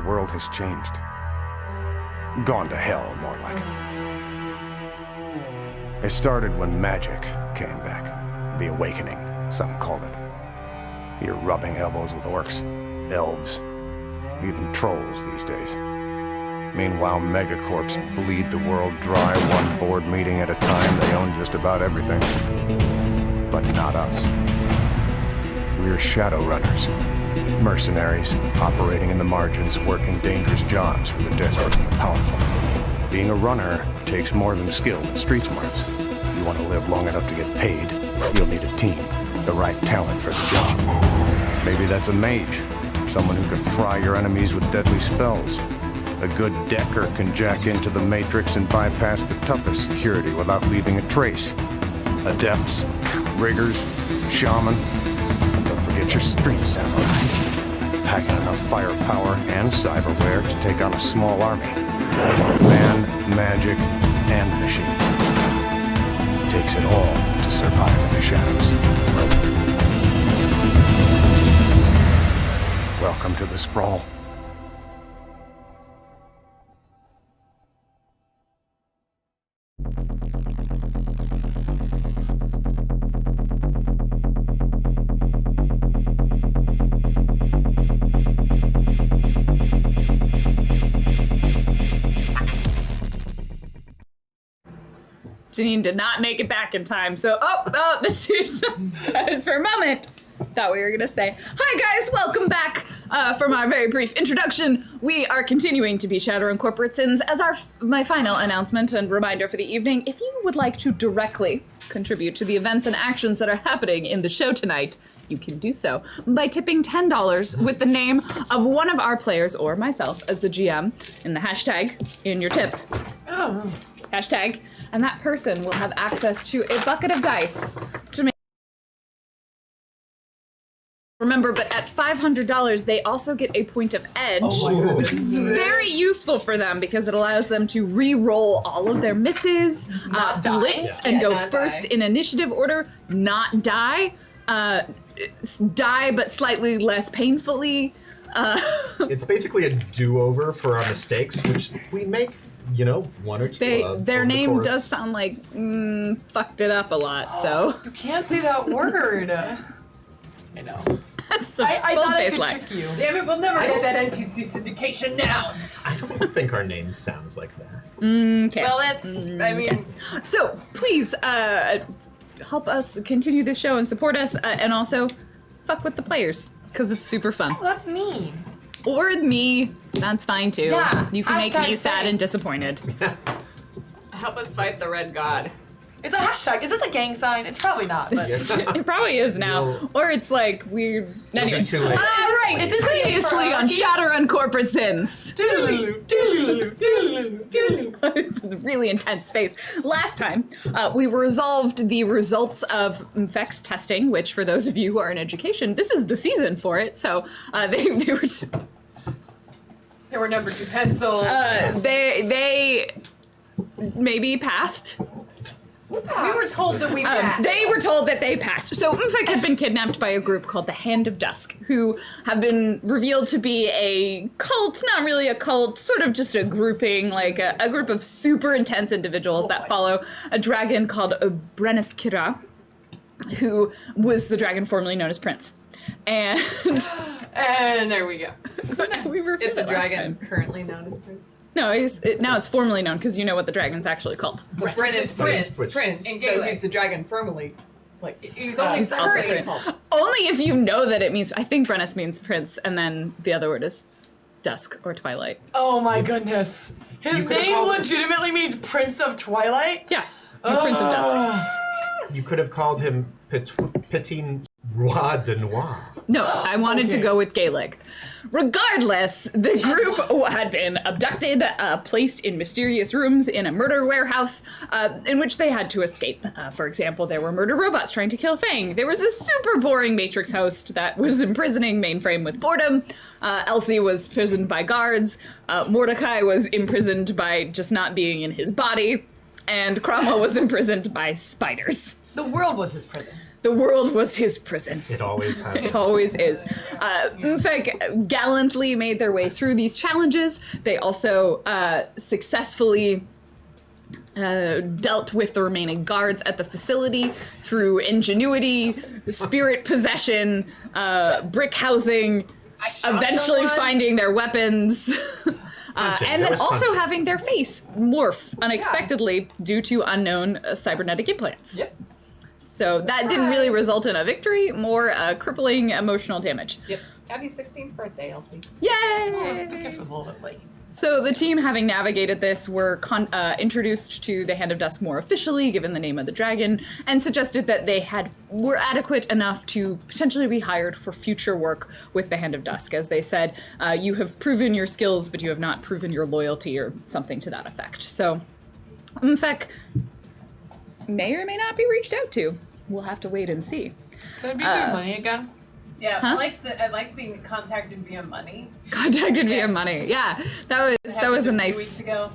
world has changed. Gone to hell, more like. It started when magic came back. The awakening, some call it. You're rubbing elbows with orcs, elves, even trolls these days. Meanwhile, megacorps bleed the world dry one board meeting at a time. They own just about everything. But not us. We're Shadowrunners. Mercenaries, operating in the margins, working dangerous jobs for the desperate and the powerful. Being a runner takes more than skill and street smarts. You want to live long enough to get paid, you'll need a team, the right talent for the job. Maybe that's a mage, someone who can fry your enemies with deadly spells. A good decker can jack into the Matrix and bypass the toughest security without leaving a trace. Adepts, riggers, shaman, and don't forget your street samurai. Packing enough firepower and cyberware to take on a small army. Man, magic, and machine. Takes it all to survive in the shadows. Welcome to the sprawl. Janine did not make it back in time, so this is for a moment. Thought we were gonna say, hi guys, welcome back from our very brief introduction. We are continuing to be Shadowrun Corporate Sins. As my final announcement and reminder for the evening, if you would like to directly contribute to the events and actions that are happening in the show tonight, you can do so by tipping $10 with the name of one of our players or myself as the GM in the hashtag in your tip. Hashtag. And that person will have access to a bucket of dice to make. Remember, but at $500, they also get a point of edge, which is very useful for them because it allows them to re-roll all of their misses, blitz, and go first in initiative order, not die, die but slightly less painfully. It's basically a do-over for our mistakes, which we make. One or two. Their name does sound like fucked it up a lot. So you can't say that word. I know. That's I thought I could lie. trick you. Damn it, we'll never get that NPC syndication now. I don't think our name sounds like that. Okay. Well, that's. I mean. So please help us continue this show and support us, and also fuck with the players because it's super fun. Well, that's mean. Or me, that's fine too. Yeah, you can make me hashtag sad thing. and disappointed. Help us fight the Red God. It's a hashtag. Is this a gang sign? It's probably not. But. It probably is now. Or it's like weird. Anyway. Too late. Right. Is this Previously on Shadowrun Corporate Sins. Really intense space. Last time, we resolved the results of Infex testing, which for those of you who are in education, this is the season for it. So they were. There were number 2 pencils. They maybe passed. We were told that we passed. They were told that they passed. So Umfik had been kidnapped by a group called the Hand of Dusk, who have been revealed to be a cult, not really a cult, sort of just a grouping, like a group of super intense individuals that follow a dragon called Brenneskira, who was the dragon formerly known as Prince. And there we go. we were Is the dragon currently known as Prince? No, now it's formally known because you know what the dragon's actually called. Brent is Prince. In So Gaelic. he's the dragon formerly. Like he's only He's also currently Prince. called. Only if you know that it means. I think Brennis means prince, and then the other word is dusk or twilight. Oh my goodness. His could've name called him- legitimately means Prince of Twilight? Yeah, the Prince of Dusk. You could have called him Petit Roi de Noir. No, I wanted to go with Gaelic. Regardless, the group had been abducted, placed in mysterious rooms in a murder warehouse in which they had to escape. For example, there were murder robots trying to kill Fang. There was a super boring Matrix host that was imprisoning Mainframe with boredom. Elsie was imprisoned by guards. Mordecai was imprisoned by just not being in his body. And Cromwell was imprisoned by spiders. The world was his prison. The world was his prison. It always has. It always is. Mfek gallantly made their way through these challenges. They also successfully dealt with the remaining guards at the facility through ingenuity, spirit possession, brick housing, eventually finding their weapons. And then also having their face morph unexpectedly due to unknown cybernetic implants. Yep. So that didn't really result in a victory, more crippling emotional damage. Yep. Happy 16th birthday, Elsie. Yay! The gift was a little bit late. So the team, having navigated this, were introduced to the Hand of Dusk more officially, given the name of the dragon, and suggested that they were adequate enough to potentially be hired for future work with the Hand of Dusk. As they said, you have proven your skills, but you have not proven your loyalty, or something to that effect. So Mfek may or may not be reached out to. We'll have to wait and see. Could it be through money again? Yeah, Huh? I liked being contacted via money. Contacted via money. Yeah, that was a Weeks nice ago.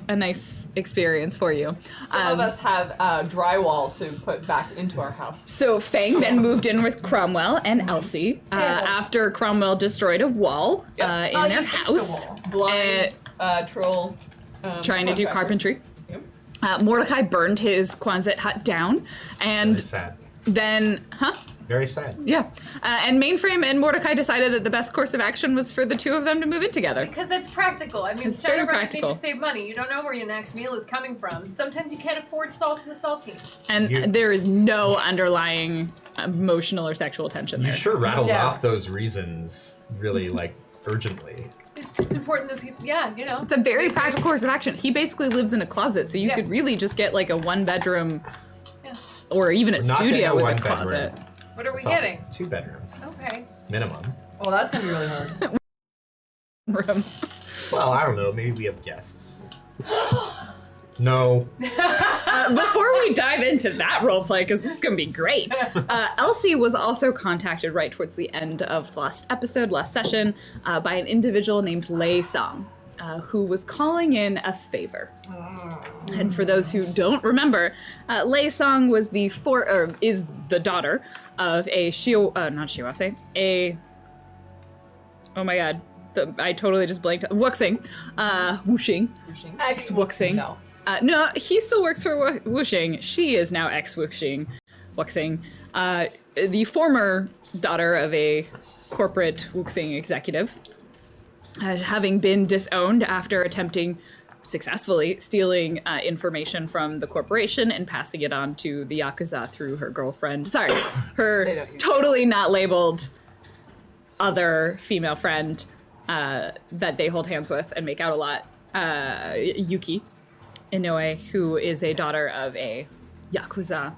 experience for you. Some of us have drywall to put back into our house. So Fang then moved in with Cromwell and Elsie after Cromwell destroyed a wall in their house, Blind, troll. trying to do woodpecker. carpentry. Yep. Mordecai burned his Quonset hut down, and Very sad. then, Very sad. Yeah. And Mainframe and Mordecai decided that the best course of action was for the two of them to move in together. Because that's practical. I mean, It's very Shadowrunners need practical. to save money. You don't know where your next meal is coming from. Sometimes you can't afford salt in the saltines. And there is no underlying emotional or sexual tension You there. sure rattled Yeah. off those reasons really, like, urgently. It's just important that people, It's a very practical course of action. He basically lives in a closet, so you Yeah. could really just get like a one-bedroom Yeah. or even a We're not getting studio a with a one-bedroom. closet. What are we It's all getting? 2-bedroom Okay. minimum. Well, that's gonna be really hard. Room. Well, I don't know. Maybe we have guests. No. Before we dive into that roleplay, because this is going to be great, Elsie was also contacted right towards the end of the last session, by an individual named Lei Song, who was calling in a favor. And for those who don't remember, Lei Song was is the daughter of a oh my god, I totally just blanked. Wuxing, ex-Wuxing. No. No, he still works for Wuxing. She is now ex-Wuxing. The former daughter of a corporate Wuxing executive, having been disowned after attempting successfully stealing information from the corporation and passing it on to the Yakuza through her girlfriend. Sorry, her totally not labeled other female friend that they hold hands with and make out a lot, Yuki Inoue, who is a daughter of a Yakuza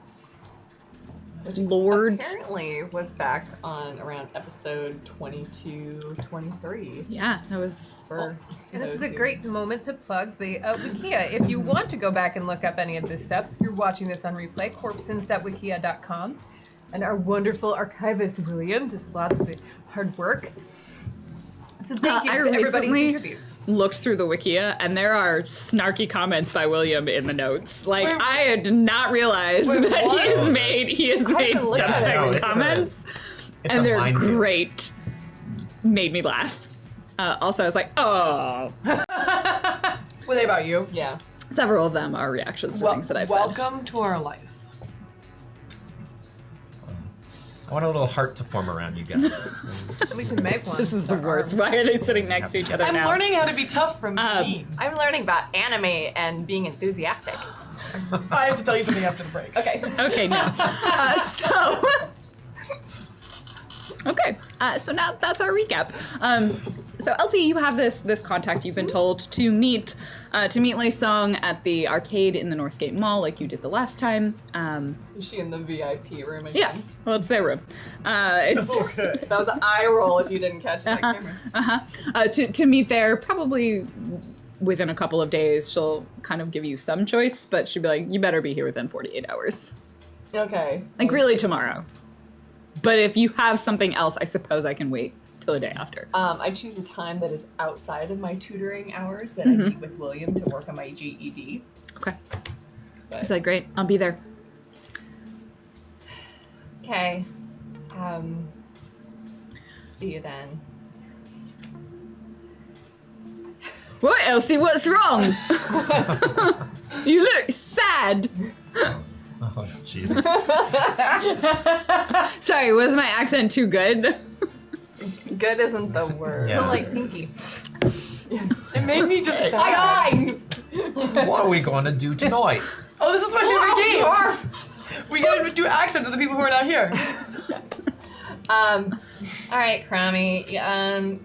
lord. Apparently was back on around episode 22, 23. Yeah, that was For And this is those a who- great moment to plug the Wikia. If you want to go back and look up any of this stuff, if you're watching this on replay, corpsins.wikia.com. And our wonderful archivist, William, just lots of hard work. So thank you I to everybody who recently contributes. looked through the Wikia, and there are snarky comments by William in the notes. Like, I did not realize that what? he has made look at it. subtext It's comments, It's and a they're minefield. great. Made me laugh. Also, I was like, oh. Were they about you? Yeah. Several of them are reactions to things that I've said. Welcome to our life. I want a little heart to form around you guys. We can make one. This is the worst. Why are they sitting next to each other I'm now? learning how to be tough from Janine. I'm learning about anime and being enthusiastic. I have to tell you something after the break. Okay. Okay, no. So now that's our recap. So Elsie, you have this contact you've been told to meet Lei Song at the arcade in the Northgate Mall, like you did the last time. Is she in the VIP room again? Yeah, well, it's their room. It's Okay. That was an eye roll if you didn't catch that camera. to meet there probably within a couple of days. She'll kind of give you some choice, but she'll be like, you better be here within 48 hours. Okay. Like really tomorrow. But if you have something else, I suppose I can wait till the day after. I choose a time that is outside of my tutoring hours that I meet with William to work on my GED. Okay. But She's like, great, I'll be there. Okay. See you then. What, Elsie? What's wrong? You look sad. Oh, Jesus. Sorry, was my accent too good? Good isn't the word. Yeah. Like Pinky. It made me just sad. What are we going to do tonight? Oh, this is my favorite game. We gotta do accents of the people who are not here. All right, Crummy.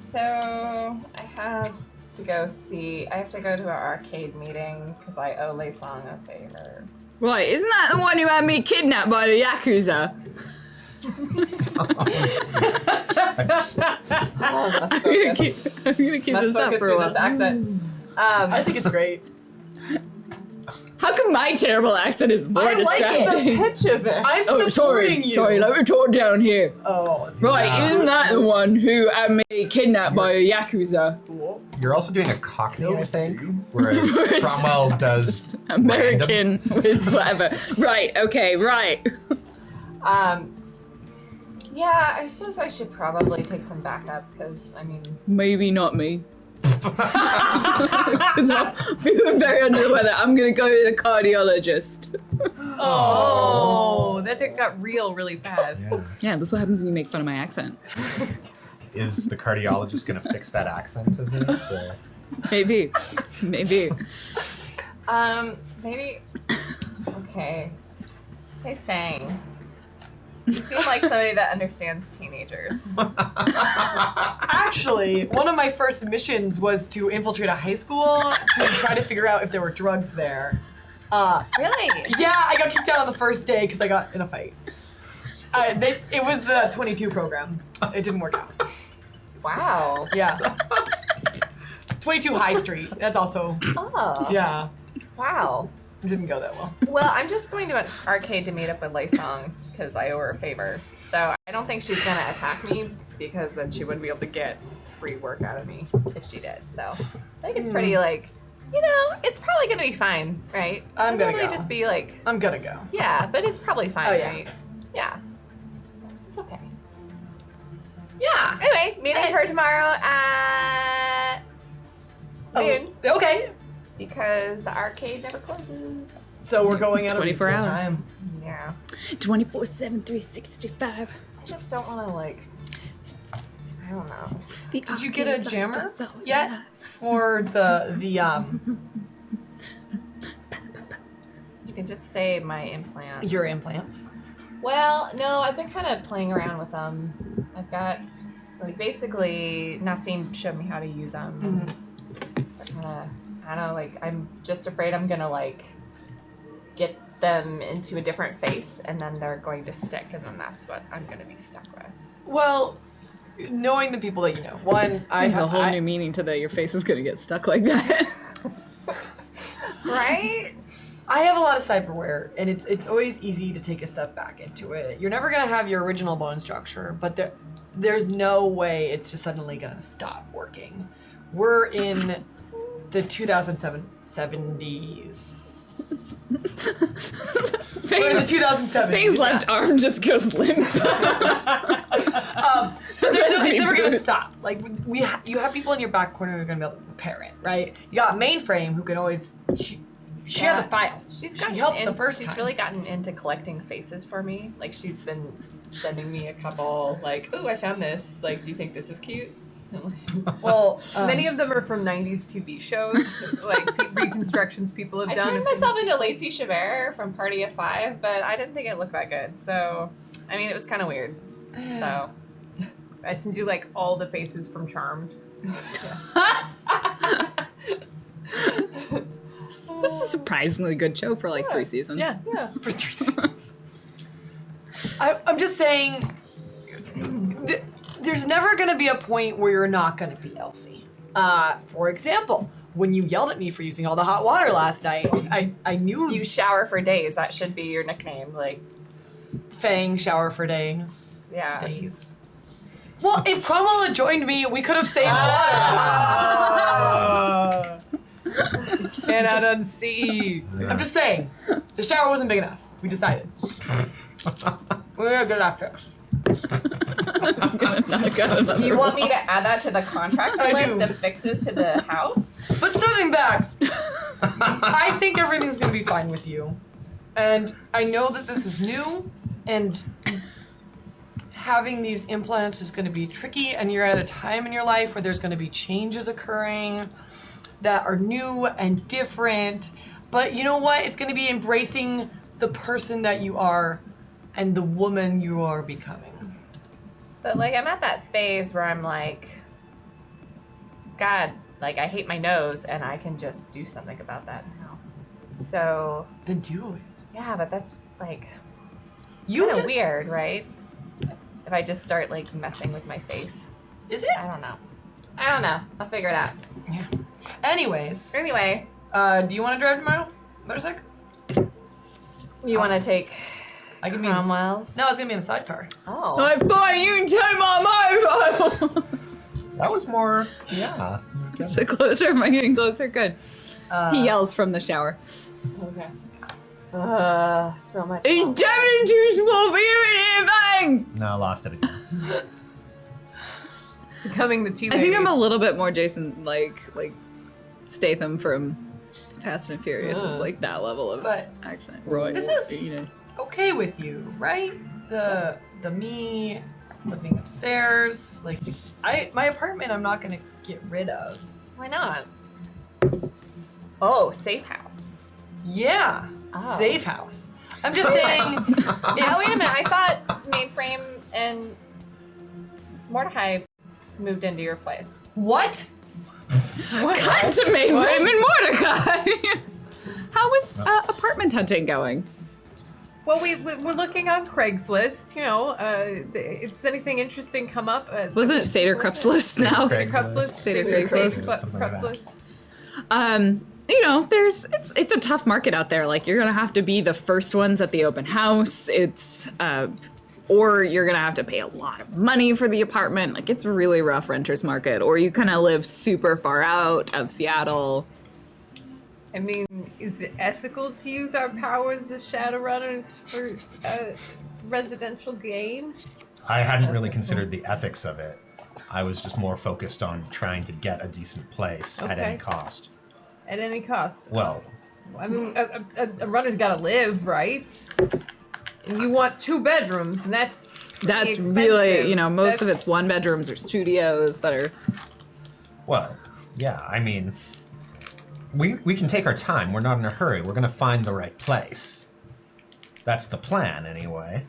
So I have to go to our arcade meeting because I owe Lei Song a favor. Right, isn't that the one who had me kidnapped by the Yakuza? Oh, must I'm gonna focus. keep Must this up focus for a through while. this accent. I think it's great. How come my terrible accent is more I like it. distracting? The pitch of it. I'm Oh, sorry, supporting you. sorry, let me talk down here. Oh, it's Right, isn't that the one who had me kidnapped by a Yakuza? cool. You're also doing a Cockney, I think, whereas Cromwell does American with whatever. Right, okay, right. Yeah, I suppose I should probably take some backup because Maybe not me. Because I'm feeling very under the weather. I'm gonna go to the cardiologist. Oh, that got real really fast. Yeah. Yeah, that's what happens when you make fun of my accent. Is the cardiologist going to fix that accent of his? Maybe. Maybe. maybe. Okay. Hey, Fang. You seem like somebody that understands teenagers. Actually, one of my first missions was to infiltrate a high school to try to figure out if there were drugs there. Really? Yeah, I got kicked out on the first day because I got in a fight. It was the 22 program. It didn't work out. Wow. Yeah. 22 High Street. That's also, Oh. yeah, Wow. it didn't go that well. Well, I'm just going to an arcade to meet up with Lei Song because I owe her a favor. So I don't think she's gonna attack me because then she wouldn't be able to get free work out of me if she did. So I think it's pretty it's probably gonna be fine, right? I'm It'll gonna probably go. just be like, I'm gonna go. yeah, but it's probably fine, Oh, yeah. right? Yeah. It's okay. Yeah. Anyway, meeting her tomorrow at noon Okay. because the arcade never closes. So we're going out of 24 hour. time. Yeah. 24/7, 365. I just don't want to I don't know. Did you get a jammer yet for the You can just say my implants. your implants? Well, no, I've been kind of playing around with them. I've got, basically, Nassim showed me how to use them. I don't know, I'm just afraid I'm gonna, get them into a different face, and then they're going to stick, and then that's what I'm gonna be stuck with. Well, knowing the people that you know, one, There's a whole new meaning to that. Your face is gonna get stuck like that. Right? I have a lot of cyberware, and it's always easy to take a step back into it. You're never gonna have your original bone structure, but there's no way it's just suddenly gonna stop working. We're in the 2070s. We're in the 2070s. Fang's left arm just goes limp. But it's never gonna stop. You have people in your back corner who are gonna be able to repair it, right? You got Mainframe who can always. She has a file. She's She's really gotten into collecting faces for me. She's been sending me a couple, ooh, I found this. Do you think this is cute? Well, Many of them are from 90s TV shows, reconstructions people have I done. turned myself into Lacey Chabert from Party of Five, but I didn't think it looked that good. So, it was kind of weird. So, I send you all the faces from Charmed. This is a surprisingly good show for 3 seasons. yeah, for 3 seasons. I'm just saying, there's never gonna be a point where you're not gonna be Elsie. For example, when you yelled at me for using all the hot water last night, I knew you shower for days. That should be your nickname. Fang shower for days. Yeah. Days. Well, if Cromwell had joined me, we could have saved water. Cannot unsee. I'm just saying, the shower wasn't big enough. We decided. We're gonna get that fixed. I'm gonna knock out another You want me wall. to add that to the contractor I list do. of fixes to the house? But stepping back, I think everything's gonna be fine with you. And I know that this is new, and having these implants is gonna be tricky, and you're at a time in your life where there's gonna be changes occurring that are new and different. But you know what? It's gonna be embracing the person that you are and the woman you are becoming. But like I'm at that phase where I'm like, God, like I hate my nose and I can just do something about that now. So Then do it. yeah, but that's like You kind of d- weird, right? If I just start like messing with my face. Is it? I don't know. I'll figure it out. Yeah. Anyways, Anyway, do you want to drive tomorrow? Motorcycle? you want to take I can be in the, Cromwell's? no, it's gonna be in the sidecar. Oh. I thought you can take my mobile. That was more, yeah. So closer, am I getting closer? Good. He yells from the shower. Okay. So much. It's fun. definitely too small for you in here, bang! No, I lost it again. Becoming the tea I think lady. I'm a little bit more Jason like Statham from Fast and Furious. It's like that level of But accent. Roy. this is- you know. okay with you, right? The me living upstairs, like my apartment I'm not gonna get rid of. Why not? Oh, safe house. Yeah. Oh. Safe house. I'm just saying Oh, wait a minute. I thought Mainframe and Mordecai moved into your place. what? Cut to Mainframe and Mordecai! How was apartment hunting going? Well, we're looking on Craigslist. You know, it's anything interesting come up? Wasn't it Seder Craigslist now? Craigslist? Seder Craigslist. Something like that. Craigslist. You know, it's a tough market out there. Like you're gonna have to be the first ones at the open house. It's or you're gonna have to pay a lot of money for the apartment. Like it's a really rough renters market. Or you kind of live super far out of Seattle. I mean, is it ethical to use our powers as Shadowrunners for residential gain? I hadn't really considered the ethics of it. I was just more focused on trying to get a decent place at any Okay. cost. At any cost? Well, I mean, a runner's got to live, right? And you want 2 bedrooms, and that's pretty Really, expensive. you know, most of That's- it's one bedrooms or studios that are. well, yeah, I mean, we can take our time. We're not in a hurry. We're gonna find the right place. That's the plan, anyway.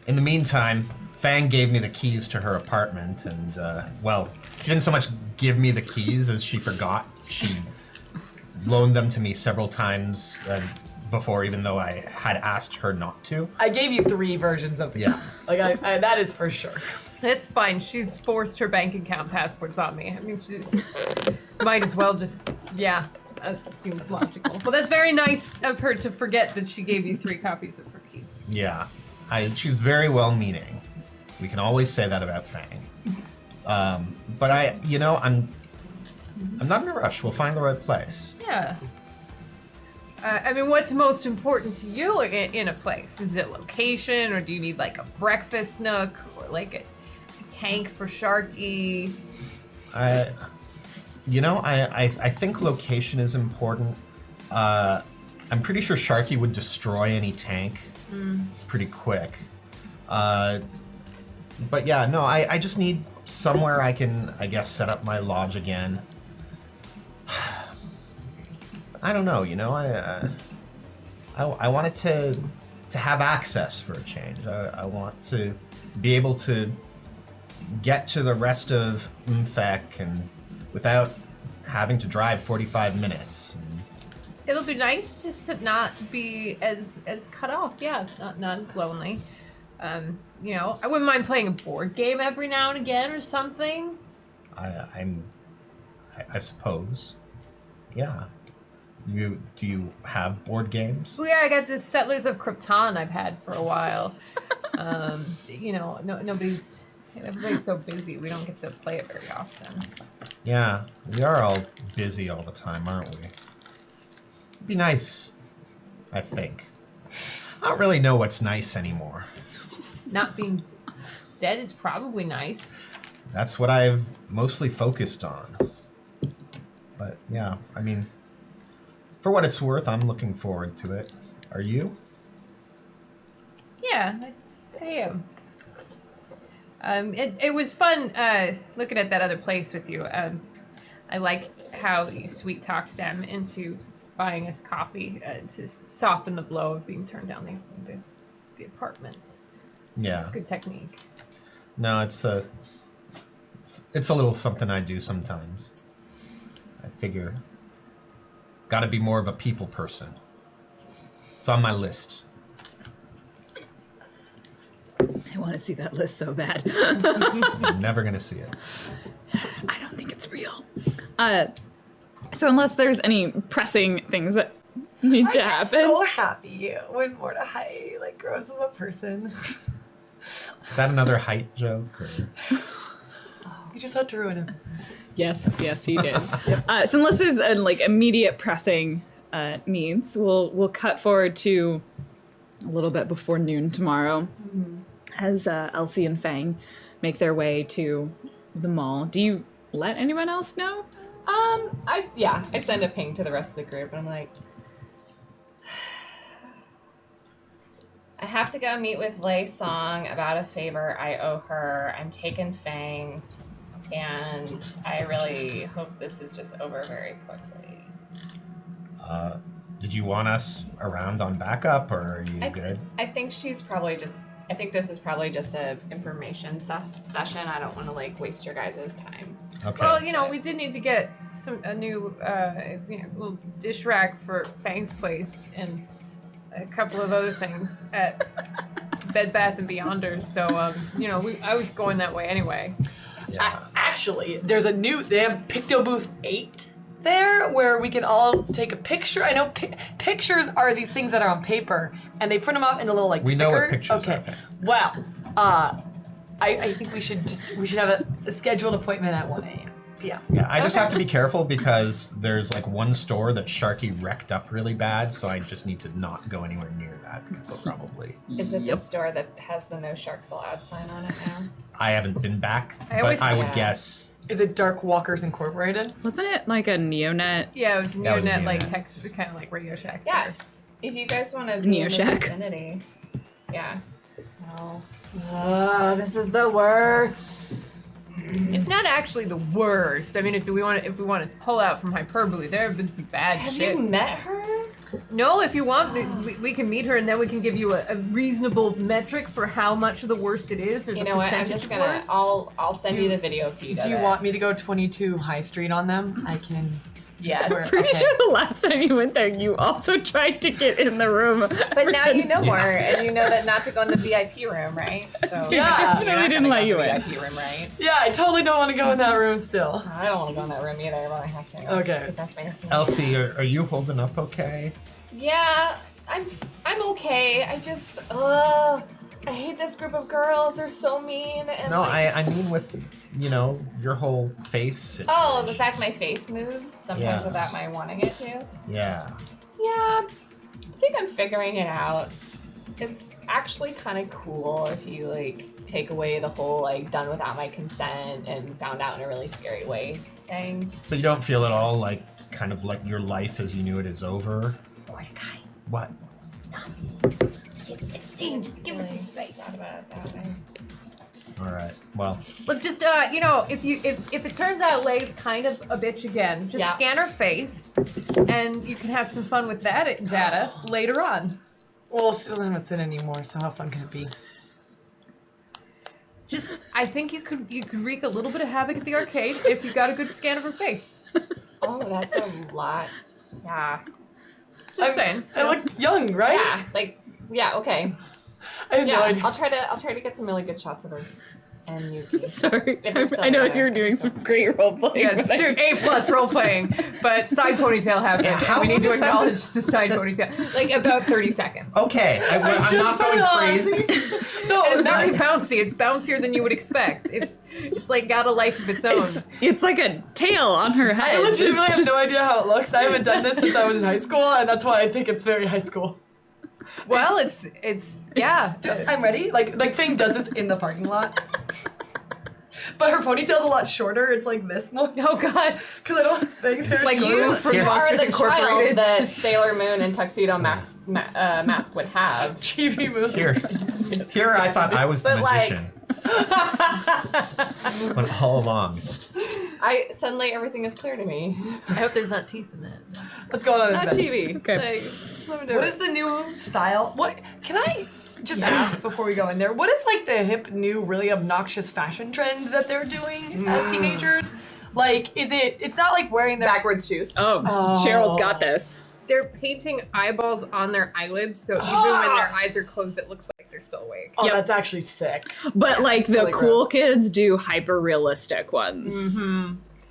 In the meantime, Fang gave me the keys to her apartment, and, well, she didn't so much give me the keys as she forgot. She loaned them to me several times before, even though I had asked her not to. I gave you 3 versions of the Yeah. Like I that is for sure. It's fine. She's forced her bank account passwords on me. I mean, she's might as well just, yeah, that seems logical. Well, that's very nice of her to forget that she gave you 3 copies of her keys. Yeah, she's very well-meaning. We can always say that about Fang. But I'm not in a rush. We'll find the right place. Yeah. I mean, what's most important to you in a place? Is it location, or do you need like a breakfast nook, or like a tank for Sharky? I think location is important. I'm pretty sure Sharky would destroy any tank pretty quick. But yeah, no, I just need somewhere I can, I guess, set up my lodge again. I don't know, I wanted to have access for a change. I want to be able to get to the rest of Mfek and without having to drive 45 minutes. It'll be nice just to not be as cut off. Yeah, not as lonely. I wouldn't mind playing a board game every now and again or something. I suppose. Yeah. Do you have board games? Oh yeah, I got this Settlers of Krypton I've had for a while. Everybody's so busy. We don't get to play it very often. Yeah, we are all busy all the time, aren't we? It'd be nice, I think. I don't really know what's nice anymore. Not being dead is probably nice. That's what I've mostly focused on. But yeah, I mean, for what it's worth, I'm looking forward to it. Are you? Yeah, I am. It was fun looking at that other place with you. I like how you sweet talked them into buying us coffee to soften the blow of being turned down the apartment. Yeah. It's a good technique. No, it's a little something I do sometimes. I figure, gotta be more of a people person. It's on my list. I want to see that list so bad. You're never gonna see it. I don't think it's real. So unless there's any pressing things that need to happen. so happy when Mordecai like grows as a person. Is that another height joke? Or? You just had to ruin him. Yes, he did. So unless there's like immediate pressing needs, we'll cut forward to a little bit before noon tomorrow, as Elsie and Fang make their way to the mall. Do you let anyone else know? I send a ping to the rest of the group, and I'm like, I have to go meet with Lei Song about a favor I owe her. I'm taking Fang, and I really hope this is just over very quickly. Did you want us around on backup, or are you good? I think she's probably just. I think this is probably just a information session. I don't want to like waste your guys' time. Okay. Well, we did need to get a new little dish rack for Fang's place and a couple of other things at Bed Bath and Beyonders. So, I was going that way anyway. Yeah. Actually, they have Picto Booth 8 there where we can all take a picture. I know pictures are these things that are on paper and they print them off in a little like We sticker. know what pictures okay. are. Well, I think we should have a scheduled appointment at 1 a.m. p.m. Yeah, I just have to be careful because there's like one store that Sharky wrecked up really bad, so I just need to not go anywhere near that because they'll probably. Is it the store that has the no sharks allowed sign on it now? I haven't been back, always- but I would Yeah. guess. Is it Dark Walkers Incorporated? Wasn't it like a neonet? Yeah, it was That was neonet, like neonet. text, kind of like Radio Shack. Yeah. Store. If you guys want to be Neo in the Shack. vicinity, yeah. This is the worst. It's not actually the worst. I mean, if we want to pull out from hyperbole, there have been some bad Have shit. you met her? No, if you want, we can meet her and then we can give you a reasonable metric for how much of the worst it is. Or You the know what? I'm percentage just gonna. worst. I'll send you the video feed. Do you want me to go 22 High Street on them? I can. Yes. Where- Pretty Okay. sure the last time you went there, you also tried to get in the room. But now you know more, and you know that not to go in the VIP room, right? So Yeah. you're not We didn't gonna let go you in the in. VIP room, right? Yeah, I totally don't want to go in that room still. I don't want to go in that room either, but I have to. Okay. If that's my opinion. Elsie, are you holding up okay? Yeah, I'm okay. I just I hate this group of girls. They're so mean and No, like, I mean with, your whole face situation. oh, the fact my face moves sometimes Yeah. without my wanting it to. Yeah. Yeah, I think I'm figuring it out. It's actually kind of cool if you like take away the whole like done without my consent and found out in a really scary way thing. So you don't feel at all like, kind of like your life as you knew it is over? Mordecai, What? it's 16. Just give us some space. Thought about it that way. All right. Well, Look, just if it turns out Lei's kind of a bitch again, just Yeah. scan her face, and you can have some fun with that data later on. Well, she doesn't have a sin anymore, so how fun can it be? Just, I think you could wreak a little bit of havoc at the arcade if you got a good scan of her face. Oh, that's a lot. Yeah. Just saying. I look young, right? Yeah, okay. I have no Yeah, idea. I'll try to get some really good shots of her and Yuki. Sorry, If they're still I know there, you're if doing they're some still great role playing. Yeah, it's A+ role playing, but side ponytail happened, Yeah, how and we need to long is that? acknowledge the side ponytail. Like about 30 seconds. okay. I'm just not put going it on. crazy. No, It's not very bouncy. It's bouncier than you would expect. It's like got a life of its own. It's like a tail on her head. I legitimately It's have just- no idea how it looks. I haven't done this since I was in high school, and that's why I think it's very high school. Well, it's yeah. I'm ready. Like Fang does this in the parking lot. But her ponytail's a lot shorter. It's like this more. Oh God. Because I don't have Fang's hair Like shorter. you from You are Monsters the child Incorporated. that Sailor Moon and Tuxedo Mask would have. Chibi movie. Here I thought I was the But, like- magician. But all along. Suddenly everything is clear to me. I hope there's not teeth in that. What's going on in Not bed? chibi. Okay. Like, let me do What it. is the new style? What can I just ask before we go in there? What is like the hip new really obnoxious fashion trend that they're doing as teenagers? Like, it's not like wearing the backwards shoes? Oh, Cheryl's got this. They're painting eyeballs on their eyelids, so even when their eyes are closed, it looks like they're still awake. Oh, Yep. that's actually sick. But like the really cool gross. kids do hyper realistic ones.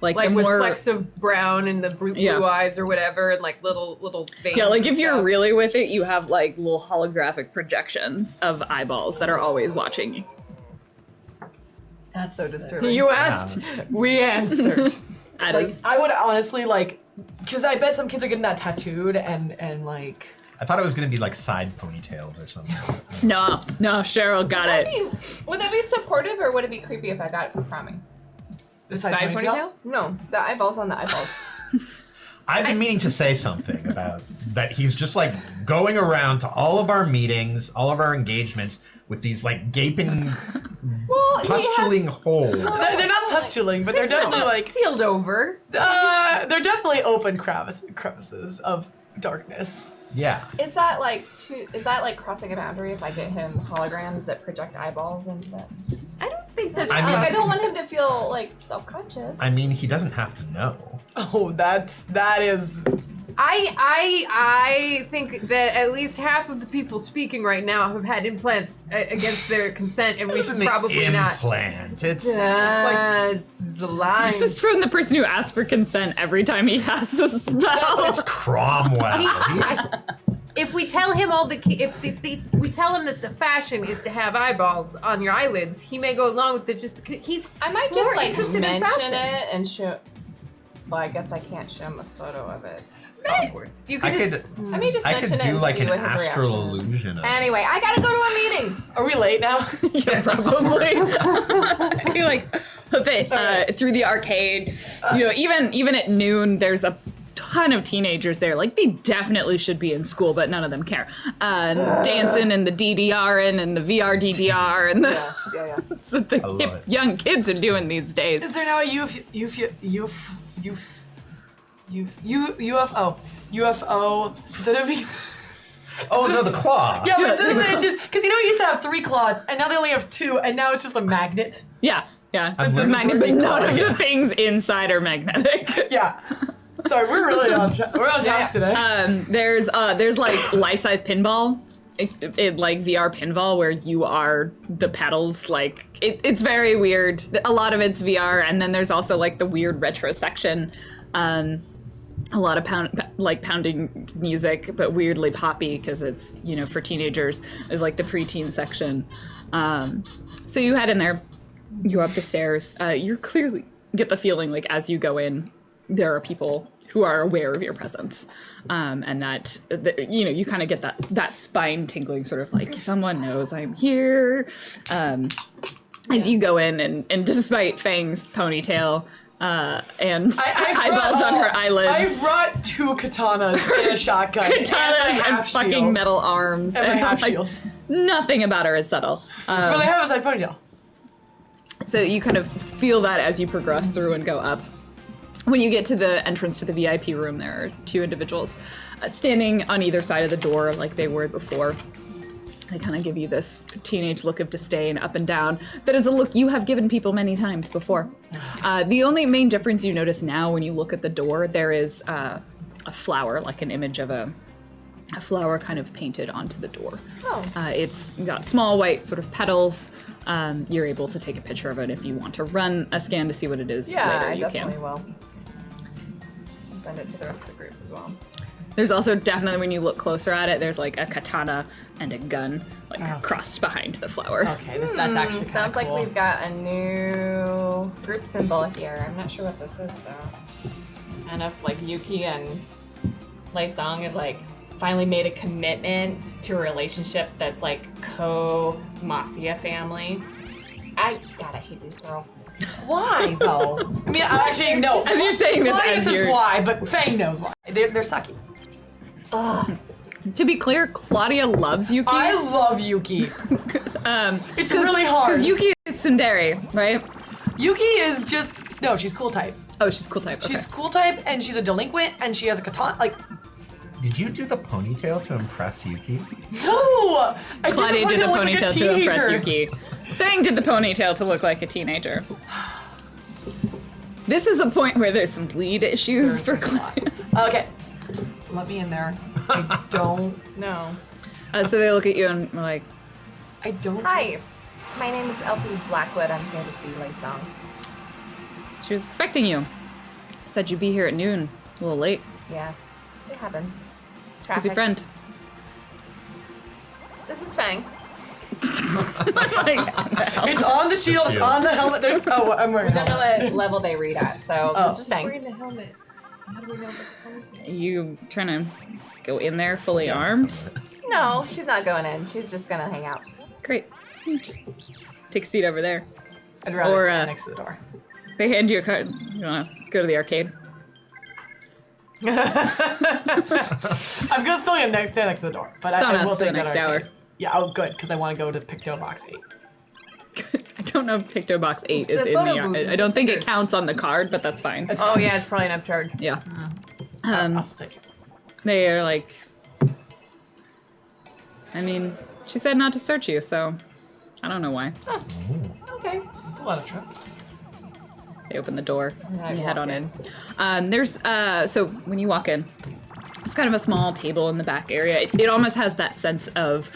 Like Like the with more flecks of brown and the blue Yeah. eyes or whatever, and like little veins. yeah, like if and you're stuff. really with it, you have like little holographic projections of eyeballs that are always watching you. That's so disturbing. You asked, we answered. That Like, is I would honestly like, because I bet some kids are getting that tattooed and like. I thought it was gonna be like side ponytails or something. no, Cheryl got it. Would that be supportive or would it be creepy if I got it for promming? The Side ponytail? No, the eyeballs on the eyeballs. I've been meaning to say something about that. He's just like going around to all of our meetings, all of our engagements with these like gaping, pustuling holes. They're not pustuling, but they're definitely like Sealed over. they're definitely open crevices of darkness. Yeah. Is that like crossing a boundary if I get him holograms that project eyeballs and that? I don't think that's. I mean- I don't want him to feel like self-conscious. I mean, he doesn't have to know. Oh, that is. I think that at least half of the people speaking right now have had implants against their consent, and we This should isn't probably an not. implant. It's like It's a lie. This is from the person who asks for consent every time he has a spell. it's Cromwell. He's- If we tell him we tell him that the fashion is to have eyeballs on your eyelids, he may go along with it just because he's. I might more just like interested in mention fashion. it and show. Well, I guess I can't show him a photo of it. You I could just. could, Let me just I mention could it do and like see an what his astral reaction is. illusion of it. Anyway, I gotta go to a meeting. Are we late now? Yeah, probably. You like hoof it through the arcade. You know, even at noon, there's a ton of teenagers there. Like they definitely should be in school, but none of them care. Dancing and the DDRing and the VR DDR and the, Yeah. that's what the love hip it. young kids are doing these days. Is there now a UFO? Is that a big? Oh no, the claw. Yeah, but this is just because you used to have 3 claws, and now they only have 2, and now it's just a magnet. Yeah. I'm It's learning to magnetic, but speak none of Korean. the things inside are magnetic. Yeah. Sorry, we're really on task today. There's like life-size pinball. It like VR pinball where you are the pedals. Like it's very weird. A lot of it's VR, and then there's also like the weird retro section. A lot of pounding music, but weirdly poppy because it's for teenagers. Is like the preteen section. So you head in there, you go up the stairs. You clearly get the feeling like as you go in, there are people who are aware of your presence, and that you kind of get that spine tingling sort of like someone knows I'm here. As you go in, and despite Fang's ponytail and eyeballs on her eyelids, I brought 2 katanas and a shotgun. katanas and half fucking shield. metal arms, And my half like, shield. nothing about her is subtle. But I have a side ponytail. So you kind of feel that as you progress through and go up. When you get to the entrance to the VIP room, there are 2 individuals standing on either side of the door like they were before. They kind of give you this teenage look of disdain up and down. That is a look you have given people many times before. The only main difference you notice now when you look at the door, there is a flower, like an image of a flower kind of painted onto the door. Oh. It's got small white sort of petals. You're able to take a picture of it if you want to run a scan to see what it is Yeah, later. I You definitely can. will. I'll send it to the rest of the group as well. There's also definitely, when you look closer at it, there's like a katana and a gun crossed behind the flower. Okay, that's actually Sounds cool. like we've got a new group symbol here. I'm not sure what this is though. And if like Yuki and Lei Song had like finally made a commitment to a relationship that's like co-mafia family. I hate these girls. Why though? I mean, actually no. As you're saying this, Claudia as says you're... why, but Fang knows why. They're sucky. To be clear, Claudia loves Yuki. I love Yuki. It's really hard. Because Yuki is tsundere, right? Yuki is just no. She's cool type. Oh, she's cool type. Okay. She's cool type, and she's a delinquent, and she has a katana. Like, Did you do the ponytail to impress Yuki? no, I Claudia did the look like a ponytail to impress teenager. Yuki. Fang did the ponytail to look like a teenager. This is a point where there's some lead issues for Claudia. Okay, let me in there. I don't. No. So they look at you and are like, I don't. Hi, my name is Elsie Blackwood. I'm here to see Lei Song. she was expecting you. Said you'd be here at noon. A little late. Yeah, it happens. Who's Traffic. your friend? This is Fang. It's on the shield. It's on the helmet. There's. Oh, I'm wearing. I don't know what level they read at, so Oh. this is Fang. Wearing the helmet. How do we know about the ponytail? You trying to go in there fully armed? No, she's not going in. She's just gonna hang out. Great. You just take a seat over there. I'd rather Or, stand next to the door. They hand you a card. You wanna go to the arcade? I'm gonna still stand next to the door, but It's on I us will for the take that next arcade. hour. Yeah, oh good, because I want to go to Picto Box 8. I don't know if Picto Box 8 is The in photo the booth. I don't think it counts on the card, but that's fine. Oh yeah, it's probably an upcharge. Yeah. I'll still take it. They are like, I mean, she said not to search you, so I don't know why. Okay. It's a lot of trust. They open the door I and you head walk on in. in. There's, so when you walk in, it's kind of a small table in the back area. It almost has that sense of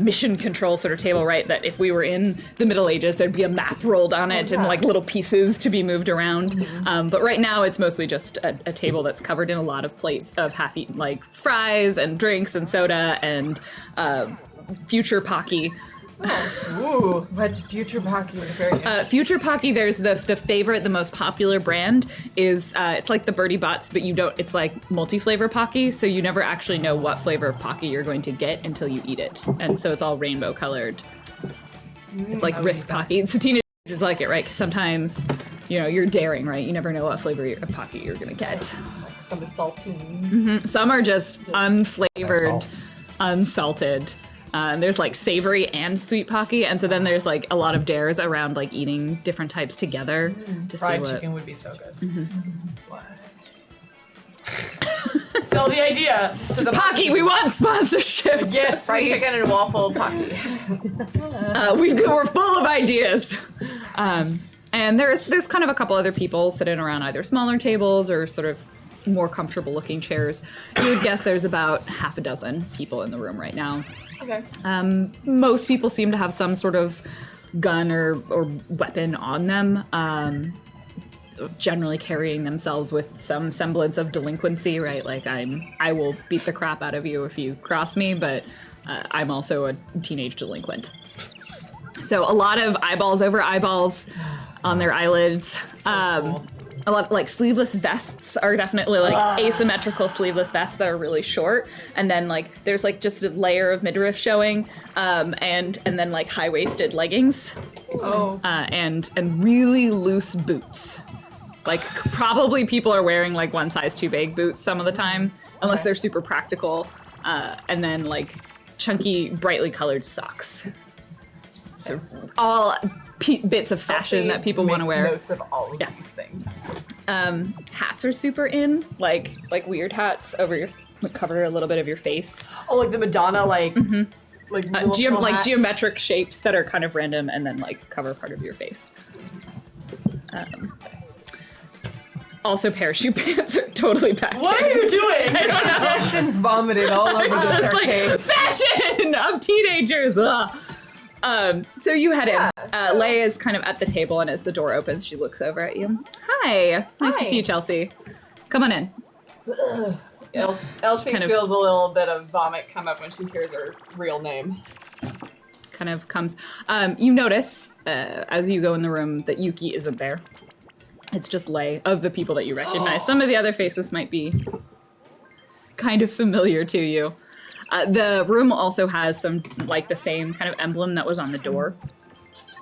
mission control sort of table, right? That if we were in the Middle Ages, there'd be a map rolled on it and like little pieces to be moved around. But right now, it's mostly just a table that's covered in a lot of plates of half-eaten like fries and drinks and soda and future Pocky. Ooh, what's Future Pocky? Future Pocky, there's the favorite, the most popular brand is it's like the Birdie Bots, but it's like multi-flavor Pocky, so you never actually know what flavor of Pocky you're going to get until you eat it, and so it's all rainbow colored. It's like risk Pocky. So teenagers like it, right? 'Cause sometimes, you're daring, right? You never know what flavor of Pocky you're gonna get. Like some saltines. Some are just unflavored, Salt. unsalted. There's like savory and sweet Pocky, and so then there's like a lot of dares around like eating different types together to Fried see what. chicken would be so good. Sell the idea to the Pocky, we want sponsorship. Yes, Fried chicken and waffle Pocky. We're full of ideas. And there's kind of a couple other people sitting around either smaller tables or sort of more comfortable looking chairs. You would guess there's about half a dozen people in the room right now. Okay. Most people seem to have some sort of gun or weapon on them, generally carrying themselves with some semblance of delinquency, right? Like I will beat the crap out of you if you cross me, but I'm also a teenage delinquent. So a lot of eyeballs over eyeballs on their eyelids. cool. A lot like sleeveless vests are definitely like asymmetrical sleeveless vests that are really short, and then like there's like just a layer of midriff showing, and then like high-waisted leggings, and really loose boots. Like probably people are wearing like one size too big boots some of the time, unless they're super practical, and then like chunky, brightly colored socks. So all bits of fashion that people want to wear. Notes of all of Yeah. these things. Hats are super in, like weird hats over your cover a little bit of your face. Oh, like the Madonna, like little hats. Geometric shapes that are kind of random and then like cover part of your face. Also, parachute pants are totally back. What are you doing? Justin's vomited all over this It's arcade. like fashion of teenagers. Ugh. So you head in. Lei is kind of at the table, and as the door opens, she looks over at you. Hi, nice to Hi. see you, Chelsea. Come on in. Elsie kind of- feels a little bit of vomit come up when she hears her real name. Kind of comes. You notice as you go in the room that Yuki isn't there. It's just Lei of the people that you recognize. Some of the other faces might be kind of familiar to you. The room also has some, like, the same kind of emblem that was on the door.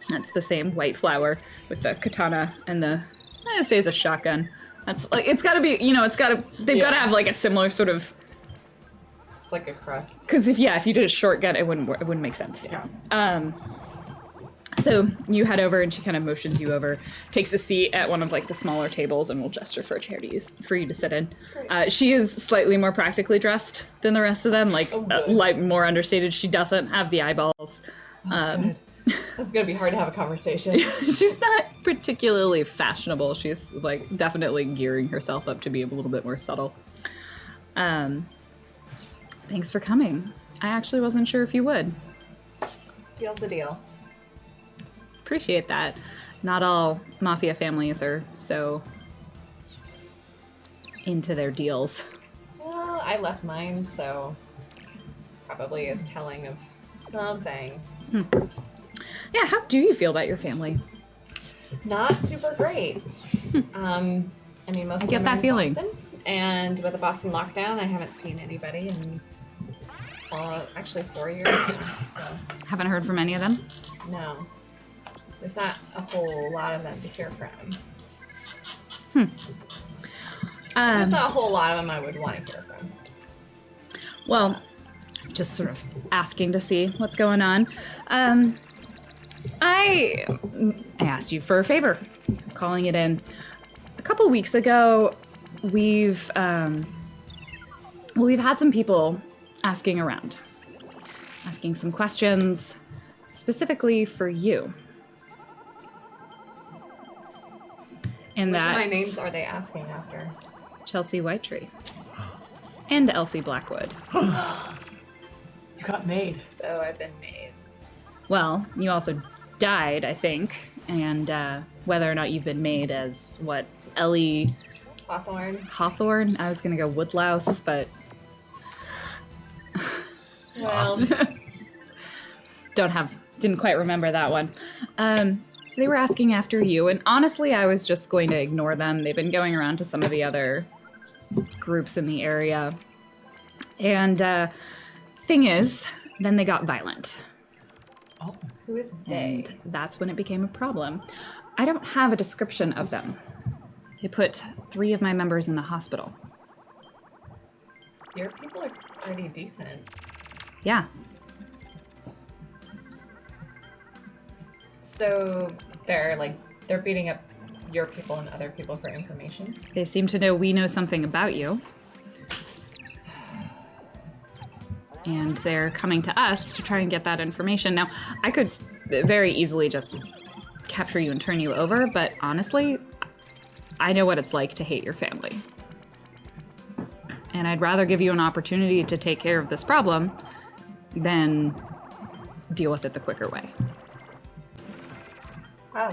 That's the same white flower with the katana and the, I'd say it's a shotgun. That's like, it's gotta be, they've gotta have like a similar sort of, It's like a crust. because if you did a shotgun, it wouldn't make sense. Yeah. So you head over and she kind of motions you over, takes a seat at one of like the smaller tables and will gesture for a chair for you to sit in. She is slightly more practically dressed than the rest of them, like more understated. She doesn't have the eyeballs. This is gonna be hard to have a conversation. She's not particularly fashionable. She's like definitely gearing herself up to be a little bit more subtle. Thanks for coming. I actually wasn't sure if you would. Deal's a deal. Appreciate that. Not all mafia families are so into their deals. Well, I left mine, so probably is telling of something. Yeah, how do you feel about your family? Not super great. I mean, most I of get them that are in feeling. Boston, and with the Boston lockdown, I haven't seen anybody in actually 4 years now. So Haven't heard from any of them? no, there's not a whole lot of them to hear from. There's not a whole lot of them I would want to hear from. Well, just sort of asking to see what's going on. I asked you for a favor, calling it in. A couple weeks ago, we've had some people asking around, asking some questions specifically for you. And Which of that my names are they asking after? Chelsea Whitetree and Elsie Blackwood. You got made. So I've been made. Well, you also died, I think, and whether or not you've been made as what, Ellie Hawthorne. I was gonna go Woodlouse, but Well, didn't quite remember that one. So they were asking after you, and honestly, I was just going to ignore them. They've been going around to some of the other groups in the area, and thing is, then they got violent. Oh. who is they? And that's when it became a problem. I don't have a description of them. They put 3 of my members in the hospital. Your people are pretty decent. Yeah. So they're beating up your people and other people for information? They seem to know we know something about you. And they're coming to us to try and get that information. Now, I could very easily just capture you and turn you over, but honestly, I know what it's like to hate your family. And I'd rather give you an opportunity to take care of this problem than deal with it the quicker way. Oh,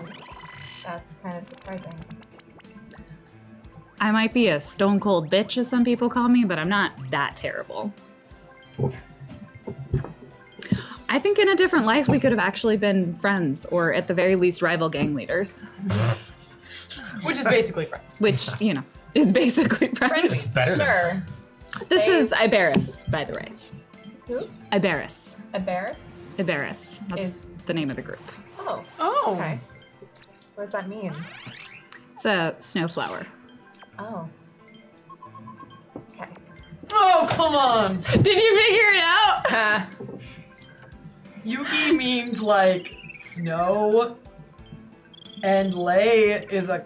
that's kind of surprising. I might be a stone cold bitch, as some people call me, but I'm not that terrible. I think in a different life we could have actually been friends, or at the very least rival gang leaders. Which is basically friends. Which, is basically friends. Better than Sure. friends. This is Iberis, by the way. Who? Iberis. Iberis? Iberis. That's Is- the name of the group. Oh. Oh. Okay. What does that mean? It's a snowflower. Oh. Okay. Oh, come on. Did you figure it out? Yuki means like snow, and Lei is a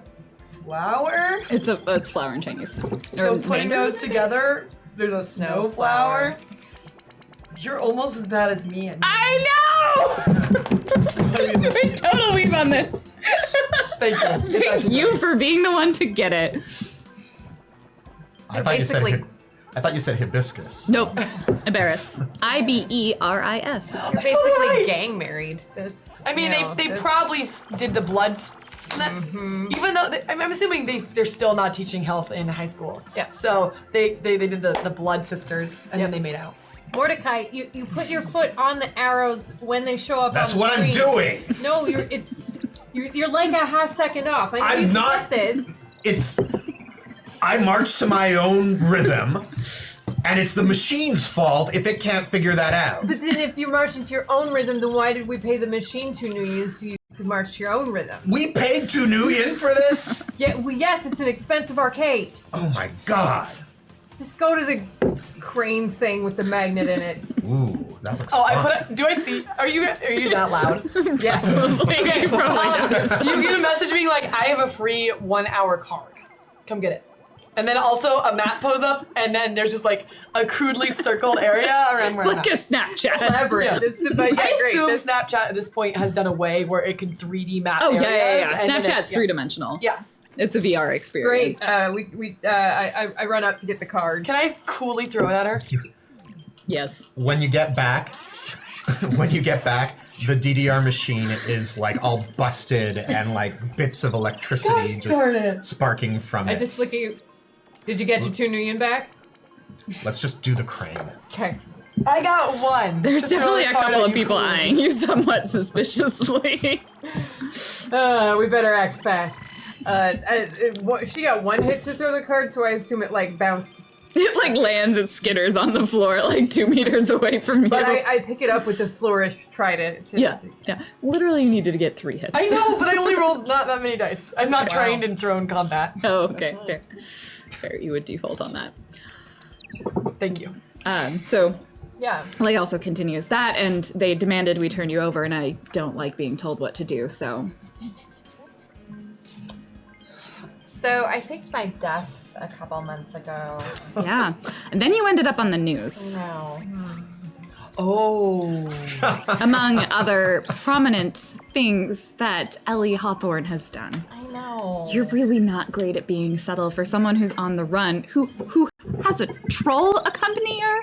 flower. It's flower in Chinese. So Or putting Mandarin. those together, there's a snow flower. You're almost as bad as me. I know! We total weave on this. Thank you. Thank you for being the one to get it. I thought basically- I thought you said hibiscus. Nope. Iberis. Iberis. You're basically gang married. That's, I mean, they that's- probably did the blood, even though I'm assuming they're still not teaching health in high schools. Yeah. So they did the blood sisters, and then they made out. Mordecai, you put your foot on the arrows when they show up. That's on the what I'm screen. doing. No, you're like a half second off. I know I'm you not- get this. I march to my own rhythm, And it's the machine's fault if it can't figure that out. But then if you march into your own rhythm, then why did we pay the machine 2 million so you could march to your own rhythm? We paid 2 million for this? Yeah, well, yes, it's an expensive arcade. Oh my god. Let's just go to the crane thing with the magnet in it. Ooh, that looks Oh, fun. do I see? Are you that loud? Yeah. Okay, you probably noticed. You get a message being like, I have a free 1 hour card. Come get it. And then also a map pulls up, and then there's just like a crudely circled area around where It's I'm like at. a Snapchat. Elaborate. Yeah. It's, but yeah, I great. assume That's- Snapchat at this point has done away where it can 3D map Oh, areas. yeah. and then Snapchat's yeah. three-dimensional. Yeah. It's a VR Great. experience. I run up to get the card. Can I coolly throw it at her? Yes. When you get back, the DDR machine is like all busted and like bits of electricity darn it. sparking from I it. just look at you. Did you get your 2 million back? Let's just do the crane. Okay. I got 1. There's to throw definitely the a card couple at of you people coolly. eyeing you somewhat suspiciously. We better act fast. She got 1 hit to throw the card, so I assume it like bounced. It like lands, it skitters on the floor like 2 meters away from you. But I pick it up with the flourish, try to yeah. Literally, you needed to get 3 hits. I know, but I only rolled not that many dice. I'm not Wow. trained in drone combat. Oh, okay. Fair. Fair. You would default on that. Thank you. So Yeah. Lei also continues that, and they demanded we turn you over, and I don't like being told what to do, so. So I faked my death a couple months ago. Yeah. And then you ended up on the news, No. Oh. among other prominent things that Ellie Hawthorne has done. I know. You're really not great at being subtle for someone who's on the run, who has a troll accompanier?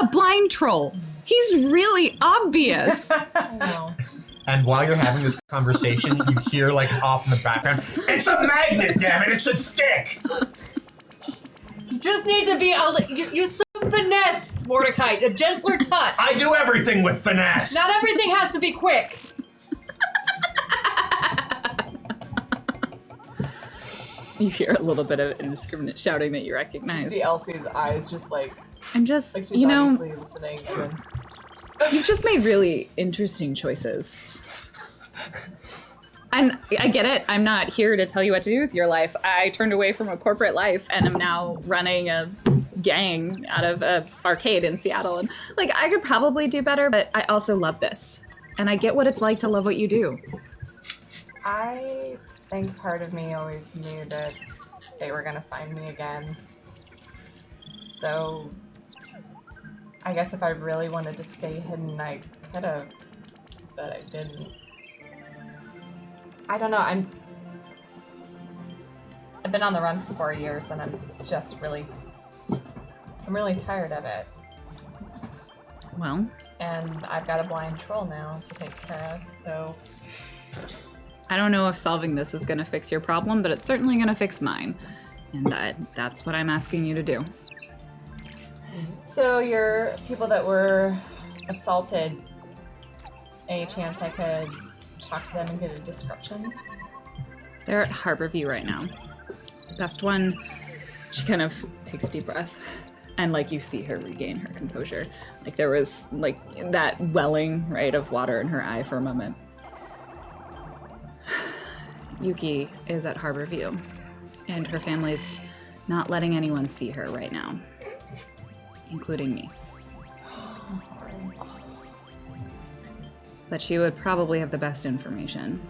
A blind troll. He's really obvious. I know. And while you're having this conversation, you hear like off in the background, "It's a magnet, damn it! It should stick." You just need to be you some finesse, Mordecai. A gentler touch. I do everything with finesse. Not everything has to be quick. You hear a little bit of indiscriminate shouting that you recognize. See Elsie's eyes just like I'm just, she's you know, obviously listening. And then, you've just made really interesting choices. And I get it. I'm not here to tell you what to do with your life. I turned away from a corporate life and am now running a gang out of a arcade in Seattle. And like, I could probably do better, but I also love this. And I get what it's like to love what you do. I think part of me always knew that they were gonna find me again. So I guess if I really wanted to stay hidden, I could have, but I didn't. I don't know. I've been on the run for 4 years, and I'm really tired of it. Well, And I've got a blind troll now to take care of, so I don't know if solving this is going to fix your problem, but it's certainly going to fix mine. And that's what I'm asking you to do. So your people that were assaulted, any chance I could talk to them and get a description? They're at Harborview right now. Best one, she kind of takes a deep breath. And like you see her regain her composure. Like there was like that welling, right, of water in her eye for a moment. Yuki is at Harborview, and her family's not letting anyone see her right now, including me. I'm sorry. But she would probably have the best information.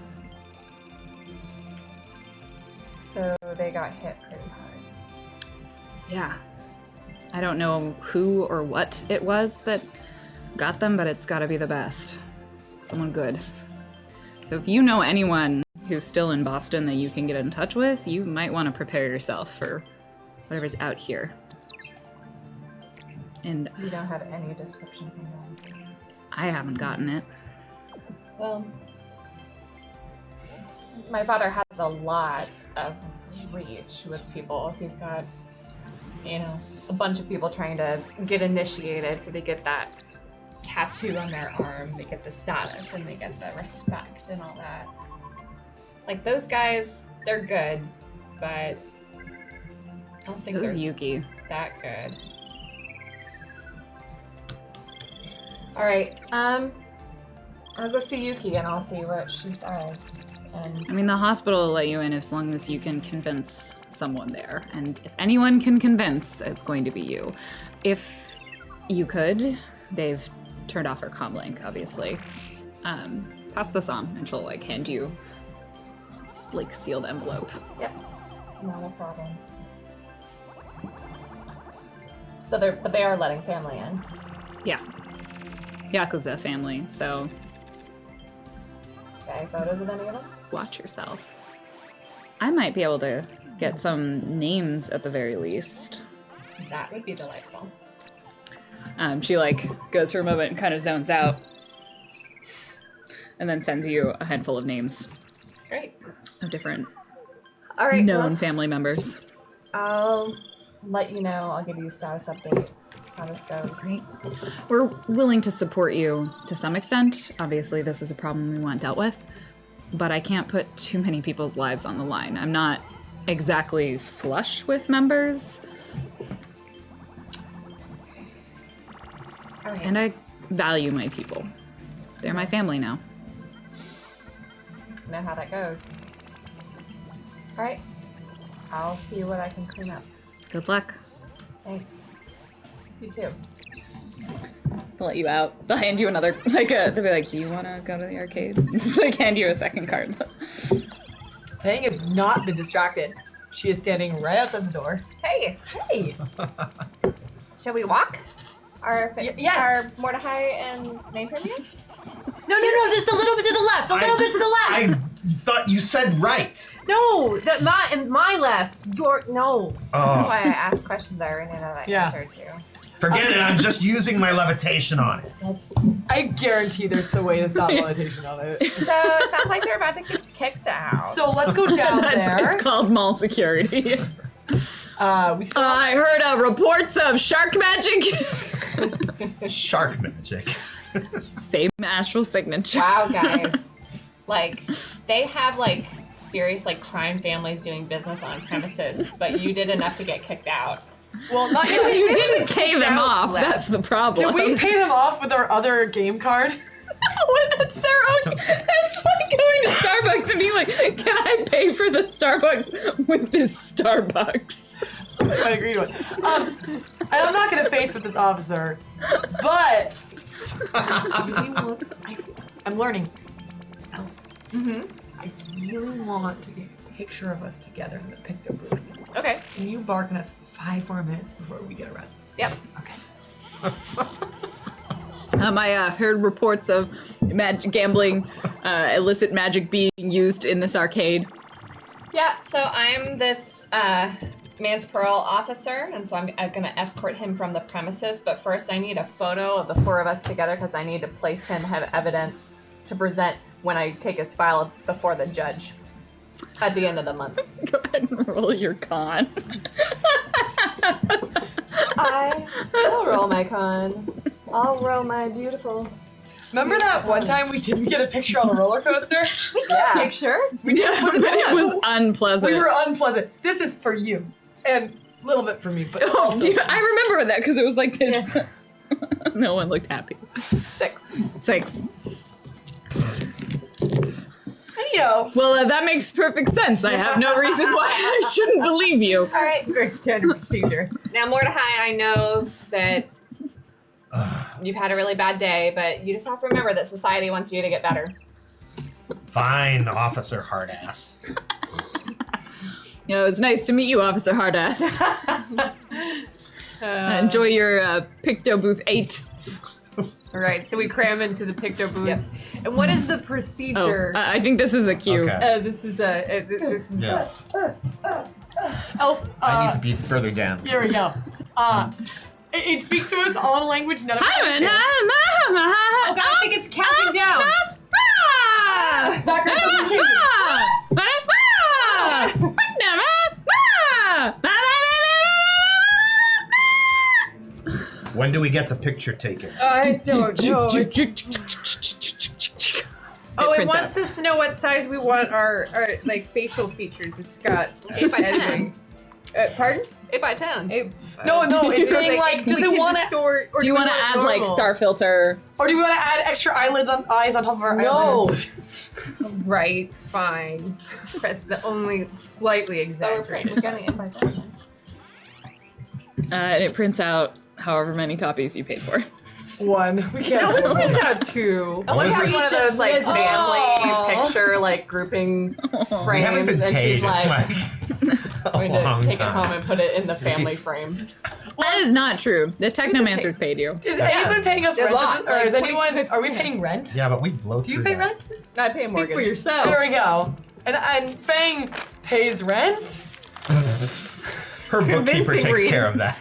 So they got hit pretty hard. Yeah. I don't know who or what it was that got them, but it's gotta be the best. Someone good. So if you know anyone who's still in Boston that you can get in touch with, you might want to prepare yourself for whatever's out here. And You don't have any description from them. I haven't gotten it. Well, my father has a lot of reach with people. He's got, you know, a bunch of people trying to get initiated, so they get that tattoo on their arm, they get the status, and they get the respect and all that. Like, those guys, they're good, but I don't think So's they're Yuki. that good. All right. I'll go see Yuki and I'll see what she says. And I mean, the hospital will let you in as long as you can convince someone there. And if anyone can convince, it's going to be you. If you could, they've turned off her comm link, obviously. Pass this on, and she'll like hand you like sealed envelope. Yep. Not a problem. So they are letting family in. Yeah. Yakuza family, so Okay, photos of any of them? watch yourself. I might be able to get some names at the very least. That would be delightful. She like goes for a moment and kind of zones out, and then sends you a handful of names Great. of different All right. known well, family members. I'll let you know. I'll give you a status update how this goes. Great. We're willing to support you to some extent. Obviously, this is a problem we want dealt with, but I can't put too many people's lives on the line. I'm not exactly flush with members, All right. and I value my people. They're my family now. Know how that goes. All right. I'll see what I can clean up. Good luck. Thanks. You too. They'll let you out. They'll hand you another, like, they'll be like, do you want to go to the arcade? Just, like, hand you a second card. Peng has not been distracted. She is standing right outside the door. Hey, Hey! shall we walk? Yes. Are Mordecai and Nathan here? No, just a little bit to the left. A little bit to the left. I thought you said right. No, that my left. Your no. That's Oh, why I ask questions I already know that Yeah. answer to. forget it. I'm just using my levitation on it. I guarantee there's a way to stop levitation on it. So it sounds like they're about to get kicked out. So let's go down there. It's called mall security. We still I heard reports of shark magic. Shark magic. Same astral signature. Wow, guys. Like, they have, like, serious, like, crime families doing business on premises, but you did enough to get kicked out. well, not Because yet. you didn't pay them off. left. That's the problem. Can we pay them off with our other game card? It's their own. It's like going to Starbucks and being like, "Can I pay for the Starbucks with this Starbucks?" Somebody might agree to it. And I'm not gonna face with this officer, but I'm learning. Elf. I really want to get a picture of us together in the picto booth. Okay. Can you bark on us 5 more minutes before we get arrested? Yep. Okay. I heard reports of gambling, illicit magic being used in this arcade. Yeah, so I'm this Man's Pearl officer, and so I'm gonna escort him from the premises, but first I need a photo of the 4 of us together because I need to place him, have evidence to present when I take his file before the judge at the end of the month. Go ahead and roll your con. I will roll my con. I'll roll my beautiful. Remember that one time we didn't get a picture on the roller coaster? Yeah. Picture. We did. But it was unpleasant. We were unpleasant. This is for you, and a little bit for me, but Oh, also dude, for I you. remember that because it was like this. No one looked happy. 6. 6. And, you know, Well, that makes perfect sense. I have no reason why I shouldn't believe you. All right. Very standard procedure. Now, Mordecai, I know that you've had a really bad day, but you just have to remember that society wants you to get better. Fine, Officer Hardass. You know, it's nice to meet you, Officer Hardass. Enjoy your Picto Booth 8. All right, so we cram into the picto booth. Yep. And what is the Oh, procedure? I think this is a cue. Okay. This is a. This is. Yeah. Elf. I need to be further down. Here we go. It speaks to us all in a language none of us understand. Oh God, I think it's counting down. Background doesn't change it. When do we get the picture taken? I don't know. Oh, it prints wants out. us to know what size we want our like facial features. It's got 8 by 10. editing. Pardon? 8 by 10. No, it's so being that like, does we it can want to, distort, or Do you we want to add like normal? star filter? or do we want to add extra eyes on top of our eyelids? Right, fine. Press the only slightly Oh, we're exaggerated. getting in by then. And it prints out however many copies you paid for. One. We can't. No, afford we one. got two. I like was how it? it's one of those like Yes. family Aw. picture like grouping We haven't frames, been and paid she's like, a going to long take it time. home and put it in the family frame. That is not true. The Technomancers paid you. Is anyone paying us A rent? lot, Or like is anyone? 40, Are we paying rent? Yeah, but we blow Do you through pay that. rent? I pay a Speak mortgage. for yourself. There we go. And Fang pays rent. Her bookkeeper Convincing takes read. care of that.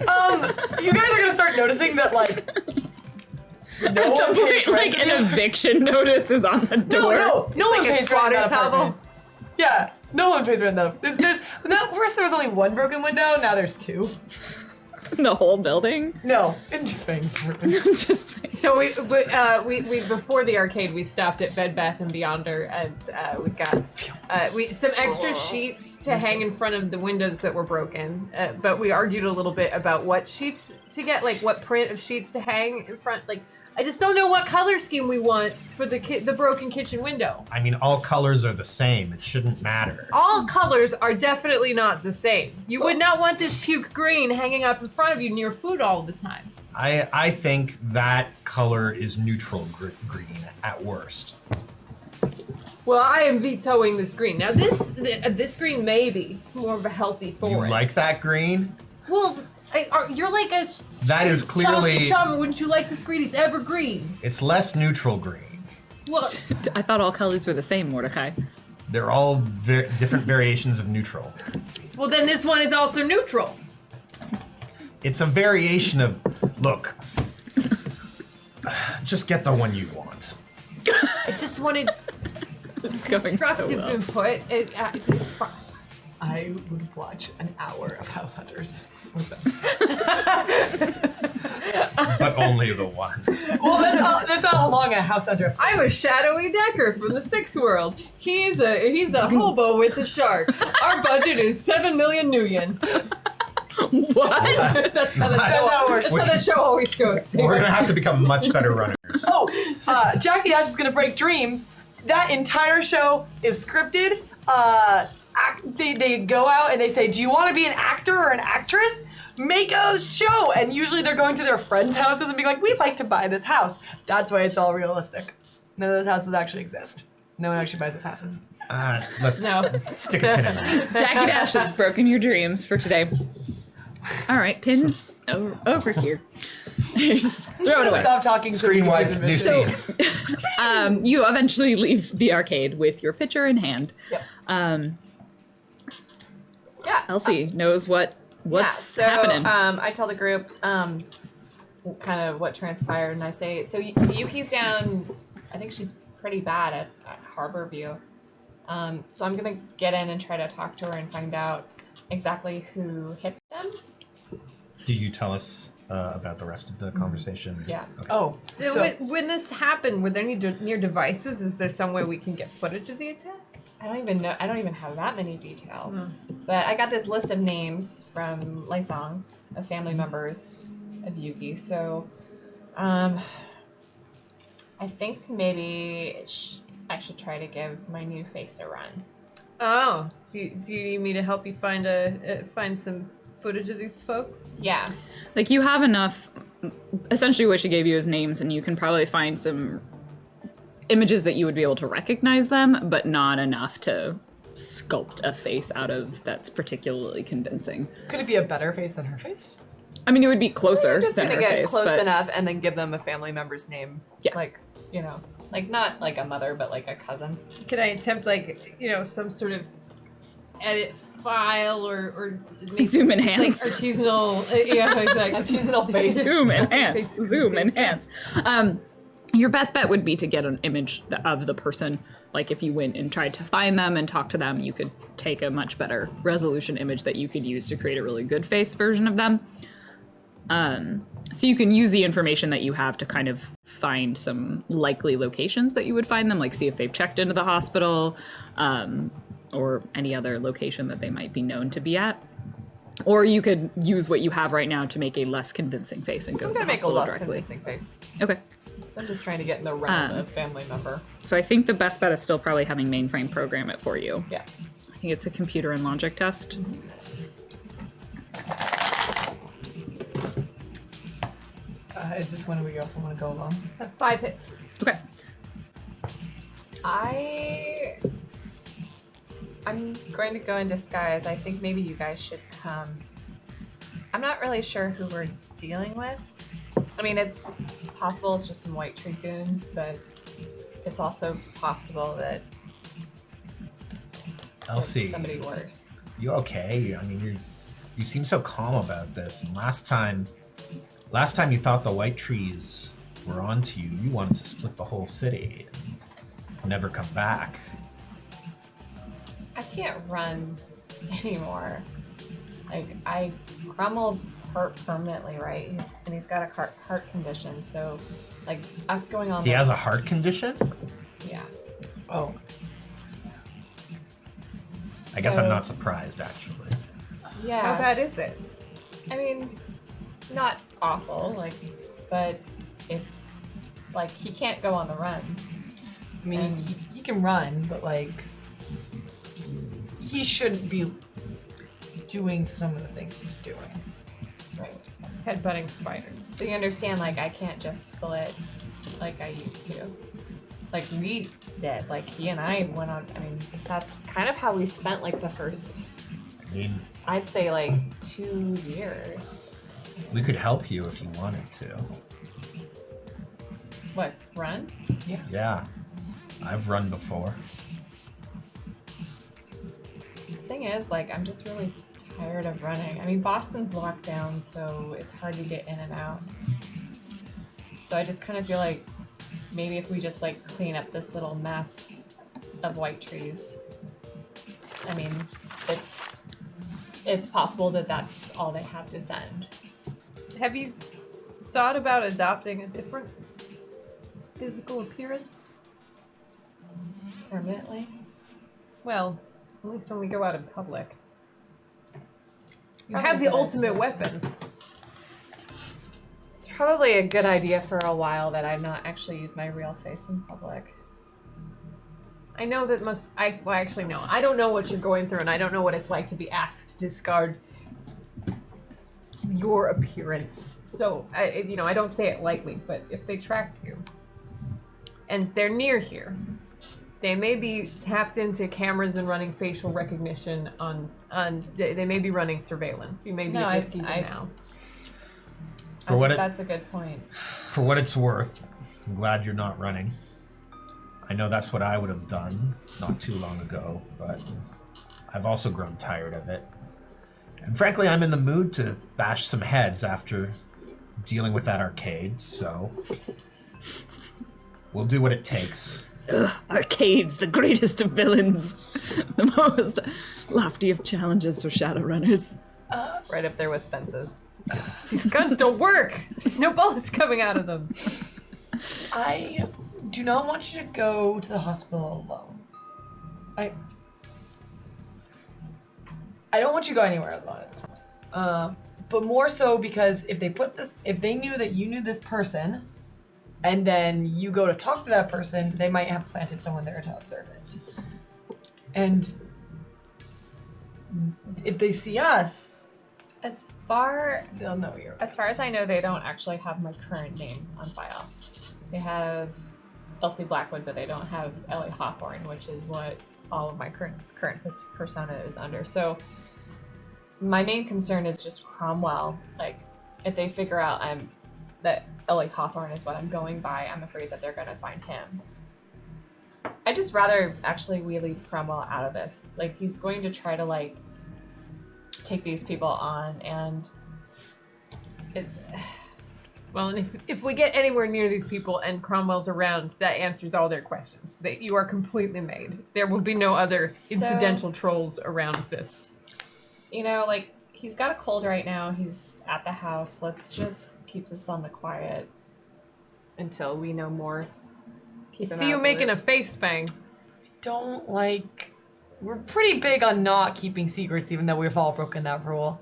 You guys are gonna start noticing that like no At some one pays point, rent. like an eviction notice is on the door. No one like a pays rent in squatter's that apartment. hovel. Yeah, no one pays rent. No, there's now first there was only one broken window. Now there's two. The whole building. No, it just Fang's broken. Just So we before the arcade we stopped at Bed Bath and Beyonder, and we got some extra sheets to hang in front of the windows that were broken. But we argued a little bit about what sheets to get, like what print of sheets to hang in front. Like I just don't know what color scheme we want for the broken kitchen window. I mean, all colors are the same. It shouldn't matter. All colors are definitely not the same. You would not want this puke green hanging up in front of you near food all the time. I think that color is neutral green at worst. Well, I am vetoing this green. Now, this green maybe it's more of a healthy forest. You like that green? Well, you're like a. That is clearly- shaman. Wouldn't you like this green? It's evergreen. It's less neutral green. Well, I thought all colors were the same, Mordecai. They're all different variations of neutral. well, then this one is also neutral. It's a variation of, look, just get the one you want. I just wanted It's going so constructive well. input. It's fine. I would watch an hour of House Hunters with them. But only the one. Well, that's how long a House Hunter episode. I'm a shadowy Decker from the Sixth World. He's a hobo with a shark. Our budget is 7 million Nuyen. What? That's how the That's show. how we're- That's how the show always goes. We're gonna have to become much better runners. Jackie Dash is gonna break dreams. That entire show is scripted. They go out and they say, do you want to be an actor or an actress? Make a show. And usually they're going to their friends' houses and being like, we'd like to buy this house. That's why it's all realistic. None of those houses actually exist. No one actually buys those houses. Let's No. stick a pin in that. Jackie Dash has broken your dreams for today. All right, pin over here. Just throw it away. Stop talking. so we Screen can wipe, give new admission. scene. You eventually leave the arcade with your pitcher in hand. Yep. Yeah. Elsie knows what's so, happening. I tell the group kind of what transpired, and I say, so Yuki's down. I think she's pretty bad at Harbor View. So I'm gonna get in and try to talk to her and find out exactly who hit them. Do you tell us about the rest of the conversation? Yeah. Okay. Oh, So so when this happened, were there any near devices? Is there some way we can get footage of the attack? I don't even know. I don't even have that many details. But I got this list of names from Lei Song of family members of Yuki. So, I think maybe I should try to give my new face a run. Oh, do you need me to help you find some footage of these folks? Yeah. Like, you have enough. Essentially, what she gave you is names, and you can probably find some images that you would be able to recognize them, but not enough to sculpt a face out of that's particularly convincing. could it be a better face than her face? I mean, it would be closer I'm just than gonna her get face, close but enough and then give them a family member's name. Yeah. Like, like not like a mother, but like a cousin. Can I attempt some sort of edit file or make Zoom like enhance. artisanal Artisanal face. Zoom enhance. Zoom enhance. Your best bet would be to get an image of the person. Like, if you went and tried to find them and talk to them, you could take a much better resolution image that you could use to create a really good face version of them. So you can use the information that you have to kind of find some likely locations that you would find them, like see if they've checked into the hospital, or any other location that they might be known to be at. Or you could use what you have right now to make a less convincing face and go I'm to the gonna make a hospital less directly. convincing face. Okay. So I'm just trying to get in the realm of family member. So I think the best bet is still probably having mainframe program it for you. Yeah. I think it's a computer and logic test. Is this one where you also want to go along? 5 hits. Okay. I'm going to go in disguise. I think maybe you guys should come. I'm not really sure who we're dealing with. I mean, it's possible it's just some white tree goons, but it's also possible that it's Elsie, somebody worse. you okay? I mean, you seem so calm about this. And last time you thought the white trees were onto you, you wanted to split the whole city and never come back. I can't run anymore. Like, Cromwell's hurt permanently, right? He's got a heart condition, so like us going on. He has a heart condition? Yeah. Oh. I guess I'm So, not surprised, actually. Yeah. How bad is it? I mean, not awful, but he can't go on the run. I mean, And- he can run, but he shouldn't be doing some of the things he's doing. Right. Headbutting spiders. So you understand, I can't just split like I used to. Like we did. Like he and I went on. I mean, that's kind of how we spent the first. I mean, I'd say 2 years. we could help you if you wanted to. What, run? Yeah, I've run before. The thing is, I'm just really tired of running. I mean, Boston's locked down, so it's hard to get in and out. So I just kind of feel like maybe if we just clean up this little mess of white trees. I mean, it's possible that that's all they have to send. Have you thought about adopting a different physical appearance? Permanently? Well, at least when we go out in public. You Probably have the a good ultimate idea. weapon. It's probably a good idea for a while that I not actually use my real face in public. I know that must. Well, actually, no. I don't know what you're going through, and I don't know what it's like to be asked to discard your appearance. So, I don't say it lightly, but if they tracked you, and they're near here, they may be tapped into cameras and running facial recognition on. They may be running surveillance. You may be No, at risk even I- now. That's a good point. For what it's worth, I'm glad you're not running. I know that's what I would have done not too long ago, but I've also grown tired of it. And frankly, I'm in the mood to bash some heads after dealing with that arcade, so we'll do what it takes. Arcade's the greatest of villains. The most lofty of challenges for Shadowrunners. Right up there with fences. These guns don't work. There's no bullets coming out of them. I do not want you to go to the hospital alone. I don't want you to go anywhere alone at this point. But more so because if they knew that you knew this person, and then you go to talk to that person, they might have planted someone there to observe it. And if they see us, they'll know you're. As far as I know, they don't actually have my current name on file. They have Elsie Blackwood, but they don't have Ellie Hawthorne, which is what all of my current persona is under. So my main concern is just Cromwell. If they figure out that Ellie Hawthorne is what I'm going by, I'm afraid that they're gonna find him. I'd just rather actually we leave Cromwell out of this. He's going to try to take these people on, and Well, and if we get anywhere near these people and Cromwell's around, that answers all their questions. That you are completely made. There will be no other incidental trolls around this. He's got a cold right now. He's at the house. Let's just keep this on the quiet until we know more. See you making a face fang. We're pretty big on not keeping secrets, even though we've all broken that rule.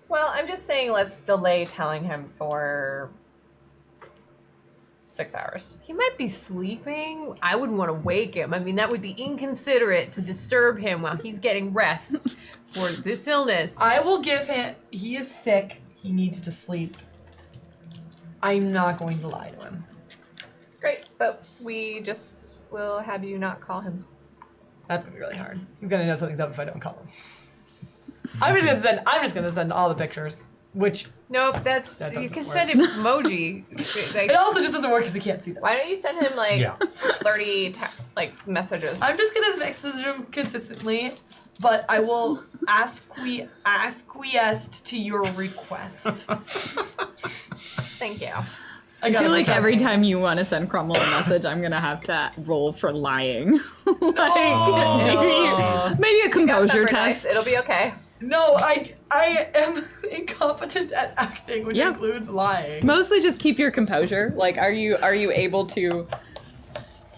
Well, I'm just saying let's delay telling him for 6 hours. He might be sleeping. I wouldn't want to wake him. I mean, that would be inconsiderate to disturb him while he's getting rest for this illness. I will give him. He is sick. He needs to sleep. I'm not going to lie to him. Great, but we just will have you not call him. That's gonna be really hard. He's gonna know something's up if I don't call him. I'm just gonna send all the pictures. Which Nope, That you doesn't can work. send him emoji. Like, it also just doesn't work because he can't see them. Why don't you send him like Yeah. 30 messages? I'm just gonna message him consistently, but I will acquiesce to your request. Thank you. I feel like every time you want to send Crumble a message, I'm gonna have to roll for lying. Maybe a composure Pepper test. dice, it'll be okay. No, I am incompetent at acting, which Yeah. includes lying. Mostly just keep your composure. Like, are you able to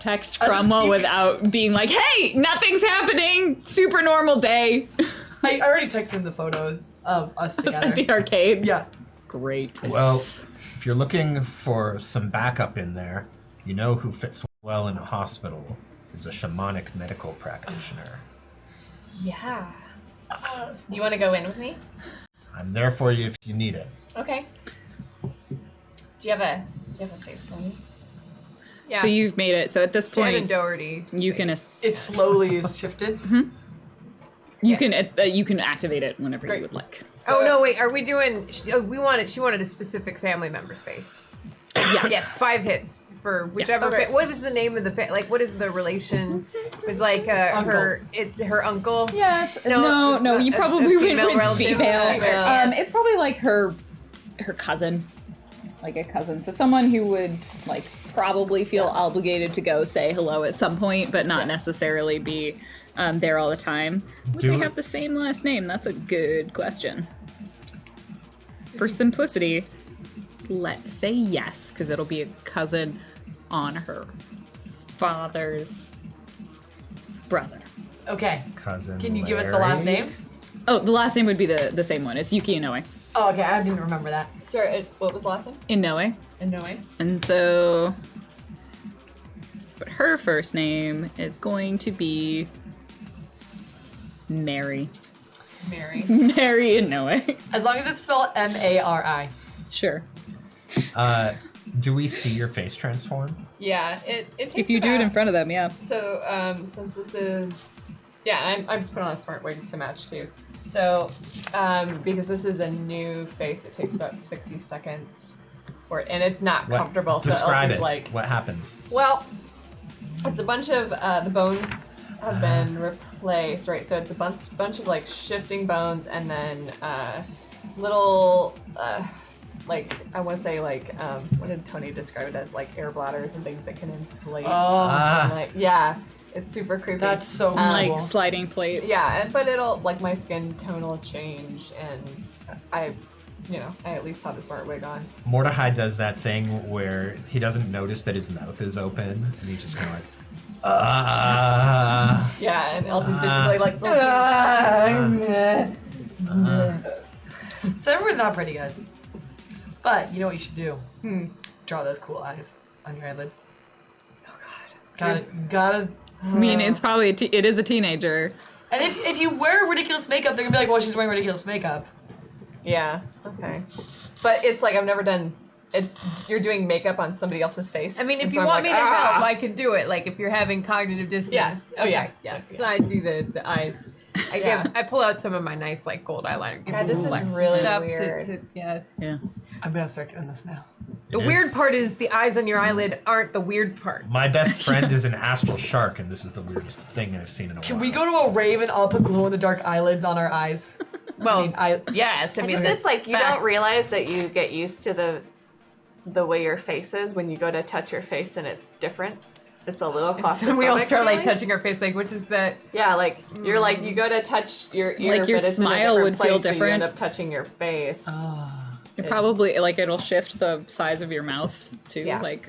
text I'll just Crumble keep- without being like, "Hey, nothing's happening. Super normal day." I already texted him the photos of us At together. the arcade. Yeah. Great. Well, if you're looking for some backup in there, you know who fits well in a hospital is a shamanic medical practitioner. Yeah. You want to go in with me? I'm there for you if you need it. Okay. Do you have a face for me? yeah. So you've made it. So at this Jen and point, Doherty. you can It slowly is shifted. you can activate it whenever Great. you would like. Oh no! Wait, are we doing? She wanted a specific family member's face. Yes, 5 hits for whichever. Okay. What is the name of the what is the relation? It's like her uncle. Yeah. No. You probably went female with relative. female. It's probably like her cousin, like a cousin. So someone who would like probably feel obligated to go say hello at some point, but not necessarily be there all the time. Would Do they it. have the same last name? That's a good question. For simplicity, let's say yes, because it'll be a cousin on her father's brother. Okay. Cousin Can you give us the last Larry? name? Oh, the last name would be the same one. It's Yuki Inoue. Oh, okay. I didn't remember that. Sorry, what was the last name? Inoue. No way. And so, but her first name is going to be Mary. Mary. Mary Inoue. As long as it's spelled Mari. Sure. Do we see your face transform? Yeah, it takes If you do it in about- front of them, yeah. So, since this is, yeah, I'm put on a smart wig to match too. So, because this is a new face, it takes about 60 seconds for it, and it's not comfortable. So Describe Elsie's it. like, What happens? well, it's a bunch of the bones have been replaced, right? So it's a bunch of like shifting bones, and then little. Like I want to say, like what did Tony describe it as? Like air bladders and things that can inflate. Oh, Like yeah, it's super creepy. that's so cool. Like sliding plate. Yeah, but it'll like my skin tone will change, and I at least have the smart wig on. Mordecai does that thing where he doesn't notice that his mouth is open, and he's just kind of like, Yeah, and Elsie's basically like, Cyber's not pretty, guys. But you know what you should do? Draw those cool eyes on your eyelids. oh god. Gotta. I mean, it's probably it is a teenager. And if you wear ridiculous makeup, they're gonna be like, well, she's wearing ridiculous makeup. Yeah. Okay. But it's like I've never done. You're doing makeup on somebody else's face. I mean, if and you so I'm want like, me to "Ah!" help, I can do it. Like if you're having cognitive dissonance. Yes. Oh, yeah. Yeah. Yeah. So I do the eyes. Yeah. I pull out some of my nice like gold eyeliner. Give God, you this is flex really stuff weird. yeah. Yeah. I'm gonna start doing this now. The It is. weird part is the eyes on your eyelid aren't the weird part. my best friend is an astral shark, and this is the weirdest thing I've seen in a Can while. we go to a rave and all put glow in the dark eyelids on our eyes? Well, I yes. I mean, It's like you fact. don't realize that you get used to the way your face is when you go to touch your face and it's different. It's a little claustrophobic. So we all start like feeling. touching our face, like, what is that? Yeah, like you're like you go to touch your ear, Like, your but it's smile in a would different feel place, so you different. end up touching your face. It probably like it'll shift the size of your mouth too. Yeah. Like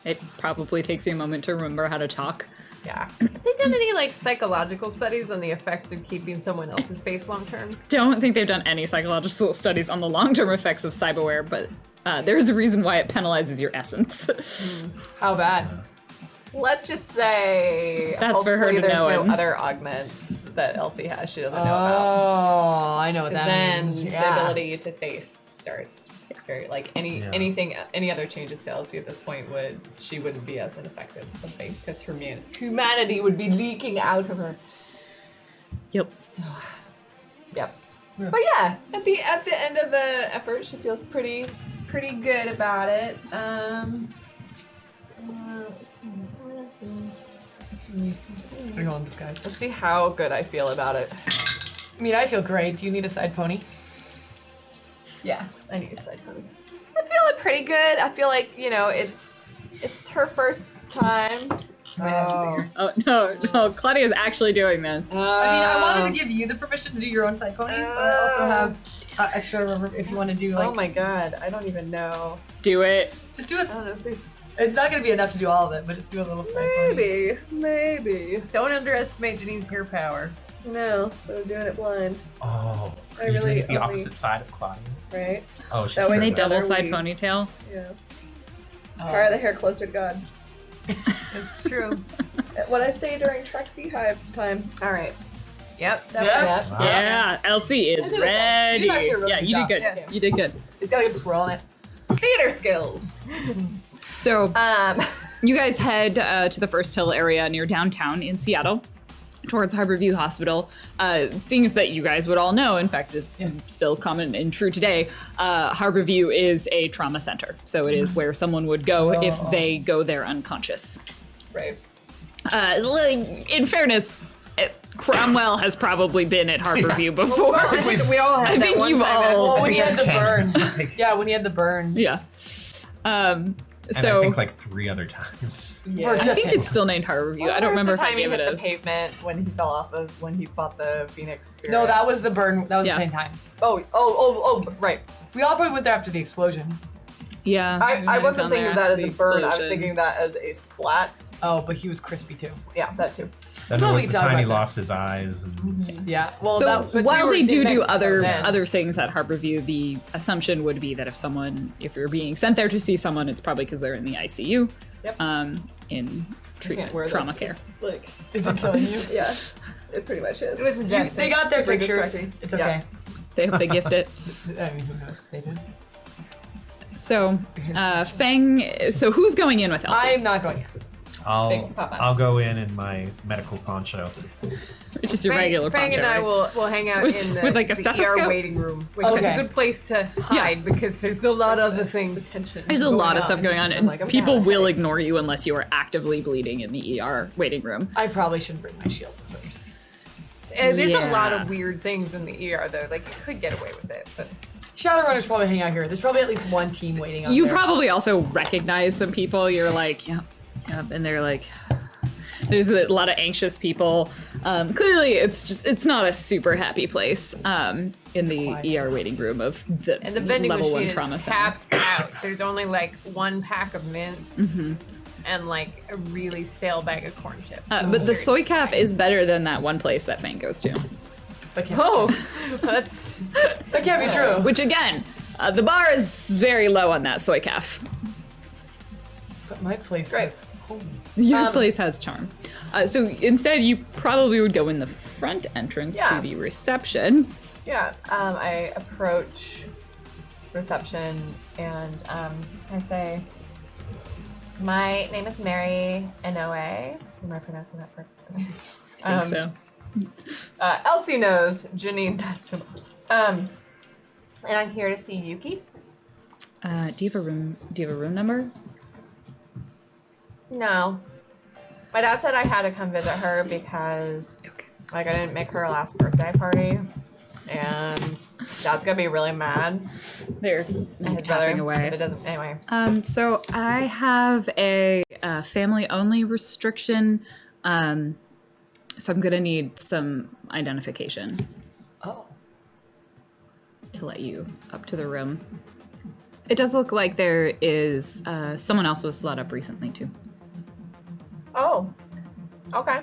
it probably takes you a moment to remember how to talk. Yeah. Have they done any like psychological studies on the effects of keeping someone else's face long term? Don't think they've done any psychological studies on the long-term effects of cyberware, but there's a reason why it penalizes your essence. How bad? Let's just say That's for her hopefully to there's know no it. other augments that Elsie has she doesn't know about. Oh, I know what that Then means. the Yeah. ability to face starts very like any other changes to Elsie at this point she wouldn't be as ineffective with face because her humanity would be leaking out of her. Yep. So, yep. But yeah, at the end of the effort, she feels pretty good about it. I go in disguise. Let's see how good I feel about it. I mean, I feel great. Do you need a side pony? Yeah, I need a side pony. I feel it pretty good. I feel like it's her first time. Oh. Oh, no, Claudia's actually doing this. I mean, I wanted to give you the permission to do your own side pony, but I also have extra if you want to do like. Oh my god, I don't even know. Do it. Just do a. I don't know if there's. It's not going to be enough to do all of it, but just do a little side pony. Maybe. Don't underestimate Janine's hair power. No, but I'm doing it blind, Oh, I you really make it the only- opposite side of Claudia. right? Oh, she That way Can they cares about double Another side weave. ponytail? Yeah. Oh. Power the hair closer to God. It's true. What I say during Trek Beehive time. All right. Yep. That Yeah. works. Wow. Yeah, Elsie I is did it. ready. You did actually a really Yeah, good you did job. good. Yeah. You did good. It's got to get a swirl in it. Theater skills. So you guys head to the First Hill area near downtown in Seattle, towards Harborview Hospital. Things that you guys would all know, in fact, is still common and true today. Harborview is a trauma center, so it is where someone would go if they go there unconscious. Right. In fairness, Cromwell has probably been at Harborview before. I think we all had I that think one you've time. all- Well, I when think he had that's the burn. canon. Yeah, when he had the burns. Yeah. And So I think like 3 other times. For I just think him. it's still named Harborview. I don't remember if I gave hit it the a. pavement when he fell off of when he fought the Phoenix Spirit. No, that was the burn. That was Yeah. the same time. Oh, right. We all probably went there after the explosion. Yeah. I wasn't down thinking there of that after as a the burn. I was explosion. thinking of that as a splat. Oh, but he was crispy too. Yeah, that too. Then Well, there we was the talked time he about lost his eyes. And Yeah. Well, So that was, while we they were do in do Mexico then. other things at Harborview, the assumption would be that if you're being sent there to see someone, it's probably because they're in the ICU. Yep. In Can't wear trauma this. care. It's like, is it killing you? yeah, it pretty much is. It was majestic. They got their Super pictures. distracting. It's Yeah. okay. They hope they gift it. I mean, who knows? They do. So, Feng. So who's going in with Elsie? I'm not going. Big Papa. I'll go in my medical poncho. Which is your regular Fang poncho. and I right? will hang out With- in the, with, like, a the stethoscope? ER waiting room, which is Okay. a good place to hide because there's a lot of other things. There's a lot of stuff going on, and I'm like, I'm people down. will ignore you unless you are actively bleeding in the ER waiting room. I probably shouldn't bring my shield. That's what you're saying. There's a lot Yeah. of weird things in the ER though. Like you could get away with it, but Shadowrunners probably hang out here. There's probably at least one team waiting out You there. probably also recognize some people. You're like, yep, and they're like, there's a lot of anxious people. Clearly, it's not a super happy place in the quiet. ER waiting room of the, and the vending level machine 1 trauma is center. tapped out. There's only like 1 pack of mints Mm-hmm. and like a really stale bag of corn chips. But the soy calf is better than that one place that Fang goes to. That can't, Oh, that's that can't be true. Which again, the bar is very low on that soy calf. But my place Great. is holy. Your place has charm. So instead, you probably would go in the front entrance Yeah. to the reception. Yeah, I approach reception and I say, my name is Mary Inoue. Am I pronouncing that correctly? I think so. Elsie knows, Janine not so much. And I'm here to see Yuki. Do you have a room? Do you have a room number? No. My dad said I had to come visit her because Okay. like I didn't make her last birthday party. And Dad's gonna be really mad They're at his brother tapping away. if it doesn't anyway. So I have a family-only restriction. So I'm gonna need some identification Oh. to let you up to the room. It does look like there is someone else was let up recently too. Oh. Okay.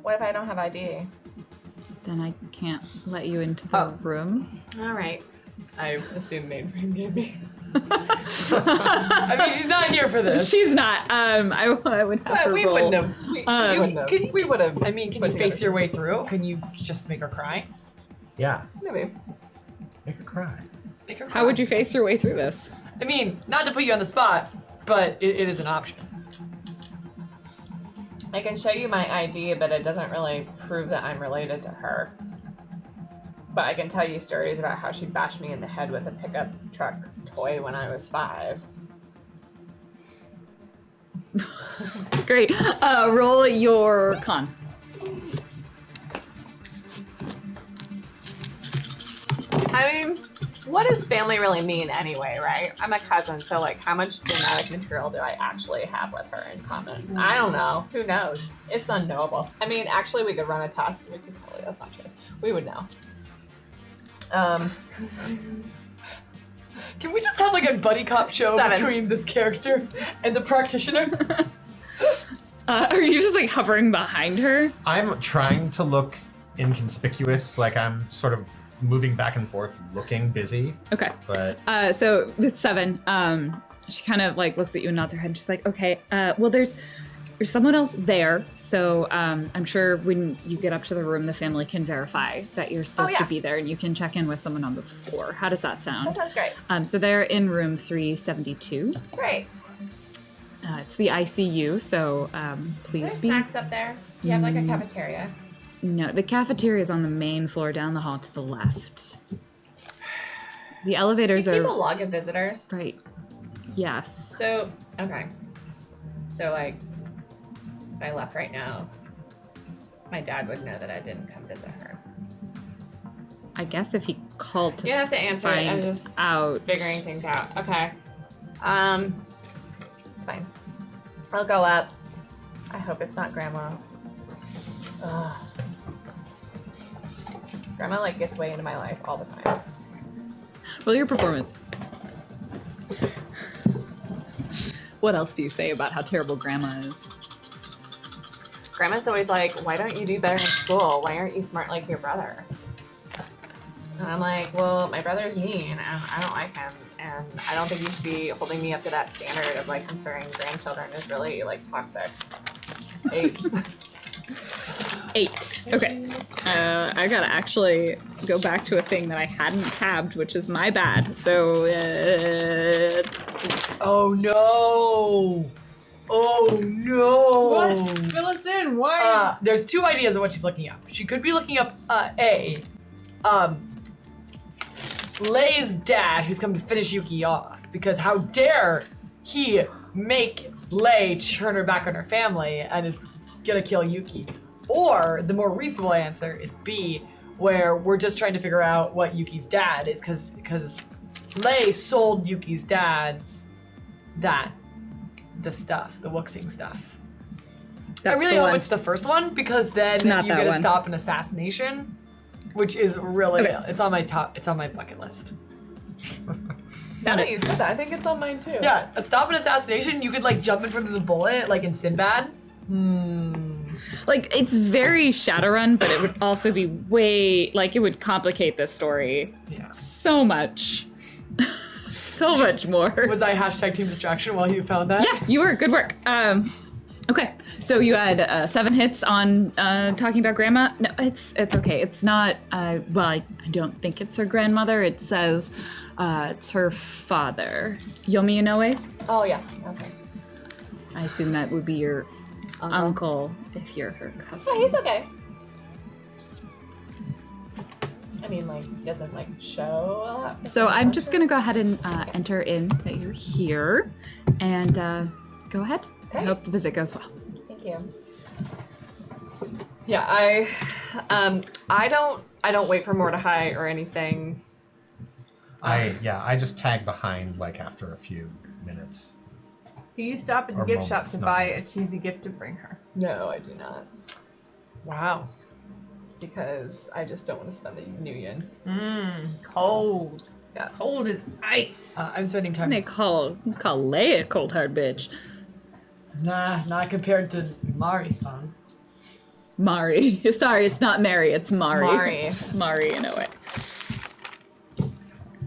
What if I don't have ID? Then I can't let you into the room. All right. I assume mainframe gave me. I mean, she's not here for this. She's not. I would have her We roll. wouldn't have. We would have. I mean, can you face your way through? Can you just make her cry? Yeah. Maybe. Make her cry. Make her cry. How would you face your way through this? I mean, not to put you on the spot, but it is an option. I can show you my ID, but it doesn't really prove that I'm related to her. But I can tell you stories about how she bashed me in the head with a pickup truck toy when I was 5. Great. Roll your con. I mean, what does family really mean anyway, right? I'm a cousin, so like how much genetic material do I actually have with her in common? I don't know. Who knows? It's unknowable. I mean, actually we could run a test. We could tell you that's not true. We would know. Can we just have like a buddy cop show 7. between this character and the practitioner? Are you just like hovering behind her? I'm trying to look inconspicuous, like I'm sort of moving back and forth, looking busy. Okay. But So with 7, she kind of like looks at you and nods her head. And she's like, okay, well, there's someone else there. So I'm sure when you get up to the room, the family can verify that you're supposed to be there, and you can check in with someone on the floor. How does that sound? That sounds great. So they're in room 372. Great. It's the ICU, so please There's be. snacks up there. Do you have like a cafeteria? No, the cafeteria is on the main floor down the hall to the left. The elevators Do are people log of visitors? right. Yes. So, okay. So like, if I left right now, my dad would know that I didn't come visit her. I guess if he called to You have to answer it. I'm find just out. figuring things out. Okay. It's fine. I'll go up. I hope it's not Grandma. Ugh. Grandma like gets way into my life all the time. Roll your performance. What else do you say about how terrible Grandma is? Grandma's always like, why don't you do better in school? Why aren't you smart like your brother? And I'm like, well, my brother's mean and I don't like him. And I don't think you should be holding me up to that standard of like comparing grandchildren is really like toxic. 8. 8. Okay. I gotta actually go back to a thing that I hadn't tabbed, which is my bad. So, Oh no! Oh no! What? Fill us in. Why? There's 2 ideas of what she's looking up. She could be looking up Lei's dad, who's come to finish Yuki off, because how dare he make Lei turn her back on her family and is gonna kill Yuki. Or the more reasonable answer is B, where we're just trying to figure out what Yuki's dad is, because Lei sold Yuki's dad's the stuff, the Wuxing stuff. I really hope it's the first one, because then not you that get to one. stop an assassination, which is really it's on my bucket list. Now that you said that, I think it's on mine too. Yeah, a stop an assassination, you could like jump in front of the bullet like in Sinbad. like, it's very Shadowrun, but it would also be way, like, it would complicate this story Yeah. so much. So much more. Was I hashtag team distraction while you found that? Yeah, you were. Good work. Okay, so you had 7 hits on talking about Grandma. No, it's okay. It's not. Well, I don't think it's her grandmother. It says it's her father, Yomi Inoue. Oh yeah. Okay. I assume that would be your uncle if you're her cousin. Yeah, he's okay. I mean, like, he doesn't like show a lot. So I'm just gonna go ahead and enter in that you're here, and go ahead. I Great. hope the visit goes well. Thank you. Yeah, I don't wait for Mordecai or anything. I just tag behind like after a few minutes. Do you stop at the Or gift shop moments, to not buy a minutes. cheesy gift to bring her? No, I do not, Wow. because I just don't want to spend the new yen. Cold. Yeah. Cold as ice. I'm spending time. They call Leia a cold hard bitch. Nah, not compared to Mari-san. Mari. Sorry, it's not Mary, it's Mari. Mari. It's Mari in a way.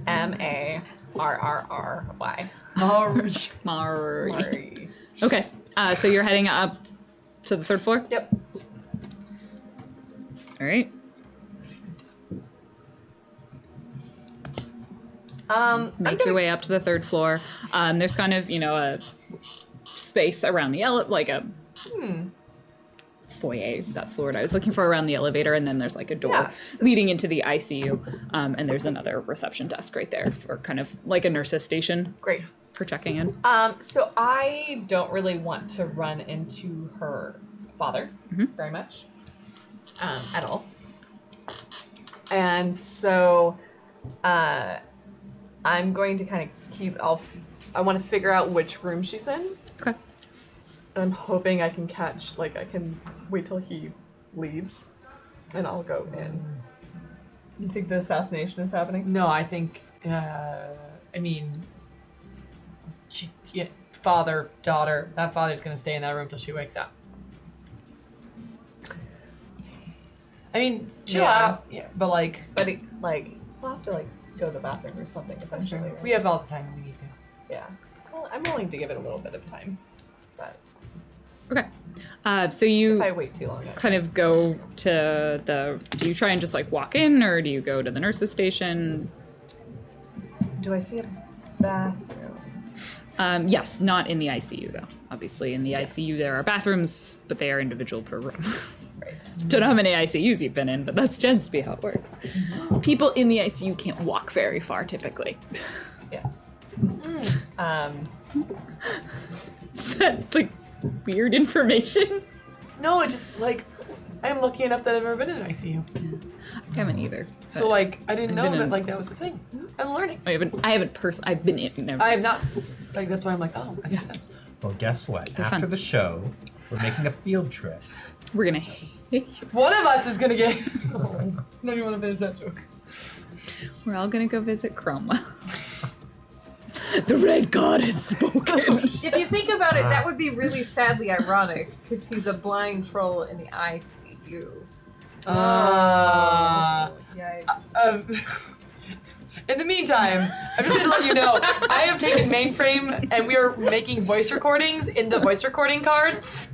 Marrrry. Mari. Mari. Mari. Okay, so you're heading up to the 3rd floor? Yep. All right. Make your way up to the 3rd floor. There's kind of, a space around the like a foyer. That's the word I was looking for, around the elevator, and then there's like a door Yeah. leading into the ICU, and there's another reception desk right there for kind of like a nurse's station Great. for checking in. So I don't really want to run into her father very much, at all. And so, I'm going to kind of I want to figure out which room she's in. Okay. I'm hoping I can I can wait till he leaves, and I'll go in. You think the assassination is happening? No, I think, father, daughter, that father's gonna stay in that room till she wakes up. I mean, chill out. Yeah, but But we'll have to go to the bathroom or something eventually. Right? we have all the time we need to. Yeah. Well, I'm willing to give it a little bit of time, but Okay. So you if I wait too long, kind of go to do you try and just walk in, or do you go to the nurse's station? do I see a bathroom? Yes, not in the ICU though. Obviously in the ICU there are bathrooms, but they are individual per room. Right. Don't know how many ICUs you've been in, but that tends to be how it works. People in the ICU can't walk very far typically. Yes. Is that weird information? No, it just I'm lucky enough that I've never been in an ICU. I haven't either. So I didn't know been that in- that was the thing. I'm learning. I haven't I've been in. Never. I have not. That's why I'm oh, that makes sense. Well, guess what? They're After fun. the show, we're making a field trip. We're gonna hate you. One of us is gonna get. Don't even want to finish that joke. We're all gonna go visit Cromwell. The Red God has spoken. If you think about it, that would be really sadly ironic because he's a blind troll in the ICU. Yikes. In the meantime, I'm just gonna let you know, I have taken mainframe and we are making voice recordings in the voice recording cards.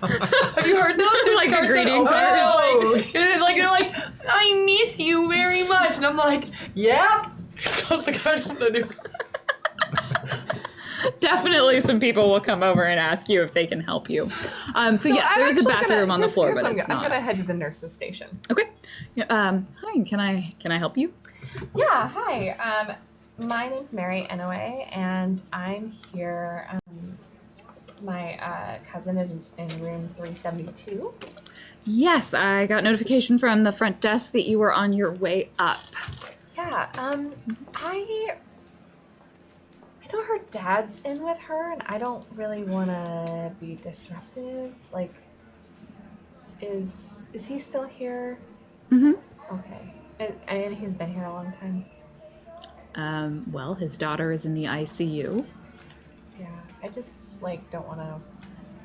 Have you heard those? There's Like a cards that greeting open card? and they're like, I miss you very much, and I'm like, yep. Because the card I'm gonna do. Definitely some people will come over and ask you if they can help you. So yes, I'm there is a actually bathroom on the floor, here's but what it's I'm not. gonna head to the nurse's station. Okay. Yeah, hi, can I help you? Yeah, hi. My name's Mary Inouye, and I'm here. My cousin is in room 372. Yes, I got notification from the front desk that you were on your way up. Yeah, I know her dad's in with her, and I don't really want to be disruptive. Is he still here? Mm-hmm. Okay. And he's been here a long time. Well, his daughter is in the ICU. Yeah, I just don't want to.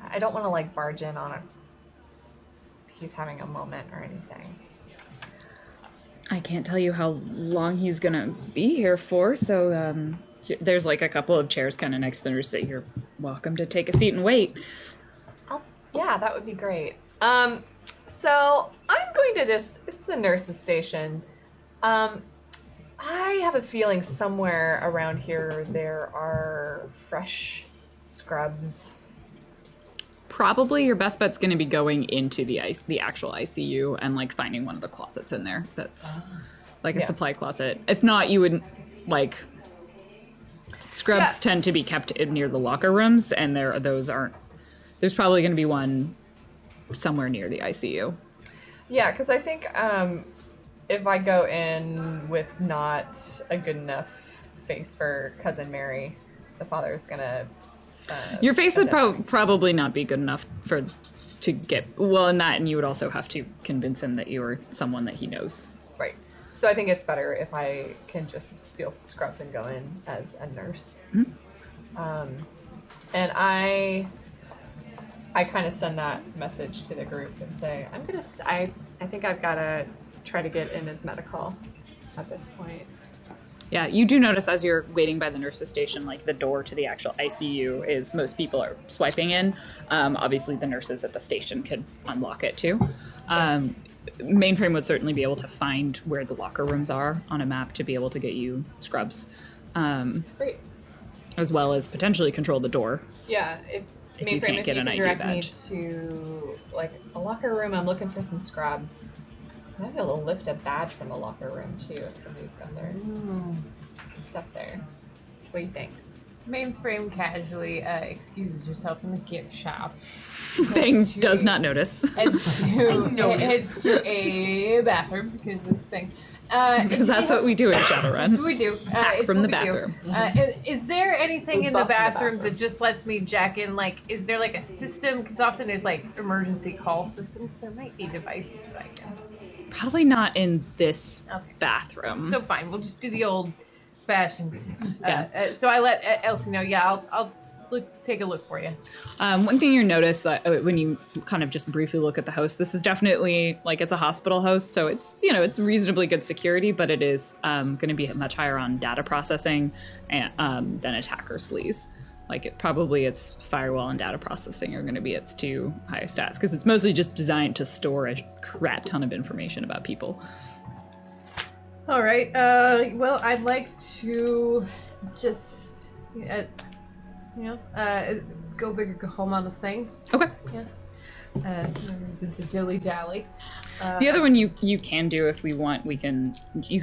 I don't want to barge in on it. He's having a moment or anything. I can't tell you how long he's gonna be here for, so there's a couple of chairs kind of next to the nurse that you're welcome to take a seat and wait. Yeah, that would be great. So I'm going to it's the nurse's station. I have a feeling somewhere around here there are fresh scrubs. Probably your best bet's gonna be going into the actual ICU and finding one of the closets in there that's a Yeah. supply closet. If not, you would scrubs Yeah. tend to be kept near the locker rooms, and there's probably gonna be one somewhere near the ICU. Yeah, because I think if I go in with not a good enough face for Cousin Mary, the father's gonna. Your face would identify me. probably not be good enough to get and you would also have to convince him that you are someone that he knows. Right. So I think it's better if I can just steal some scrubs and go in as a nurse. Mm-hmm. And I I kind of send that message to the group and say, I think I've got to try to get in as medical at this point. Yeah, you do notice as you're waiting by the nurse's station, like the door to the actual ICU is most people are swiping in. Obviously, the nurses at the station could unlock it too. Mainframe would certainly be able to find where the locker rooms are on a map to be able to get you scrubs, Great. as well as potentially control the door. Yeah, If you Mainframe, can't if get you an can ID direct me badge. to like a locker room, I'm looking for some scrubs. I might be able to lift a badge from a locker room too if somebody's got their stuff there. What do you think? Mainframe casually excuses herself in the gift shop. Thing does not notice. Heads to a bathroom because this thing. Because that's what we do in That's Shadowrun. what we do. It's from what the we do. bathroom. Is there anything We in the buff in the bathroom bathroom. that just lets me jack in? Like, is there like a system? Because often there's like emergency call systems. There might be devices that I can. Probably not in this Okay. bathroom. So fine, we'll just do the old fashioned. Yeah. So I let Elsie know. Yeah, I'll take a look for you. One thing you notice when you kind of just briefly look at the host, this is definitely like it's a hospital host, so it's it's reasonably good security, but it is going to be much higher on data processing than attacker sleaze. Like its firewall and data processing are going to be its two highest stats because it's mostly just designed to store a crap ton of information about people. All right. Well, I'd like to just go big or go home on the thing. Okay. Yeah. Reason to dilly dally. The other one you can do if we want, you can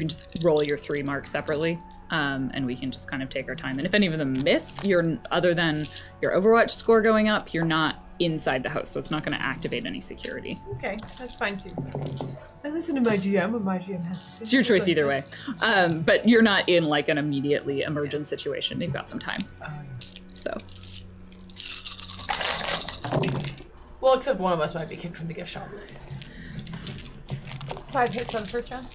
just roll your 3 marks separately, and we can just kind of take our time. And if any of them miss, other than your Overwatch score going up, you're not inside the host, so it's not going to activate any security. Okay, that's fine too. I listen to my GM when my GM has to. It's your choice either way, but you're not in like an immediately emergent situation. You've got some time. So Well, except one of us might be kicked from the gift shop. 5 hits on the first round.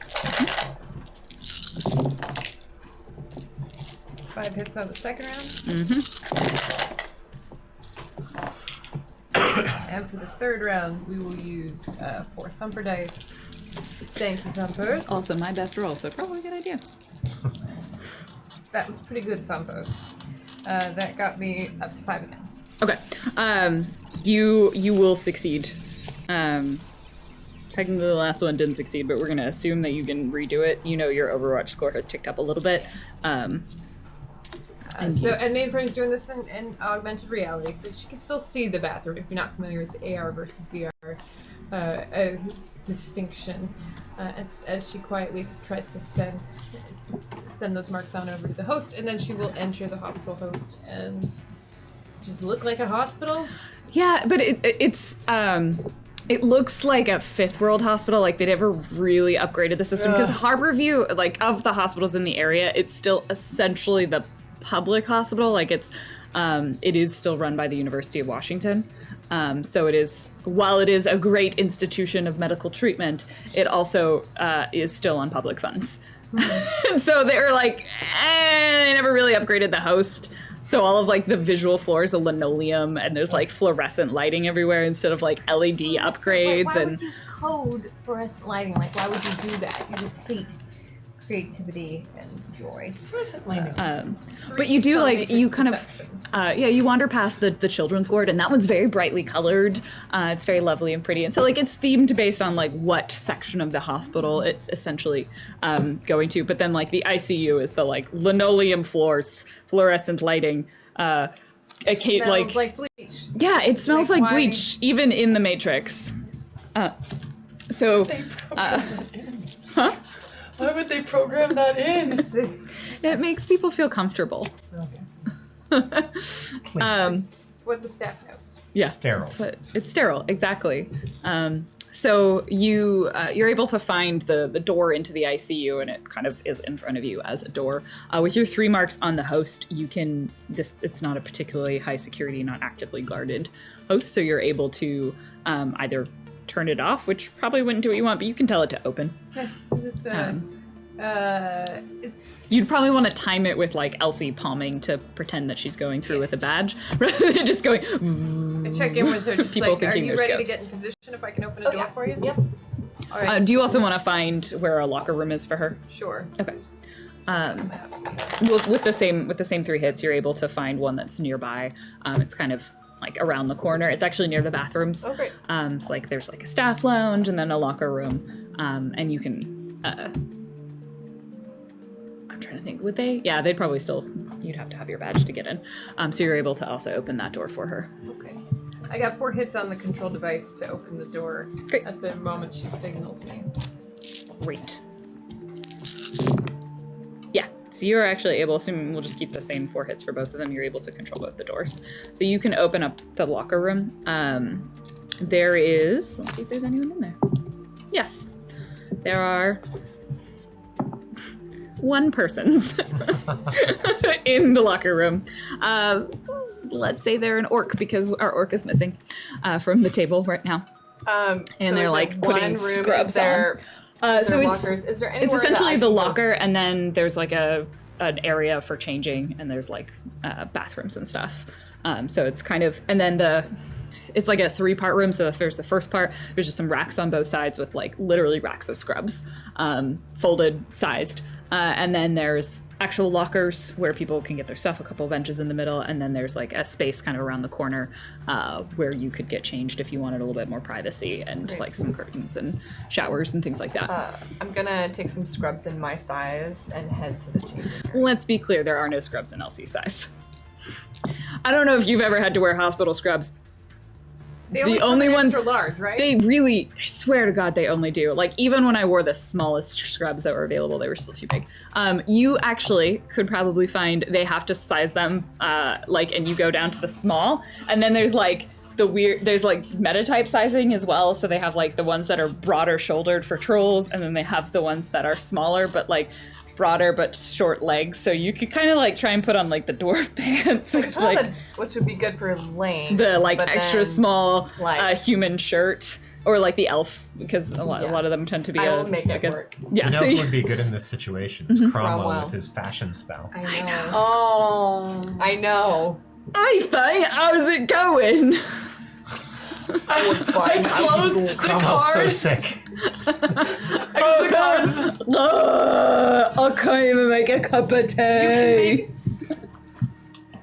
5 hits on the second round. And for the third round, we will use 4 thumper dice. Thank you, thumpers. also my best roll, so probably a good idea. That was pretty good, thumpers. That got me up to 5 again. Okay. You will succeed. Technically the last one didn't succeed, but we're going to assume that you can redo it. Your Overwatch score has ticked up a little bit. And Mainframe's doing this in augmented reality, so she can still see the bathroom if you're not familiar with the AR versus VR distinction. As she quietly tries to send those marks on over to the host, and then she will enter the hospital host and just look like a hospital. Yeah, but it looks like a fifth world hospital, like they'd ever really upgraded the system. Because Harborview, like of the hospitals in the area, it's still essentially the public hospital. Like it is still run by the University of Washington. So it is, while it is a great institution of medical treatment, it also is still on public funds. So they were like, they never really upgraded the host. So all of like the visual floors are linoleum, and there's like fluorescent lighting everywhere instead of like LED upgrades. Why would you code fluorescent lighting? Like, why would you do that? You just hate creativity and joy. But you do like you kind of you wander past the children's ward, and that one's very brightly colored. It's very lovely and pretty, and so like it's themed based on like what section of the hospital it's essentially going to. But then like the ICU is the like linoleum floors, fluorescent lighting. Smells like bleach. Yeah, it smells Like, like why- bleach even in the Matrix. Why would they program that in? It makes people feel comfortable. It's what the staff knows. Yeah, Sterile. It's sterile, exactly. So you're able to find the door into the ICU, and it kind of is in front of you as a door. With your 3 marks on the host, it's not a particularly high security, not actively guarded host, so you're able to either turn it off, which probably wouldn't do what you want, but you can tell it to open. Okay, just You'd probably want to time it with like Elsie palming to pretend that she's going through with a badge, rather than just going. I check in with her. Just People like, are thinking you there's ready to ghosts. get in position? If I can open a door for you. Yep. All right. Do you also want to find where a locker room is for her? Sure. Okay. With the same 3 hits, you're able to find one that's nearby. It's kind of like around the corner. It's actually near the bathrooms. Oh, great. So like there's like a staff lounge and then a locker room, and you can. I'm trying to think. Would they? Yeah, they'd probably still. You'd have to have your badge to get in. So you're able to also open that door for her. Okay. I got 4 hits on the control device to open the door. Great. At the moment she signals me. Great. Yeah, so you're actually able, assuming we'll just keep the same 4 hits for both of them, you're able to control both the doors. So you can open up the locker room. There is, let's see if there's anyone in there. Yes, there are 1 person's in the locker room. Let's say they're an orc because our orc is missing from the table right now. And so they're is like it putting one room? scrubs Is there, on. is there lockers? Is there It's anywhere that essentially I the can go- locker, and then there's like an area for changing, and there's like bathrooms and stuff. So it's kind of, and then it's like a 3-part room. So there's the first part. There's just some racks on both sides with like literally racks of scrubs, folded, sized. And then there's actual lockers where people can get their stuff, a couple of benches in the middle, and then there's like a space kind of around the corner where you could get changed if you wanted a little bit more privacy and Great. like some curtains and showers and things like that. I'm gonna take some scrubs in my size and head to the changing room. Let's be clear, there are no scrubs in Elsie's size. I don't know if you've ever had to wear hospital scrubs. They The come only in ones- extra large, right? They really, I swear to God, they only do. Like, even when I wore the smallest scrubs that were available, they were still too big. You actually could probably find, they have to size them, and you go down to the small, and then there's like there's like meta-type sizing as well, so they have like the ones that are broader shouldered for trolls, and then they have the ones that are smaller, but like broader but short legs, so you could kind of like try and put on like the dwarf pants with like Which would be good for length. the like but extra then, small like- human shirt, or like the elf, because a lot of them tend to be I will make it a, work. Yeah, You know so who you, would be good in this situation? It's Cromwell Cromwell. with his fashion spell. I know. Oh. I know. Hi, Faye, how's it going? I would I closed the Cromwell's so card. sick. I can't even make a cup of tea.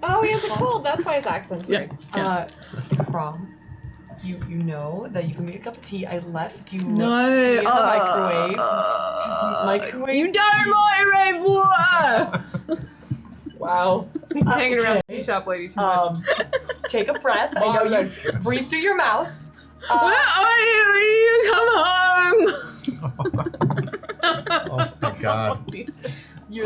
Oh, he has a cold. That's why his accent's Yeah. weird. Prom. You know that you can make a cup of tea. I left you No, tea in the microwave. Just microwave. You don't microwave water. Wow. Hanging around the tea shop lady too much. Take a breath. I know you breathe through your mouth. Where are you? You come home. Oh my god. You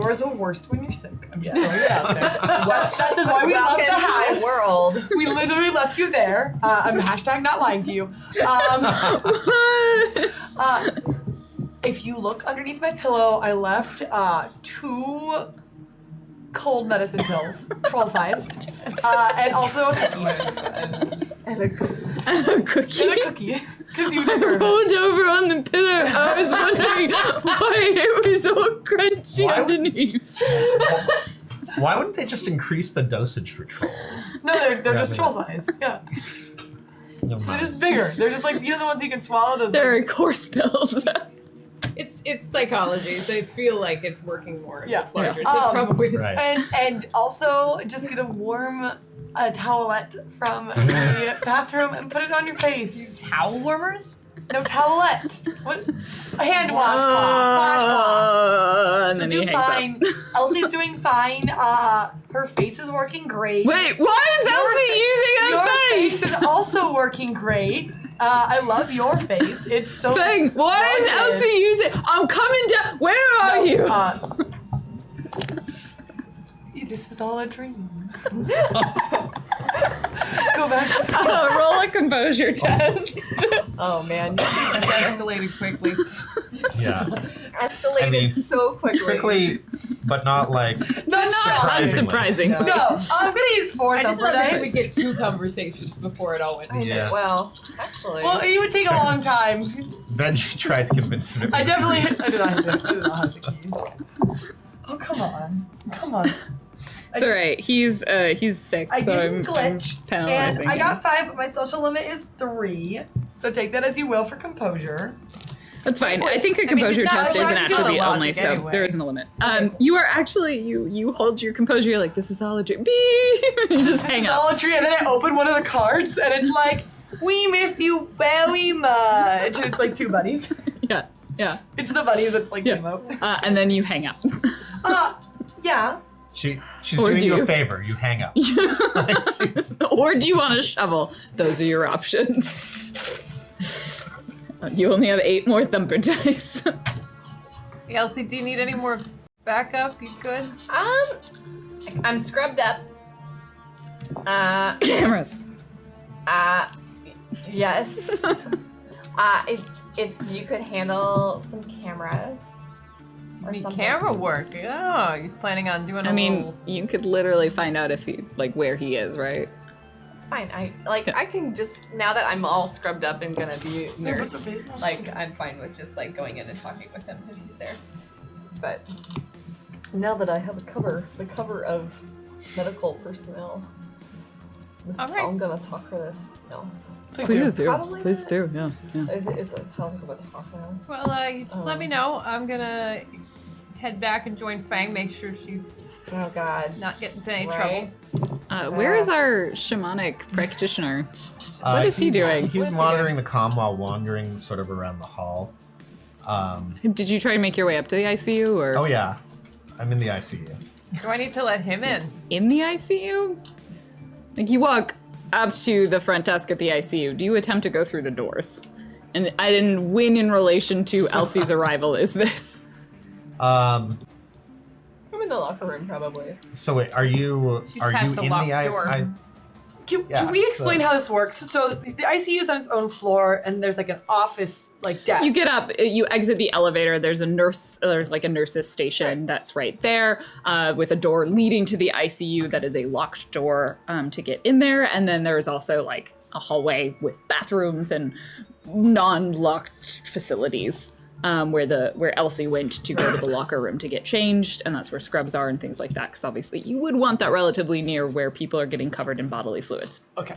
are the worst when you're sick. I'm just throwing it out there. That is why we left the Welcome to house. my world. We literally left you there. I'm hashtag not lying to you. If you look underneath my pillow, I left 2 cold medicine pills, troll-sized, and also a cookie. A cookie. And a cookie. Because you I deserve it. rolled over on the pillow. I was wondering why it was all crunchy Why- underneath. Why wouldn't they just increase the dosage for trolls? No, they're just troll-sized. Yeah. Never They're mind. just bigger. They're just like, you know the ones you can swallow? Those There like, are course pills. It's psychology. They feel like it's working more. if Yeah. It's larger. Yeah. So probably the Right. And also just get a warm towelette from the bathroom and put it on your face. towel warmers. No towelette. What? A hand washcloth. And then Do he hangs fine. up. Elsie's doing fine. Her face is working great. Wait, why is Elsie using Your her face face? is also working great. I love your face. It's so Bang, why is gorgeous. Elsie using? I'm coming down. Where are you? This is all a dream. Go back to sleep. Roll a composure test. Oh man. That escalated quickly. Yeah. Escalated I mean, so quickly. Quickly, but not like. But not Surprisingly. unsurprising. No. No, I'm gonna use 4 I just number love that dice. we get 2 conversations before it all went. Yeah. Well, actually. Well, it would take a long time. Then you try to convince him. I did not have the keys. Oh, come on. Come on. It's all right. He's 6, I so didn't I'm glitch, penalizing and I him. got 5, but my social limit is 3. So take that as you will for composure. That's fine. I think a composure no, test is an it's got a attribute only, logic so anyway. there isn't a limit. You are actually you hold your composure. You're like, this is all a dream. Beep. You just hang up. Solitary, and then I open one of the cards, and it's like, we miss you very much. And it's like 2 buddies. Yeah. It's the buddies that's like Nemo. And then you hang up. Yeah. She's Or doing do you you? a favor. You hang up. Or do you want a shovel? Those are your options. You only have 8 more thumper dice. Elsie, do you need any more backup? You good? I'm scrubbed up. Cameras. Yes. If you could handle some cameras or Need something. camera work. Oh, he's planning on doing a I mean, little... you could literally find out if he where he is, right? It's fine. I can just, now that I'm all scrubbed up and gonna be a nurse, like I'm fine with just like going in and talking with him if he's there. But now that I have the cover of medical personnel, All right. I'm gonna talk for this else. Please do. Probably Please not. do. Yeah. It's a how's it about to talk now? Well, you just let me know. I'm gonna head back and join Fang, make sure she's Oh God. not getting into any Right? trouble. Where is our shamanic practitioner? What is he doing? He's What is he monitoring the comm while wandering sort of around the hall. Did you try to make your way up to the ICU or Oh yeah, I'm in the ICU. Do I need to let him in? in the ICU? Like you walk up to the front desk at the ICU. Do you attempt to go through the doors? And I didn't win in relation to Elsie's arrival. Is this? I'm in the locker room probably. So wait, are you She's are past you the in locked the door. Can Yeah, we explain so- how this works? So the ICU is on its own floor, and there's like an office, like desk. You get up, you exit the elevator. There's a nurse's station that's right there, with a door leading to the ICU that is a locked door to get in there. And then there's also like a hallway with bathrooms and non-locked facilities where Elsie went to go to the locker room to get changed, and that's where scrubs are and things like that. Because obviously you would want that relatively near where people are getting covered in bodily fluids. Okay.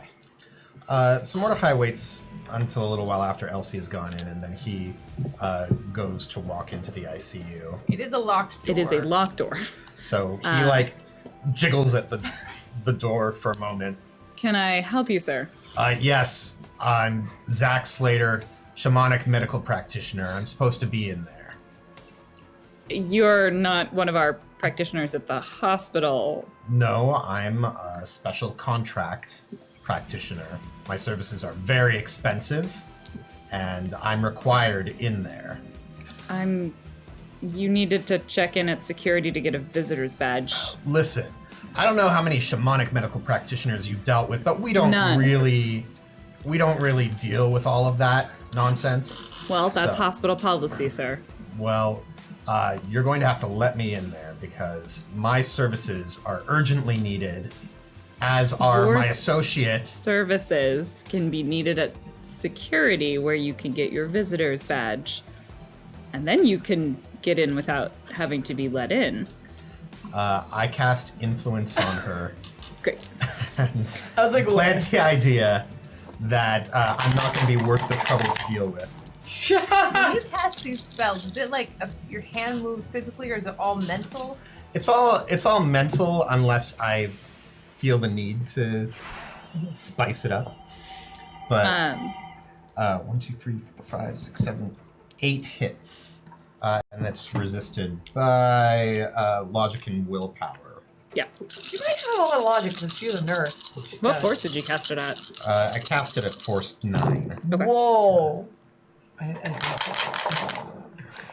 So Mordecai waits until a little while after Elsie has gone in, and then he goes to walk into the ICU. It is a locked door. It is a locked door. So he like jiggles at the door for a moment. Can I help you, sir? Yes, I'm Zach Slater, shamanic medical practitioner. I'm supposed to be in there. You're not one of our practitioners at the hospital. No, I'm a special contract practitioner. My services are very expensive, and I'm required in there. You needed to check in at security to get a visitor's badge. Listen, I don't know how many shamanic medical practitioners you dealt with, but we don't None. really deal with all of that nonsense. Well, that's So- hospital policy, sir. Well, you're going to have to let me in there because my services are urgently needed, as are Your my associate. services can be needed at security where you can get your visitor's badge. And then you can get in without having to be let in. I cast influence on her Great. and I was like, plant the idea that I'm not going to be worth the trouble to deal with. When you cast these spells, is it like your hand moves physically, or is it all mental? It's all mental unless I feel the need to spice it up. But 1, 2, 3, 4, 5, 6, 7, 8 hits, and that's resisted by logic and willpower. Yeah. You might have a lot of logic because you're the nurse. She's What got- force did you cast it at? I cast it at force 9. Okay. Whoa.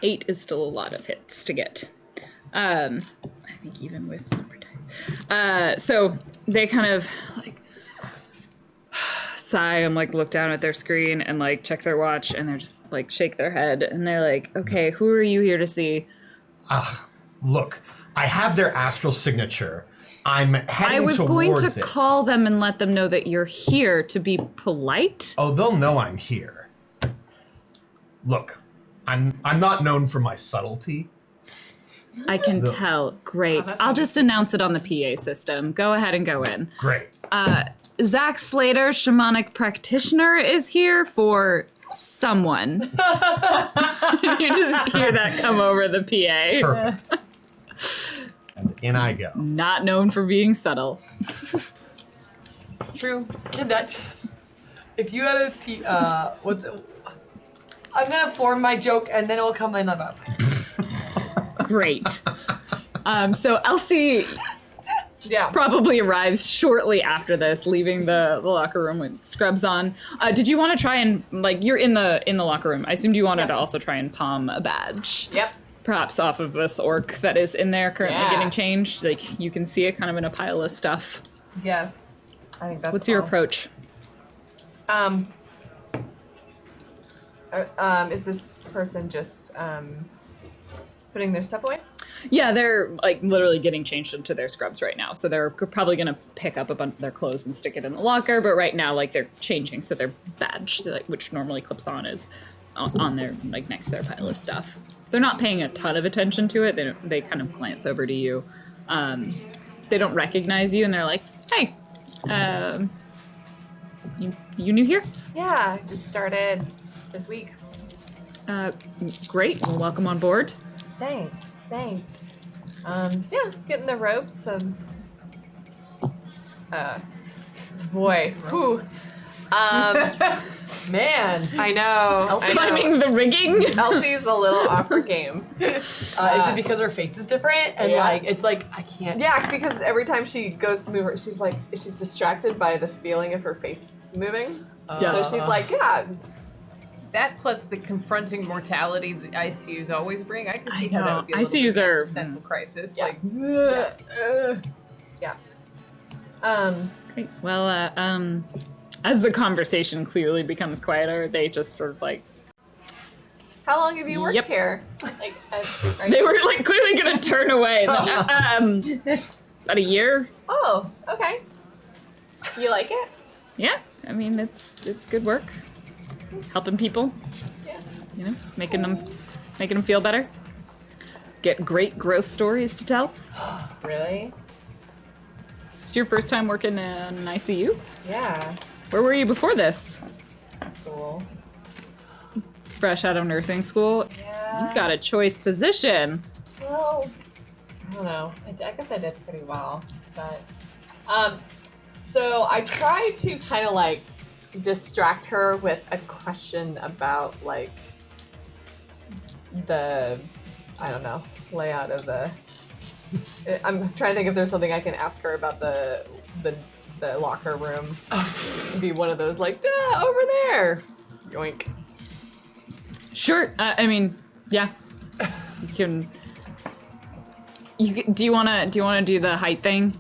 8 is still a lot of hits to get. I think even with number dice. So they kind of like sigh and like look down at their screen and like check their watch, and they're just like shake their head, and they're like, okay, who are you here to see? Look, I have their astral signature. I'm heading I was towards going to it. call them and let them know that you're here to be polite. Oh, they'll know I'm here. Look, I'm not known for my subtlety. I can tell. Great. I'll just announce it on the PA system. Go ahead and go in. Great. Zach Slater, shamanic practitioner, is here for someone. You just hear that come over the PA. Perfect. And in I go. Not known for being subtle. True. And that just, if you had I'm gonna form my joke and then it will come in about. Great. So Elsie probably arrives shortly after this, leaving the locker room with scrubs on. Did you want to try and, like, you're in the locker room. I assumed you wanted to also try and palm a badge. Yep. Perhaps off of this orc that is in there currently getting changed. Like, you can see it kind of in a pile of stuff. Yes. I think that's What's your all. approach? Is this person just putting their stuff away? Yeah, they're like literally getting changed into their scrubs right now. So they're probably gonna pick up a bunch of their clothes and stick it in the locker. But right now, like, they're changing, so their badge, like, which normally clips on, is on their, like, next to their pile of stuff. They're not paying a ton of attention to it. They kind of glance over to you. They don't recognize you, and they're like, "Hey, you new here? Yeah, just started this week. Great. Well, welcome on board." Thanks. Yeah, getting the ropes. Boy. Whew. Man. I know. Climbing the rigging. Elsie's a little off her game. Is it because her face is different? And like, it's like, I can't. Yeah, because every time she goes to move her, she's distracted by the feeling of her face moving. So she's like, yeah. That plus the confronting mortality the ICUs always bring. I can see how that would be a little ICUs bit of are- an existential crisis. Yeah. Like, Great. Well, as the conversation clearly becomes quieter, they just sort of like, How long have you worked Yep. here? Like, they were like clearly gonna turn away. About a year. Oh, okay. You like it? Yeah, I mean, it's good work. Helping people, Yeah. you know, making them feel better. Get great gross stories to tell. Really? Is it your first time working in an ICU? Yeah. Where were you before this? School. Fresh out of nursing school. Yeah. You've got a choice position. Well, I don't know. I guess I did pretty well, but so I tried to kind of like distract her with a question about like the, I don't know, layout of the. I'm trying to think if there's something I can ask her about the locker room. Be one of those like, over there. Yoink. Sure. I mean, yeah. You can. Do you wanna do the height thing?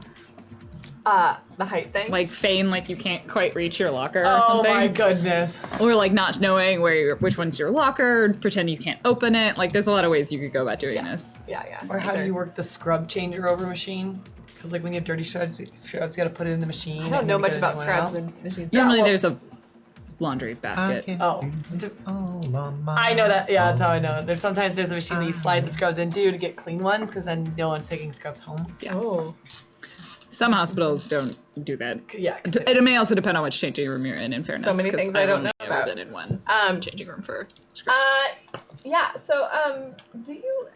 The height thing. Like feign like you can't quite reach your locker or Oh something? my goodness. Or like not knowing which one's your locker, pretend you can't open it. Like there's a lot of ways you could go about doing this. Yeah. Or how do you work the scrub changer over machine? Because like when you have dirty scrubs, you got to put it in the machine. I don't know much about scrubs And and machines. Normally well- there's a laundry basket. Oh, I know that. Yeah, that's how I know. Sometimes there's a machine that you slide the scrubs into to get clean ones, because then no one's taking scrubs home. Yeah. Oh. Some hospitals don't do that. Yeah. It may also depend on which changing room you're in fairness. So many 'cause things I don't I've know only ever about. been in one changing room for scrubs. Yeah. So, do you?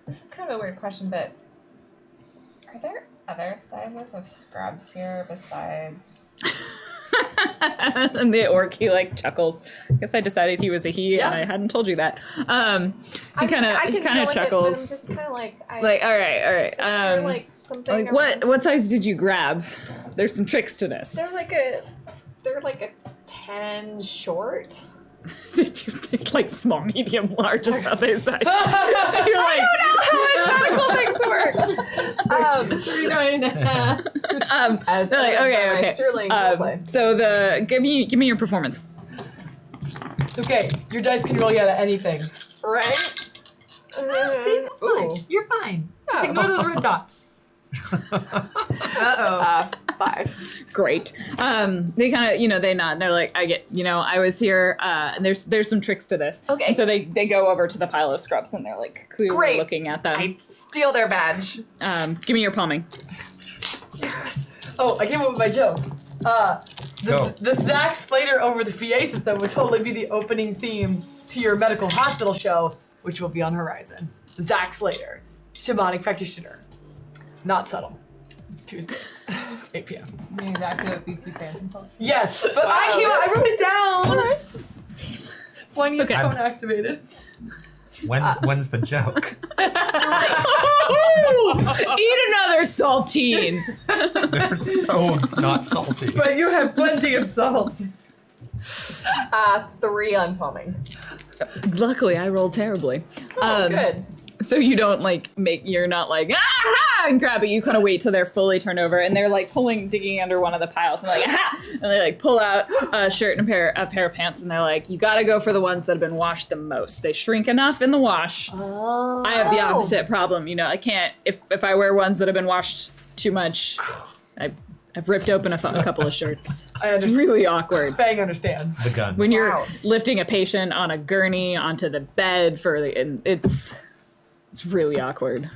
This is kind of a weird question, but are there other sizes of scrubs here besides? And the orc, he like chuckles. I guess I decided he was a he, Yeah. and I hadn't told you that. He I kind of can go with it, chuckles. but I'm just kind of like, Like, all right. or like something. Like what size did you grab? There's some tricks to this. They're like a 10 short. It's like small, medium, large is how they say. You're like, Medical things work. 39.5. As they're like, okay. Sterling roleplay. So give me your performance. Okay, your dice can roll you out of anything. Right? See, that's fine. You're fine. Just ignore those red dots. uh-oh. 5. Great. They kind of, they nod. And they're like, I get, I was here. And there's some tricks to this. Okay. And so they go over to the pile of scrubs and they're like clearly Great. looking at them. I steal their badge. Give me your palming. Yes. Oh, I came up with my joke. Go. The Zack Slater over the PA system would totally be the opening theme to your medical hospital show, which will be on Horizon. Zack Slater, shamanic practitioner. Not subtle. Tuesdays, 8 p.m. Exactly what BP Phantom told you. Yes, but Wow. I wrote it down. When he's Okay. phone activated. When's the joke? Eat another saltine. They're so not salty. But you have plenty of salt. 3 on palming. Luckily, I rolled terribly. Oh, good. So you don't you're not like, ah, and grab it. You kind of wait till they're fully turned over and they're like digging under one of the piles and they're like, ah, and they like pull out a shirt and a pair of pants and they're like, you got to go for the ones that have been washed the most. They shrink enough in the wash. Oh. I have the opposite problem. I can't, if I wear ones that have been washed too much, I've ripped open a couple of shirts. I It's understand. really awkward. Fang understands. The guns. When you're Wow. lifting a patient on a gurney onto the bed and it's really awkward.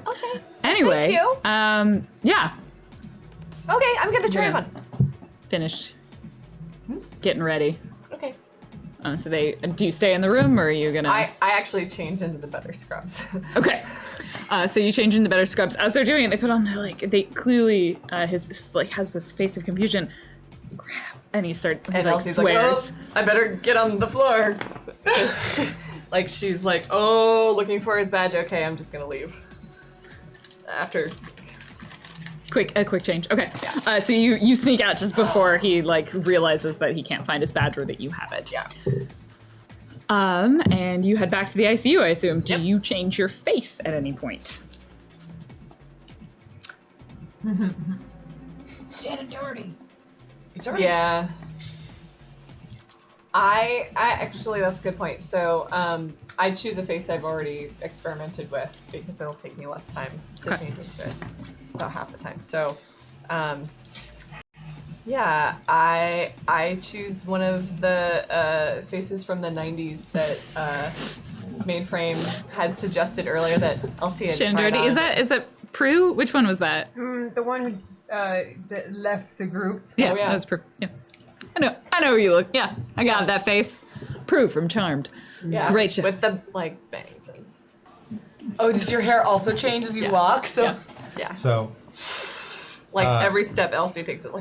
Okay. Anyway, Thank yeah, Okay, I'm gonna try Yeah. one. finish getting ready. Okay. So do you stay in the room or are you gonna? I actually change into the better scrubs. Okay. So you change into better scrubs. As they're doing it, they put on they clearly has this face of confusion. Crap. And he And Elsie's like, swears. oh, I better get on the floor. She's like, oh, looking for his badge. Okay, I'm just gonna leave. After. A quick change. Okay. So you sneak out just before he realizes that he can't find his badge or that you have it. Yeah. And you head back to the ICU, I assume. Do Yep. you change your face at any point? Shannon Doherty. It's already. Yeah. I actually, that's a good point. So I choose a face I've already experimented with because it'll take me less time to Okay. change into it, about half the time. So, yeah, I choose one of the faces from the '90s that Mainframe had suggested earlier that Elsie had Shannon tried Doherty. on. Is that Prue? Which one was that? The one who that left the group. Yeah, yeah. that was Prue. Yeah. I know who you look. Yeah, I got that face. Prue from Charmed. It's Yeah, a great show. with the bangs and Oh, does your hair also change as you Yeah. walk? So yeah, So every step Elsie takes it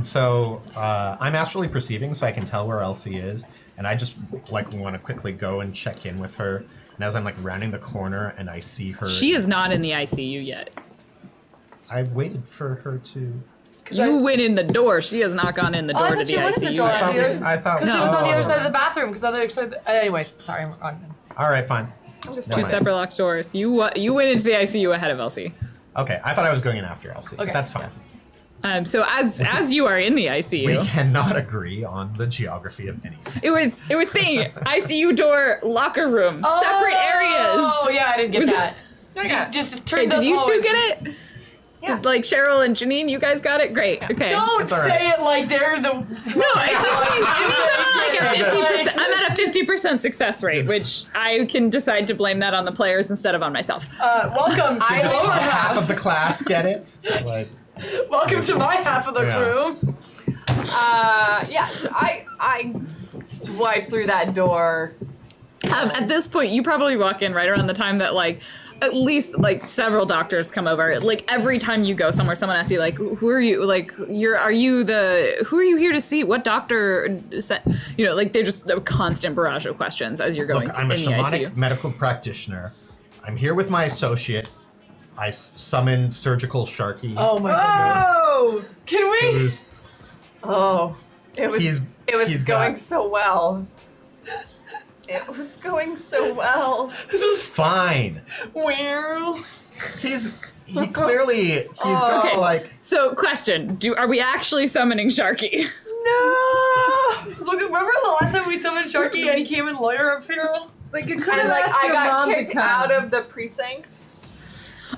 So I'm astrally perceiving, so I can tell where Elsie is, and I just want to quickly go and check in with her. And as I'm rounding the corner and I see her, She is not in the ICU yet. I waited for her to. You went in the door. She has not gone in the Oh, I door to thought the you went ICU. in the door. yet. I thought because it was on the Oh. other side of the bathroom. Because on the other side. Anyways, sorry, I'm on. All right, fine. I'm just Never Two mind. separate locked doors. You went into the ICU ahead of Elsie. Okay, I thought I was going in after Elsie. Okay. That's fine. So as you are in the ICU, We cannot agree on the geography of anything. it was thing ICU door, locker room, separate areas. Oh yeah, I didn't get that. Yeah. Just turn Okay, those did you two hallways. get it? Yeah. Did, Cheryl and Janine, you guys got it? Great. Okay. Don't It's all say right. it like they're the. No, it just means I'm at 50%. I'm at a 50% success rate, which I can decide to blame that on the players instead of on myself. Welcome to The your top half half. of the class get it. Welcome to my half of the Yeah. crew. Yeah, so I swipe through that door. At this point, you probably walk in right around the time that at least several doctors come over. Every time you go somewhere, someone asks you who are you? Who are you here to see? What doctor? They're just a constant barrage of questions as you're going Look, I'm a in the shamanic ICU. medical practitioner. I'm here with my associate. I summoned surgical Sharky. Oh my goodness. Oh, can we? Who's Oh, it was He's going got- so well. It was going so well. This is fine. Well. He clearly got Okay. So, question: are we actually summoning Sharky? No. Look, remember the last time we summoned Sharky and he came in lawyer apparel? Like you could And have asked I your got mom to kicked come. out of the precinct.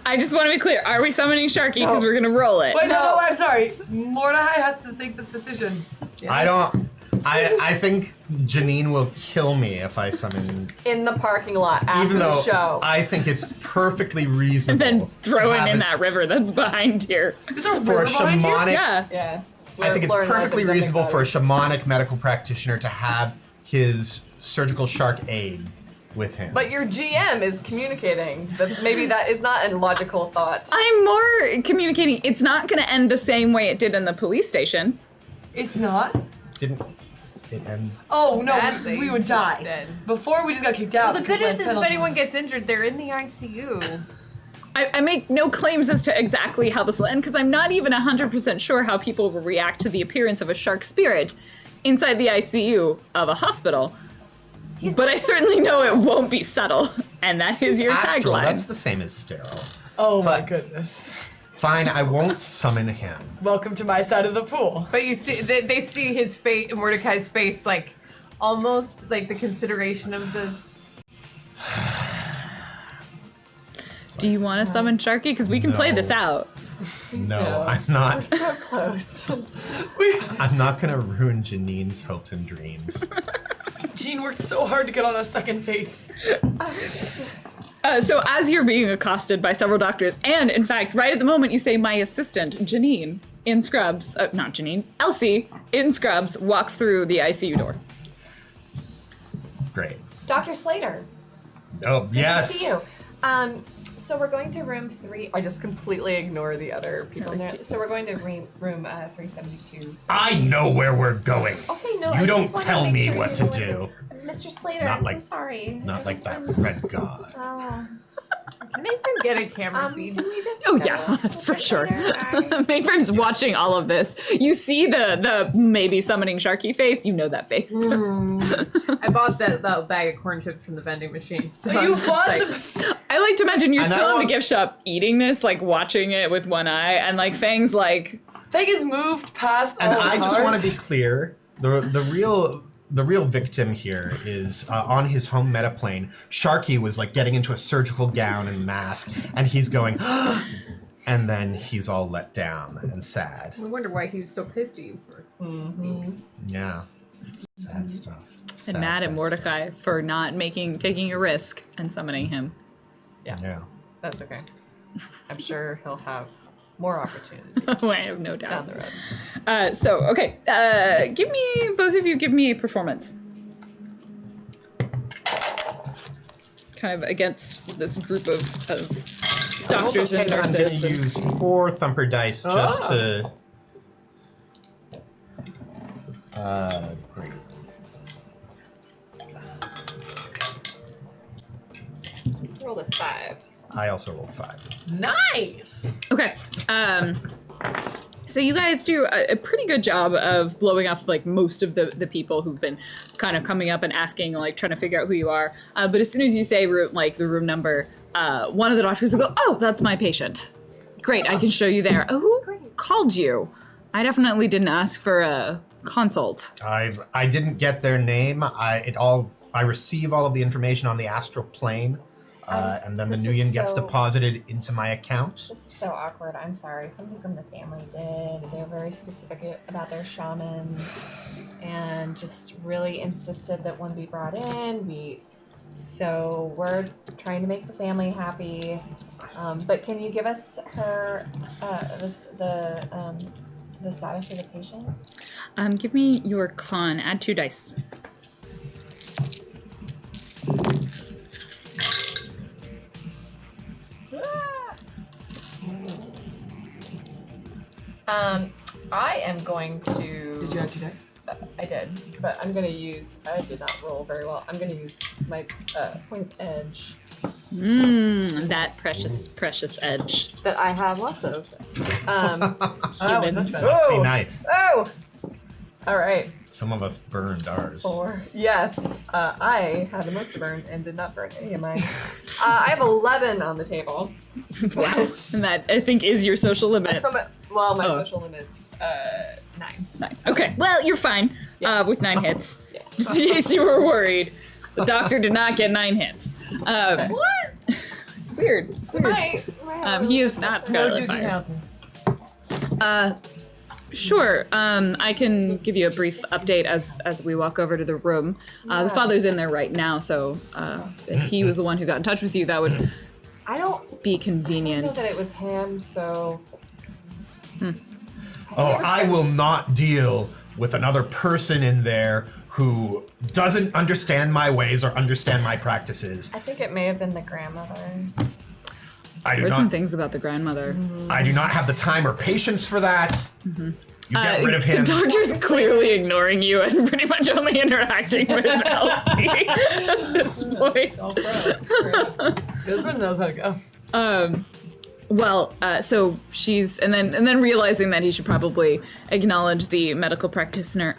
I just want to be clear. Are we summoning Sharky? Because we're going to roll it. Wait, no, I'm sorry. Mordecai has to make this decision. I don't. I think Janine will kill me if I summon. In the parking lot after Even though the show. I think it's perfectly And reasonable. then throw to it have in it that river that's behind here. Is there a for a river behind you? shamanic. Yeah. Yeah. I think it's perfectly reasonable for a shamanic medical practitioner to have his surgical shark aid with him. But your GM is communicating that maybe that is not a logical thought. I'm more communicating. It's not going to end the same way it did in the police station. It's not? Didn't it end? Oh, no, Badly. we would die. Then. Before, we just got kicked out. Well, the good because news is if anyone gets injured, they're in the ICU. I make no claims as to exactly how this will end because I'm not even 100% sure how people will react to the appearance of a shark spirit inside the ICU of a hospital. But I certainly know it won't be subtle, and that is your Astral, tagline. that's the same as sterile. Oh, my But- goodness. Fine, I won't summon him. Welcome to my side of the pool. But you see, they see his face, Mordecai's face, like almost like the consideration of the. Do you want to summon Sharky? Because we can play this No. out. No, I'm not. So close. I'm not gonna ruin Janine's hopes and dreams. Jean worked so hard to get on a second face. So as you're being accosted by several doctors, and in fact, right at the moment you say my assistant, Janine, in scrubs, not Janine, Elsie, in scrubs, walks through the ICU door. Great. Dr. Slater. Oh, yes. Good to see you. So we're going to room 3. I just completely ignore the other people in there. So we're going to room 372. So. I know where we're going. Okay, no, You I don't just wanted tell to make me sure what you to were- do. Mr. Slater, Not I'm like- so sorry. Not I like just that wanted- red god. Oh. Can I get a camera feed? Can we just Oh go, yeah, Mr. for sure. Slater? Mainframe's watching all of this. You see the maybe summoning Sharky face. You know that face. I bought that bag of corn chips from the vending machine. So You I'm just bought like, the... I like to imagine you're And I still in the want- gift shop eating this, like watching it with one eye, and like Fang's like, Fang has moved past And all the I just want to be cards. clear. The real victim here is on his home metaplane. Sharky was like getting into a surgical gown and mask, and he's going, and then he's all let down and sad. I wonder why he was so pissed at you for weeks. Yeah, sad stuff. and Sad, mad at sad Mordecai for not taking a risk and summoning him. stuff. Yeah. That's okay. I'm sure he'll have more opportunities Oh, I have no down doubt. the road. Okay, both of you give me a performance. Kind of against this group of doctors and I'm going nurses. to use 4 thumper dice just to. Great. Roll a 5. I also rolled 5. Nice! Okay. So you guys do a pretty good job of blowing off like most of the people who've been kind of coming up and asking, like trying to figure out who you are. But as soon as you say the room number, one of the doctors will go, "Oh, that's my patient. Great, I can show you there. Oh, who called you? I definitely didn't ask for a consult." I didn't get their name. I receive all of the information on the astral plane, and then the this Nuyen is gets so- deposited into my account. This is so awkward. I'm sorry. Somebody from the family did. They were very specific about their shamans and just really insisted that one be brought in. So we're trying to make the family happy. But can you give us her the status of the patient? Give me your con. Add 2 dice. I am going to. Did you add 2 dice? I did, but I'm gonna use. I did not roll very well. I'm gonna use my point edge That precious edge. that I have lots of. Humans. Must be nice. Oh! All right. Some of us burned ours. 4. Yes. I had the most burned and did not burn any of mine. I have 11 on the table. Wow. And that, I think, is your social limit. My Oh. social limit's 9. 9. Okay, well, you're fine with 9 hits. Yeah. Just in case you were worried. The doctor did not get 9 hits. What? It's weird. It's weird. He is not Scarlet Fire. Sure. I can give you a brief update as we walk over to the room. The father's in there right now, so if he was the one who got in touch with you, that would be convenient. I know that it was him, so... I will not deal with another person in there who doesn't understand my ways or understand my practices. I think it may have been the grandmother. I Heard some things about the grandmother. I do not have the time or patience for that. You get rid of him. The doctor's clearly ignoring you and pretty much only interacting with Elsie at this point. This one knows how to go. So she's and then realizing that he should probably acknowledge the medical practitioner.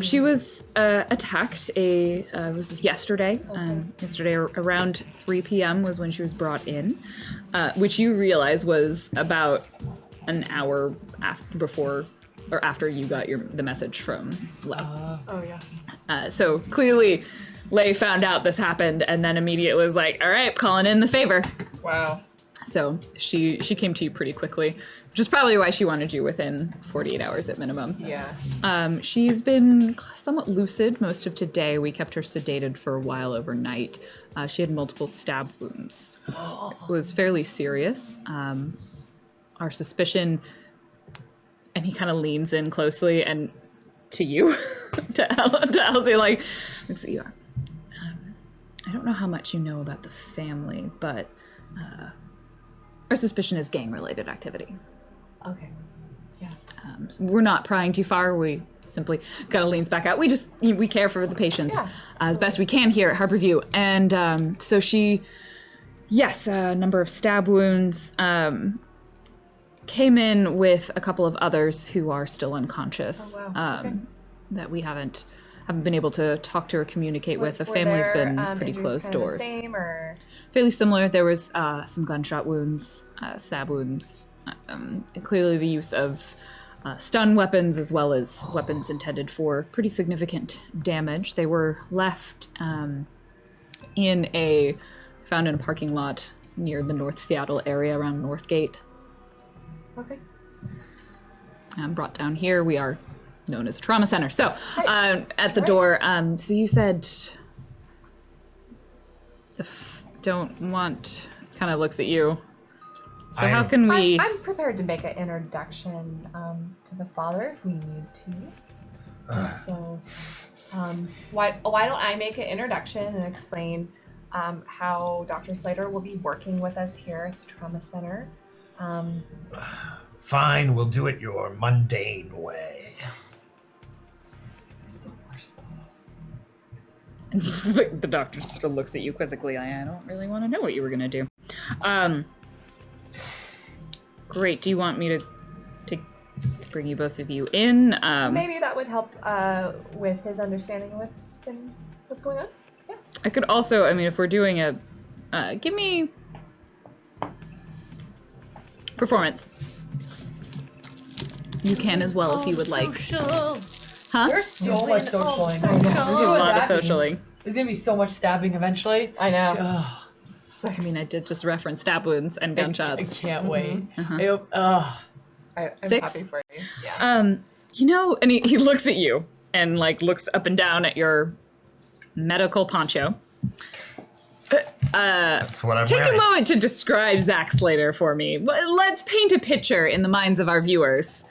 She was attacked. Was yesterday. Yesterday around 3 p.m. was when she was brought in, which you realize was about an hour after you got the message from Lei. Oh yeah. So clearly, Lei found out this happened and then immediately was like, "All right, calling in the favor." Wow. So she came to you pretty quickly, which is probably why she wanted you within 48 hours at minimum. Yeah. She's been somewhat lucid most of today. We kept her sedated for a while overnight. She had multiple stab wounds. It was fairly serious. Our suspicion, and he kind of leans in closely and to you, to Elsie, like, looks at you. I don't know how much you know about the family, but our suspicion is gang-related activity. Okay. Yeah. We're not prying too far. We simply kind of leans back out. We care for the patients as best we can here at Harborview. And so she, a number of stab wounds, came in with a couple of others who are still unconscious. Oh, wow. Okay. That we haven't been able to talk to or communicate with. The family's been pretty closed doors. Same or fairly similar. There was some gunshot wounds, stab wounds, and clearly the use of stun weapons as well as weapons intended for pretty significant damage. They were left found in a parking lot near the North Seattle area around Northgate. okay. Brought down here. We are known as a trauma center. So at the door, so you said don't want, kind of looks at you. So how can we... I'm prepared to make an introduction to the father if we need to. So why don't I make an introduction and explain how Dr. Slater will be working with us here at the trauma center. Fine, we'll do it your mundane way. And just like the doctor sort of looks at you quizzically. I don't really want to know what you were gonna do. Great. Do you want me to bring you both of you in? Maybe that would help with his understanding of what's going on. Yeah. I could also, if we're doing a, give me performance. You can as well if you would like. Huh? There's so much socialing. There's a lot of socialing. There's gonna be so much stabbing eventually. I know. I did just reference stab wounds and gunshots. I can't wait. I'm 6? happy for you. Yeah. And he looks at you and looks up and down at your medical poncho. That's what I'm Take wearing. a moment to describe Zach Slater for me. Let's paint a picture in the minds of our viewers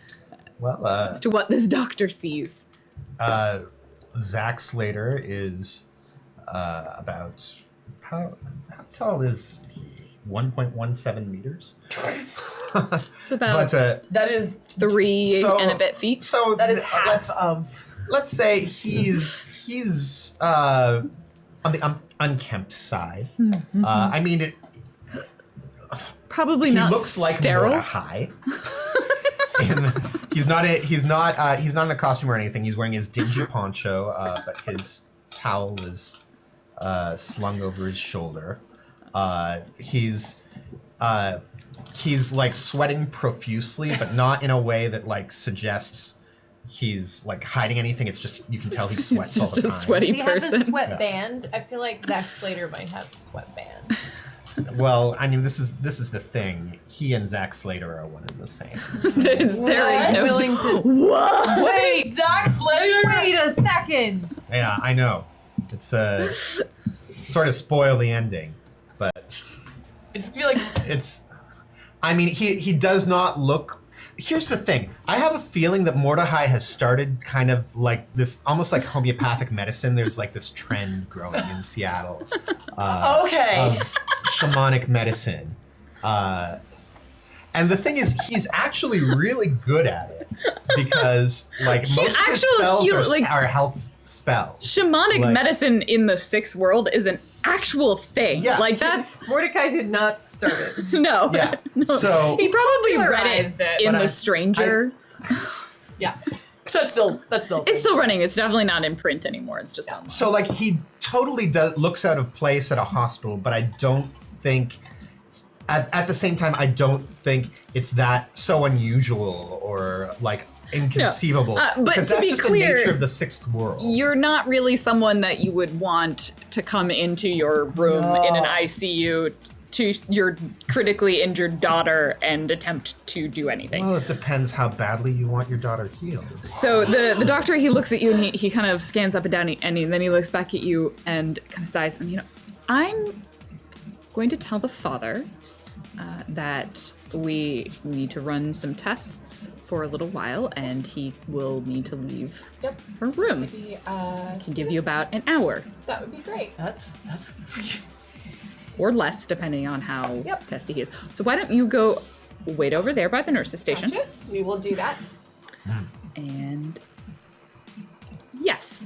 Well, as to what this doctor sees. Zach Slater is about how tall is he? 1.17 meters. It's about that is 3 and a bit feet. So that is half of. Let's say he's on the unkempt side. It Probably he not looks like sterile. Mora High. And he's not in a costume or anything. He's wearing his dingy poncho, but his towel is slung over his shoulder. He's sweating profusely, but not in a way that suggests he's hiding anything. It's just you can tell he sweats He's just all the a time. sweaty Does he have person. the sweat band? I feel like Zach Slater might have the sweat band. Well, I mean, this is the thing. He and Zack Slater are one and the same. There is no willing to. What? Wait, Zack Slater? Wait a second. Yeah, I know. It's sort of spoil the ending, but It's gonna be like it's. I mean, he does not look. Here's the thing. I have a feeling that Mordecai has started kind of like this, almost like homeopathic medicine. There's like this trend growing in Seattle. okay. Of shamanic medicine. And the thing is, he's actually really good at it because, like, most of his spells are health spells. Shamanic Like- medicine in the Sixth World is an actual thing. Yeah. Like, that's... Mordecai did not start it. No. Yeah. No. So He probably read Popularized it it. in But The Stranger. Yeah. That's still. It's still running. It's definitely not in print anymore. It's just online. So like he totally looks out of place at a hospital, but I don't think at the same time I don't think it's that so unusual or like inconceivable. But because to that's be just clear, the nature of the Sixth World. You're not really someone that you would want to come into your room in an ICU to your critically injured daughter and attempt to do anything. Well, it depends how badly you want your daughter healed. So the doctor, he looks at you and he kind of scans up and down and then he looks back at you and kind of sighs and, I'm going to tell the father that we need to run some tests for a little while and he will need to leave Yep. her room. Maybe, Can give you about an hour that would be great. That's. or less depending on how Yep. testy he is. So why don't you go wait over there by the nurse's station? Gotcha. We will do that. And yes.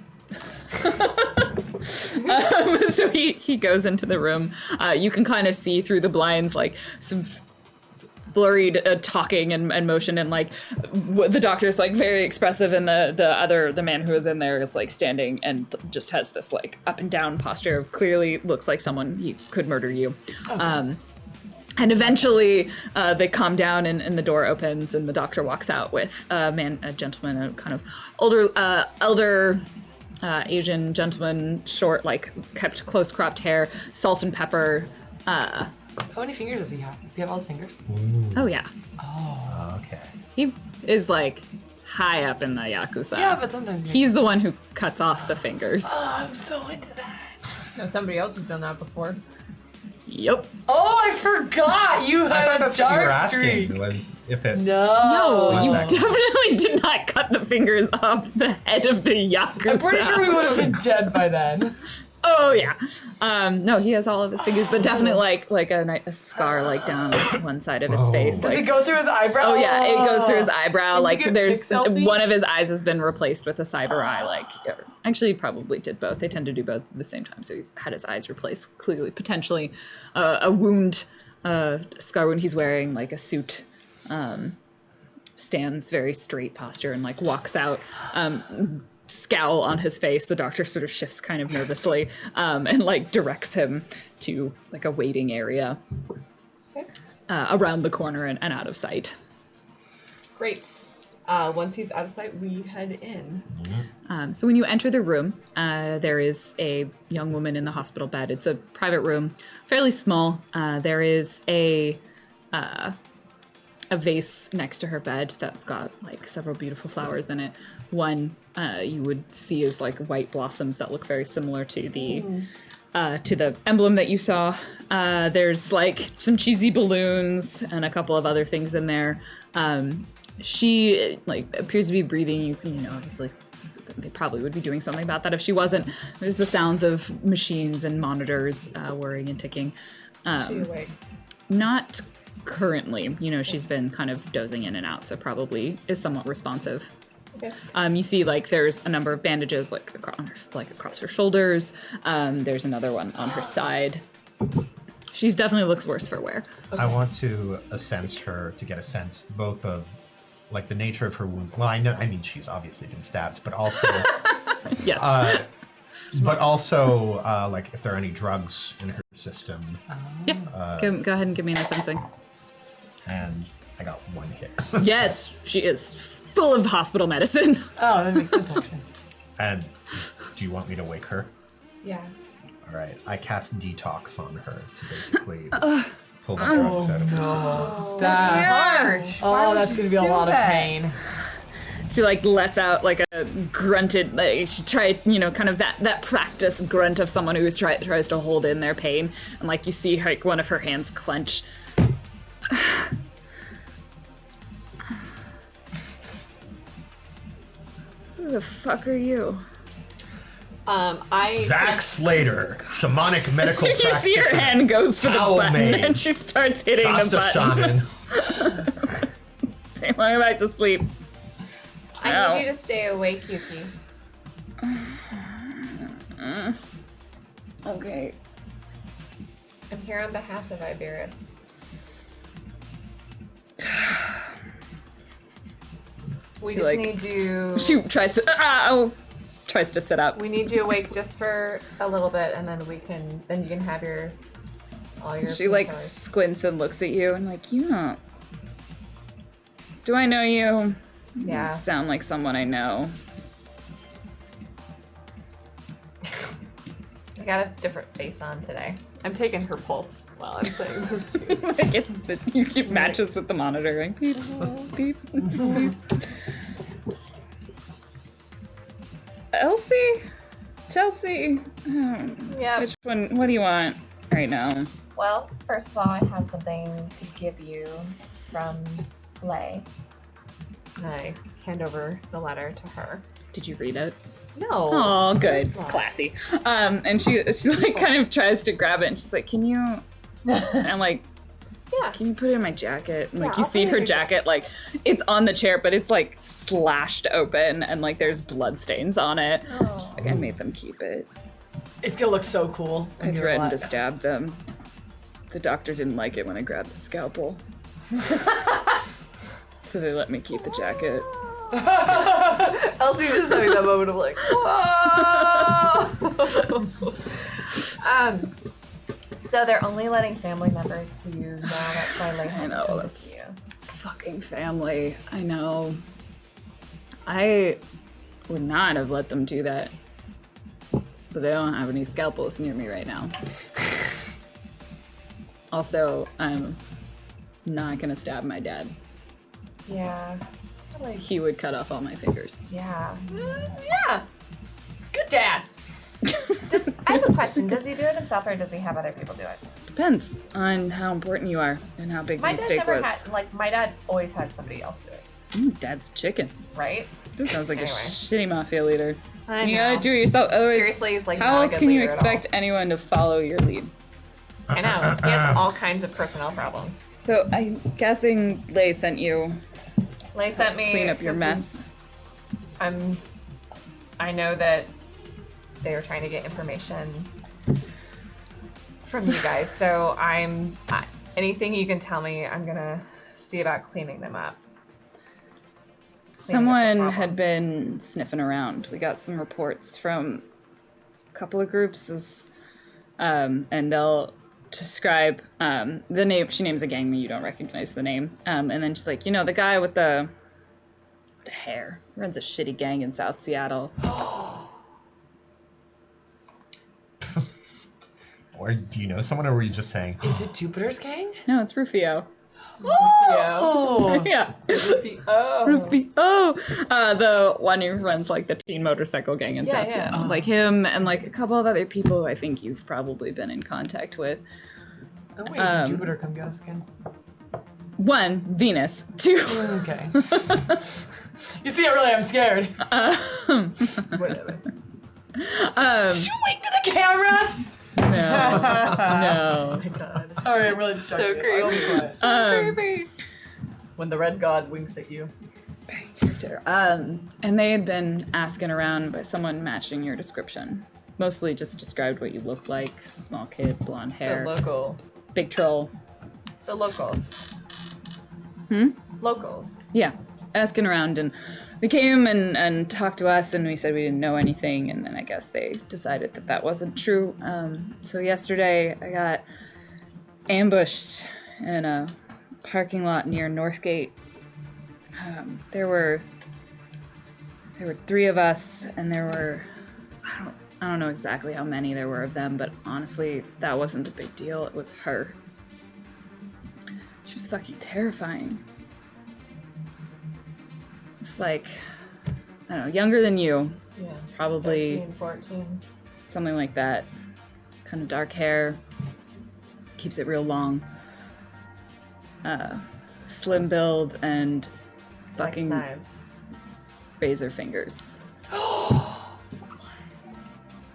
So he goes into the room. You can kind of see through the blinds like some flurried talking and motion, and like the doctor's like very expressive, and the man who is in there is like standing and just has this like up and down posture of clearly looks like someone he could murder you. And eventually they calm down and the door opens and the doctor walks out with a gentleman, a kind of elder Asian gentleman, short, like kept close cropped hair, salt and pepper. How many fingers does he have? Does he have all his fingers? Oh yeah, Okay. he is like high up in the Yakuza. Yeah, but sometimes He's the one who cuts off the fingers. I'm so into that. No, somebody else has done that before. Yep. Oh, I forgot you I thought had a that's what you were dark asking streak. was if it. No, No. you that? definitely did not cut the fingers off the head of the Yakuza. I'm pretty sure we would have been dead by then. Oh yeah. No, he has all of his fingers, but definitely like a scar like down one side of his Whoa. face. Does Like, it go through his eyebrow? oh yeah, it goes through his eyebrow. Can you Like get there's pixelty? one of his eyes has been replaced with a cyber eye. Like actually, he probably did both. They tend to do both at the same time. So he's had his eyes replaced. Clearly, potentially a wound, scar wound. He's wearing like a suit. Stands very straight posture and like walks out. Scowl on his face. The doctor sort of shifts kind of nervously and like directs him to like a waiting area around the corner and out of sight. Great. Once he's out of sight, we head in. So when you enter the room, there is a young woman in the hospital bed. It's a private room, fairly small. There is a vase next to her bed that's got like several beautiful flowers in it. One you would see is like white blossoms that look very similar to the emblem that you saw. There's like some cheesy balloons and a couple of other things in there. She like appears to be breathing. You know, obviously they probably would be doing something about that if she wasn't. There's the sounds of machines and monitors whirring and ticking. She awake. Not currently. You know, she's been kind of dozing in and out, so probably is somewhat responsive. Okay. You see, like, there's a number of bandages, like, across her shoulders. There's another one on her side. She's definitely looks worse for wear. I want to sense her to get a sense both of like the nature of her wound. Well, I mean, she's obviously been stabbed, but also, Yes. like if there are any drugs in her system. Yeah. Go ahead and give me an sensing. And I got one hit. Yes, she is full of hospital medicine. Oh, that makes sense, actually. And do you want me to wake her? Yeah. All right, I cast detox on her to basically pull the drugs out of her system. That's gonna be a lot of pain. She like lets out like a grunted, like she tried, kind of that practice grunt of someone who tries to hold in their pain, and like you see like one of her hands clench. Who the fuck are you? Zach Slater, shamanic medical You practitioner. see her hand goes for the Towel button, mage, and she starts hitting Shasta the button. shaman. They want her back to sleep. I Ow. need you to stay awake, Yuki. Okay. I'm here on behalf of Iberis. We She, just like- need you. She tries to sit up. We need you awake just for a little bit, and then you can have all your. She like painkillers. squints and looks at you and like, do I know you? Yeah. You sound like someone I know. I got a different face on today. I'm taking her pulse while I'm saying this too. You keep matches with the monitor. Like, beep, beep, beep. Elsie? Chelsea? Yeah. Which one? What do you want right now? Well, first of all, I have something to give you from Lei. And I hand over the letter to her. Did you read it? No. Oh, good. course not. Classy. And she like kind of tries to grab it and she's like, can you? And I'm like, Yeah. can you put it in my jacket? And like Yeah, you I'll see put it in her your jacket, like it's on the chair, but it's like slashed open and like there's blood stains on it. She's like, I made them keep it. It's gonna look so cool. I when you're threatened to alive. stab them. The doctor didn't like it when I grabbed the scalpel. So they let me keep the jacket. Elsie's just having that moment of like, whoa. So they're only letting family members see you now. That's why Lei hasn't know, come to that's- see you. Fucking family. I know. I would not have let them do that. But they don't have any scalpels near me right now. Also, I'm not gonna stab my dad. Yeah. Like, He would cut off all my fingers. yeah. Yeah. Good dad. I have a question. Does he do it himself or does he have other people do it? Depends on how important you are and how big My the dad mistake never was. had, like, my dad always had somebody else do it, Dad's a chicken. right? This sounds like Anyway. a shitty mafia leader. I You know. gotta do it yourself. Otherwise, Seriously, he's like how not a else good can you leader at all. expect anyone to follow your lead? I know. He has all kinds of personnel problems. So I'm guessing Lei sent you. Lei sent me. Clean up your this mess. is- I know that they were trying to get information from you guys, so anything you can tell me, I'm gonna see about cleaning them up. Cleaning up the Someone problem. had been sniffing around. We got some reports from a couple of groups, and they'll describe the name. She names a gang that you don't recognize the name, and then she's like, the guy with the hair runs a shitty gang in South Seattle. Or do you know someone, or were you just saying? Is it Jupiter's gang? No, it's Rufio. Oh! Yeah. Oh. Rufio. The one who runs like the teen motorcycle gang in South yeah. Seattle. Like him and like a couple of other people who I think you've probably been in contact with. Oh, wait, did Jupiter come get us again? One, Venus. Two, Okay. You see, I really am scared. Whatever. Did you wink to the camera? no. Sorry, I'm really distracted. So creepy. I'll be quiet. Creepy. When the red god winks at you. And they had been asking around by someone matching your description. Mostly just described what you look like. Small kid, blonde hair, So local. big troll. So locals. Locals. Yeah, asking around, and they came and talked to us, and we said we didn't know anything, and then I guess they decided that wasn't true. So yesterday I got ambushed in a parking lot near Northgate. There were 3 of us, and there were I don't know exactly how many there were of them, but honestly, that wasn't a big deal. It was her. She was fucking terrifying. It's like, I don't know, younger than you. Yeah. Probably 13, 14. something like that. Kind of dark hair. Keeps it real long. Slim build and Likes fucking knives. razor fingers.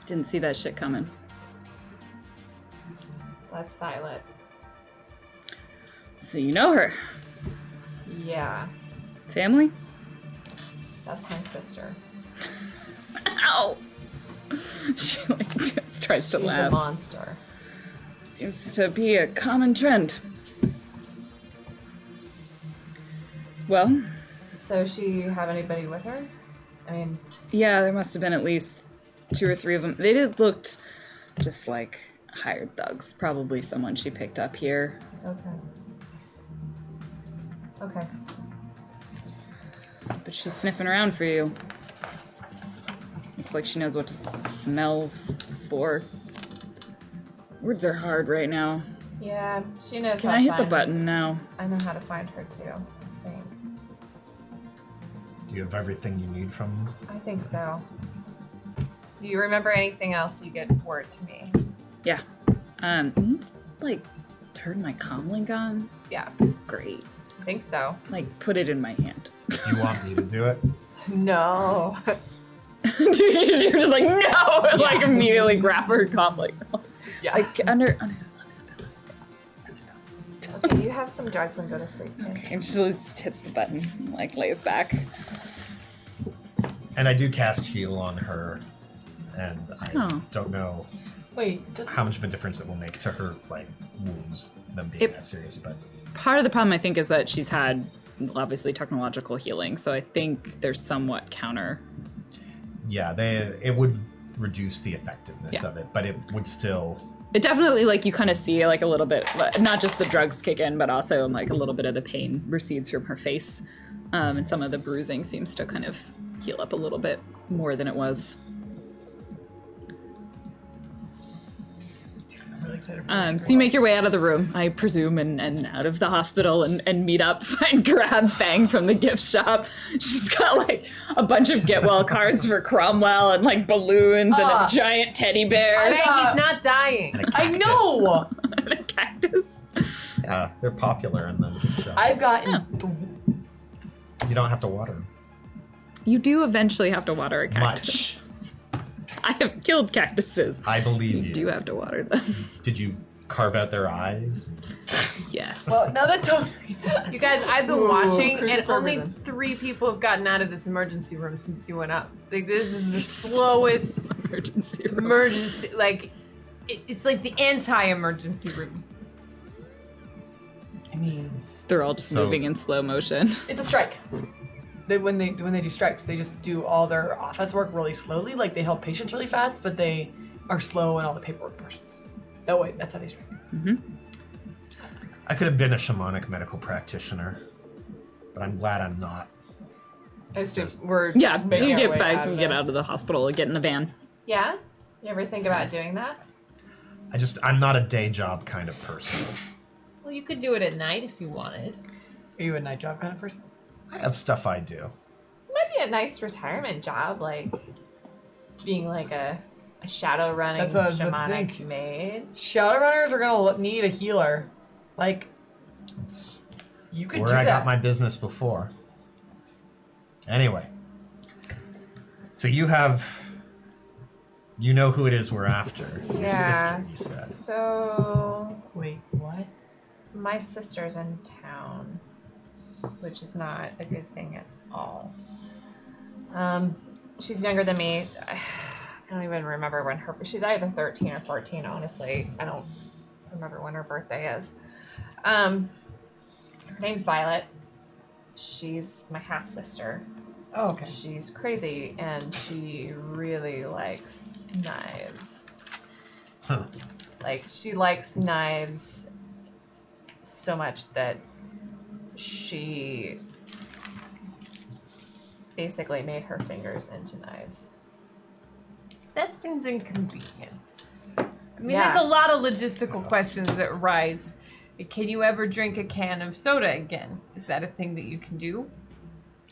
Didn't see that shit coming. That's Violet. So you know her. Yeah. Family? That's my sister. Ow! She like just tries to She's a laugh. monster. Seems to be a common trend. Well, So she have anybody with her? I mean, yeah, there must have been at least 2 or 3 of them. They did looked just like hired thugs. Probably someone she picked up here. okay. Okay. But she's sniffing around for you. Looks like she knows what to smell for. Words are hard right now. Yeah, she knows Can how I to hit the find button now? I know how to find her too, I think. Do you have everything you need from them? I think so. If you remember anything else, you get word to me. Yeah. You need to, like, turn my comm link on? Yeah, Great. I think so. Like, put it in my hand. You want me to do it? No. Dude, you're just like, no! And, like, immediately grab her comm link. Yeah. Like, under Okay, you have some drugs and go to sleep. Okay. and she just hits the button, and, like, lays back. And I do cast heal on her, and I Oh. don't know Wait, does how much of a difference it will make to her like wounds, them being that serious. But Part of the problem, I think, is that she's had, obviously, technological healing, so I think they're somewhat counter. yeah, it would reduce the effectiveness Yeah. of it, but it would still. It definitely, like, you kind of see, like, a little bit, not just the drugs kick in, but also, like, a little bit of the pain recedes from her face. And some of the bruising seems to kind of heal up a little bit more than it was. I'm really excited for So you make your way out of the room, I presume, and out of the hospital and meet up and grab Fang from the gift shop. She's got, like, a bunch of get well cards for Cromwell and, like, balloons and a giant teddy bear Hey, he's not dying. And a I cactus. know! and a cactus. Yeah, they're popular in the gift shops. I've gotten You don't have to water them. You do eventually have to water a cactus. Much. I have killed cactuses. I believe You you. do have to water them. Did you carve out their eyes? Yes. Well, now that You guys, I've been Ooh, watching, and Christopher only Prison. 3 people have gotten out of this emergency room since you went up. Like, this is the slowest Emergency room. emergency. Like, it's like the anti-emergency room. I mean, They're all just So- moving in slow motion. it's a strike. When they do strikes, they just do all their office work really slowly. Like they help patients really fast, but they are slow in all the paperwork portions. That way, that's how they strike. I could have been a shamanic medical practitioner, but I'm glad I'm not. It's just- We're Yeah, making you our get way back out and of get it. out of the hospital and get in the van. Yeah? You ever think about doing that? I'm not a day job kind of person. Well, you could do it at night if you wanted. Are you a night job kind of person? I have stuff I do. Might be a nice retirement job, like being like a Shadowrun That's what I was shamanic thinking. maid. Shadowrunners are gonna need a healer. Like It's you could where do I that. got my business before. Anyway, so you know who it is we're after. Your Yeah. sister, you said. So Wait, what? my sister's in town, which is not a good thing at all. She's younger than me. I don't even remember when she's either 13 or 14, honestly. I don't remember when her birthday is. Her name's Violet. She's my half sister. Oh, okay. She's crazy and she really likes knives. Huh. Like, she likes knives so much that she basically made her fingers into knives. That seems inconvenient. I mean, Yeah. there's a lot of logistical questions that arise. Can you ever drink a can of soda again? Is that a thing that you can do?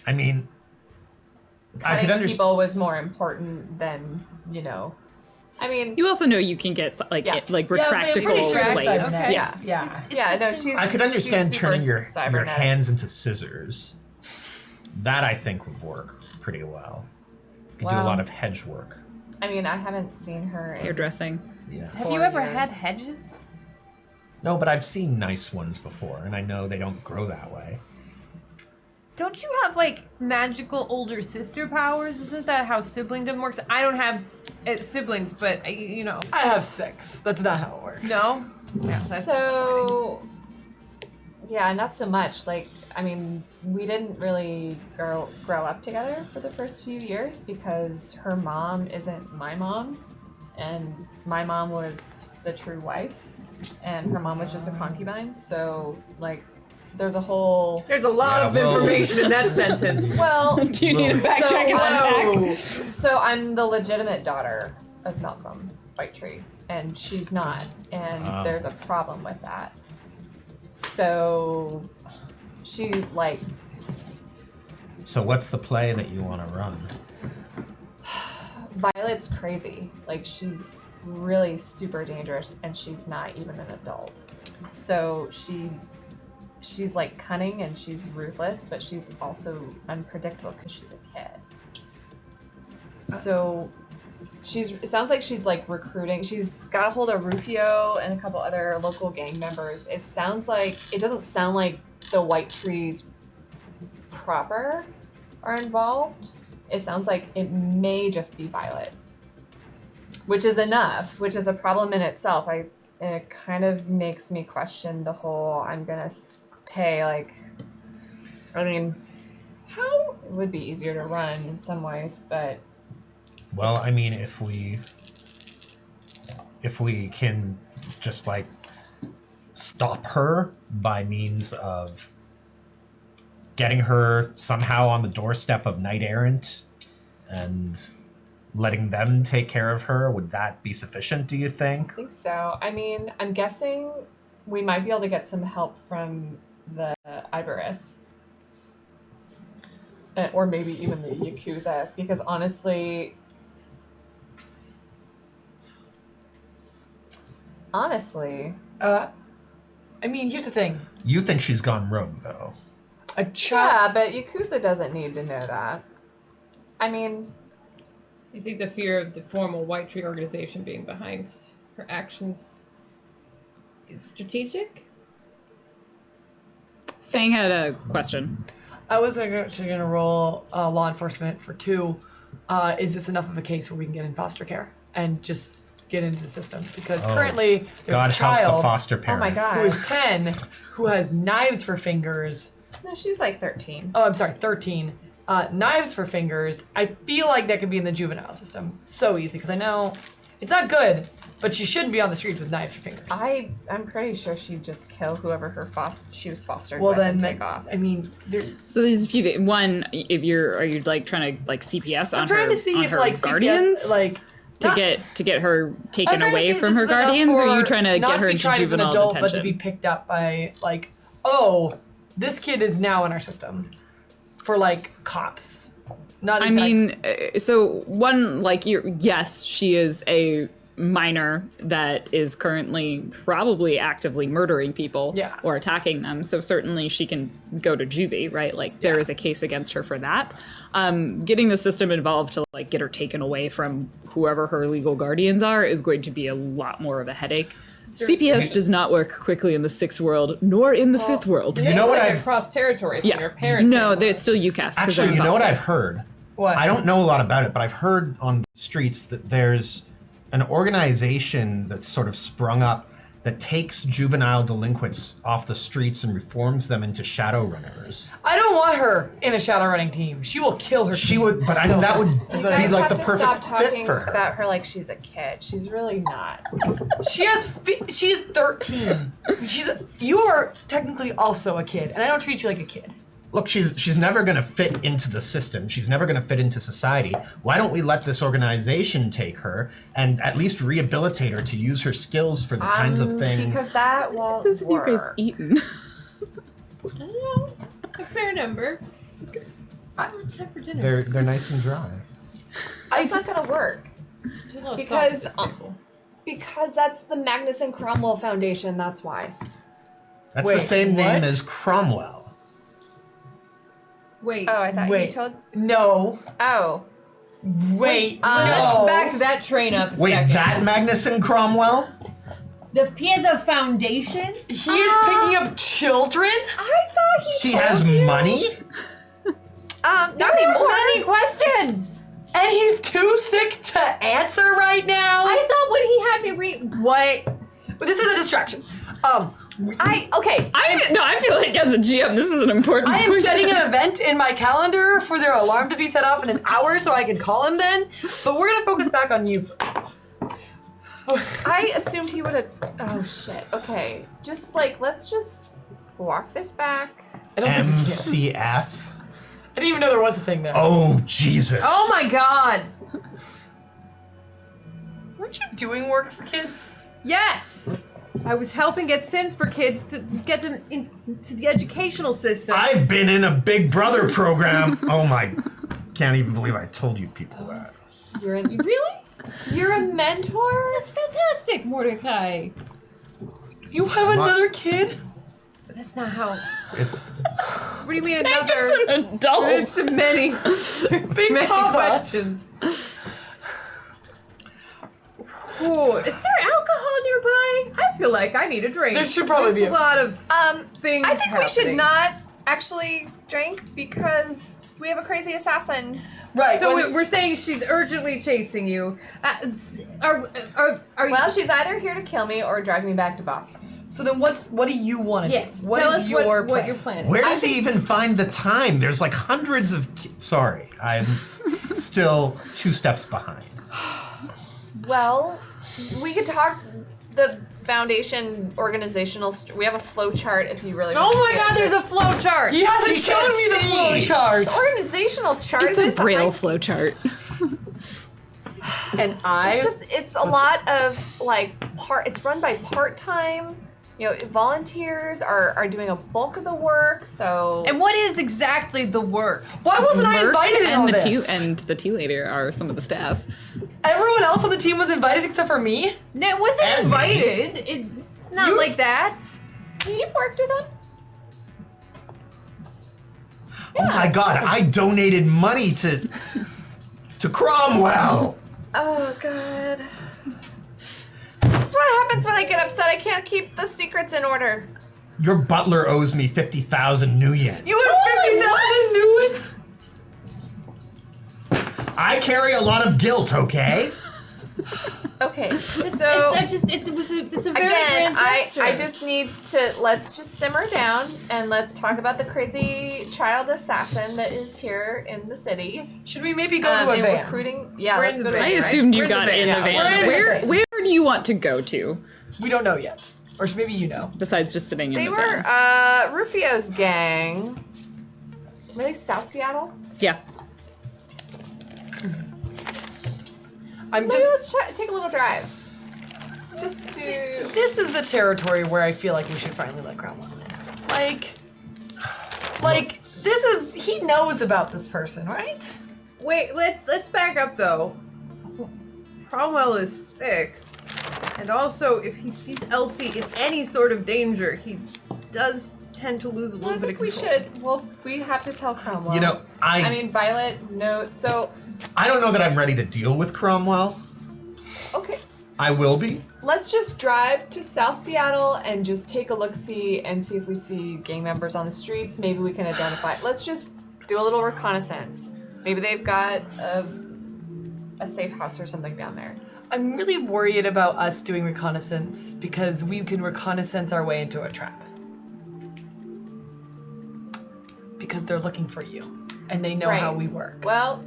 I mean, I could Cutting understand. people was more important than, you know. I mean, You also know you can get like Yeah. retractable pretty sure blades. Okay. Yeah. yeah, no, she's. I could understand she's super turning your cybernetics. hands into scissors. That I think would work pretty well. You could do a Well- lot of hedge work. I mean, I haven't seen her. In, Hairdressing. Yeah. Have 4 you ever years. had hedges? No, but I've seen nice ones before, and I know they don't grow that way. Don't you have like magical older sister powers? Isn't that how siblingdom works? I don't have siblings, but you know. I have 6. That's not how it works. No. Yeah, that's So, yeah, not so much. Like, I mean, we didn't really grow up together for the first few years because her mom isn't my mom, and my mom was the true wife, and her mom was just a concubine. So, like, there's a whole. There's a lot Yeah, of well- information in that sentence. Well, Do you need to backtrack and unpack? so I'm the legitimate daughter of Malcolm Whitetree, and she's not, and Oh. there's a problem with that. So she like So what's the play that you want to run? Violet's crazy. Like she's really super dangerous, and she's not even an adult. So she's like cunning and she's ruthless, but she's also unpredictable because she's a kid. So it sounds like she's like recruiting. She's got a hold of Rufio and a couple other local gang members. It doesn't sound like the White Trees proper are involved. It sounds like it may just be Violet, which is enough, which is a problem in itself. It kind of makes me question the whole I'm gonna stay, like, I mean, how it would be easier to run in some ways, but Well, I mean, if we can just like stop her by means of getting her somehow on the doorstep of Knight Errant and letting them take care of her, would that be sufficient, do you think? I think so. I mean, I'm guessing we might be able to get some help from the Iberis. Or maybe even the Yakuza, because honestly, I mean, here's the thing. You think she's gone rogue, though. A child. yeah, but Yakuza doesn't need to know that. I mean, Do you think the fear of the formal White Tree organization being behind her actions is strategic? Fang had a question. I was actually going to roll law enforcement for 2. Is this enough of a case where we can get in foster care and just get into the system? Because Oh, currently there's God a help the child foster oh parent. my god. who is 10 who has knives for fingers. No, she's like 13. Oh, I'm sorry, 13. Knives for fingers. I feel like that could be in the juvenile system. So easy, because I know it's not good, but she shouldn't be on the streets with knives for fingers. I'm pretty sure she'd just kill whoever she was fostered well, with then, and take off. I mean, So there's a few things. One, are you like trying to like CPS on I'm trying her, to see on if her like guardians CPS, like to not- get her I'm taken trying to away see if from this her is enough guardians, or are you for trying to not get her be into tried as an juvenile adult, detention? but to be picked up by like, oh, this kid is now in our system for like cops. Not I exactly. mean, so one, like, yes, she is a minor that is currently probably actively murdering people Yeah. or attacking them. So certainly she can go to juvie, right? Like there Yeah. is a case against her for that. Getting the system involved to like get her taken away from whoever her legal guardians are is going to be a lot more of a headache. CPS does not work quickly in the 6th world, nor in the 5th world. You know what Like a I've cross-territory thing. Yeah. Her parents. No, are it's still UCAS. 'cause actually, they're you know what involved. I've heard? What? I don't know a lot about it, but I've heard on the streets that there's an organization that's sort of sprung up that takes juvenile delinquents off the streets and reforms them into Shadowrunners. I don't want her in a shadow running team. She will kill her. She team. would, but I mean, that would You be guys like have the to stop perfect talking fit for her. about her like she's a kid. She's really not. She's 13. You are technically also a kid, and I don't treat you like a kid. look, she's never going to fit into the system. She's never going to fit into society. Why don't we let this organization take her and at least rehabilitate her to use her skills for the kinds of things? Because that won't This you guys work. eaten. I don't know. A fair number. What's up for dinner? They're nice and dry. It's not gonna work. There's a lot of because, sauce at this table. Because that's the Magnus and Cromwell Foundation, that's why. That's Wait, the same name what? as Cromwell. Wait. Oh, I thought you told... No. Oh. Wait. Let's no. back that train up a Wait, second. that Magnuson Cromwell? He has a foundation? He is picking up children? I thought He has money? Not There are anymore. many questions. And he's too sick to answer right now? I thought when he had me read what? But this is a distraction. I feel like as a GM, this is an important I am point. setting an event in my calendar for their alarm to be set off in an hour so I can call him then. But we're gonna focus back on you. I assumed he would have... Oh, shit. Okay. Let's just walk this back. I don't think we can. MCF? I didn't even know there was a thing there. Oh, Jesus. Oh my god. Weren't you doing work for kids? Yes. I was helping get Sins for kids to get them into the educational system. I've been in a Big Brother program. Oh my, can't even believe I told you people that. You're in... Really? You're a mentor? That's fantastic, Mordecai. You have another kid? But that's not how. It's, What do you mean another? An adult. There's many, Big many Papa. questions. Ooh, is there alcohol nearby? I feel like I need a drink. There should probably There's be a lot of things I think we should happening. not actually drink because we have a crazy assassin. Right. So when- we're saying she's urgently chasing you. Are Well, she's either here to kill me or drive me back to Boston. so then what do you want to yes? do? What tell is us your what plan? you're planning. where does he even find the time? There's like hundreds of sorry, I'm still 2 steps behind. Well, we could talk the foundation organizational. We have a flow chart if you really. Oh want to my get God! into There's it. a flow chart. He hasn't He shown can't me the see. flow chart. Organizational chart. It's is a braille like- flowchart. And I It's a lot of it's run by part-time, volunteers are doing a bulk of the work, so. And what is exactly the work? why wasn't I Merc invited in all and this? and the tea lady are some of the staff. Everyone else on the team was invited except for me? No, it wasn't And me. invited. It's not You- like that. You've worked with them? Oh my God, I donated money to Cromwell. Oh, God. This is what happens when I get upset. I can't keep the secrets in order. Your butler owes me 50,000 new yen. You had 50,000 new. I carry a lot of guilt, okay? Okay, so It's a very again, grand I gesture. just need to let's just simmer down and let's talk about the crazy child assassin that is here in the city. Should we maybe go to a and van? recruiting. Yeah, We're let's in go the to I a van, van. assumed you We're in the got van, it in yeah. the We're in van. the Where van. where do you want to go to We don't know yet. Or maybe you know. besides just sitting in They the were van? Rufio's gang. Were they South Seattle? Yeah. I'm Maybe just. let's take a little drive. Just do. This is the territory where I feel like we should finally let Cromwell in. Like this is. He knows about this person, right? Wait, let's back up though. Cromwell is sick, and also if he sees Elsie in any sort of danger, he does tend to lose a little I bit think of we control. should. Well, we have to tell Cromwell. You know, I mean, Violet. No. So I don't know that I'm ready to deal with Cromwell. okay. I will be. Let's just drive to South Seattle and just take a look-see and see if we see gang members on the streets. Maybe we can identify. Let's just do a little reconnaissance. Maybe they've got a safe house or something down there. I'm really worried about us doing reconnaissance because we can reconnaissance our way into a trap. Because they're looking for you and they know Right. how we work. Well,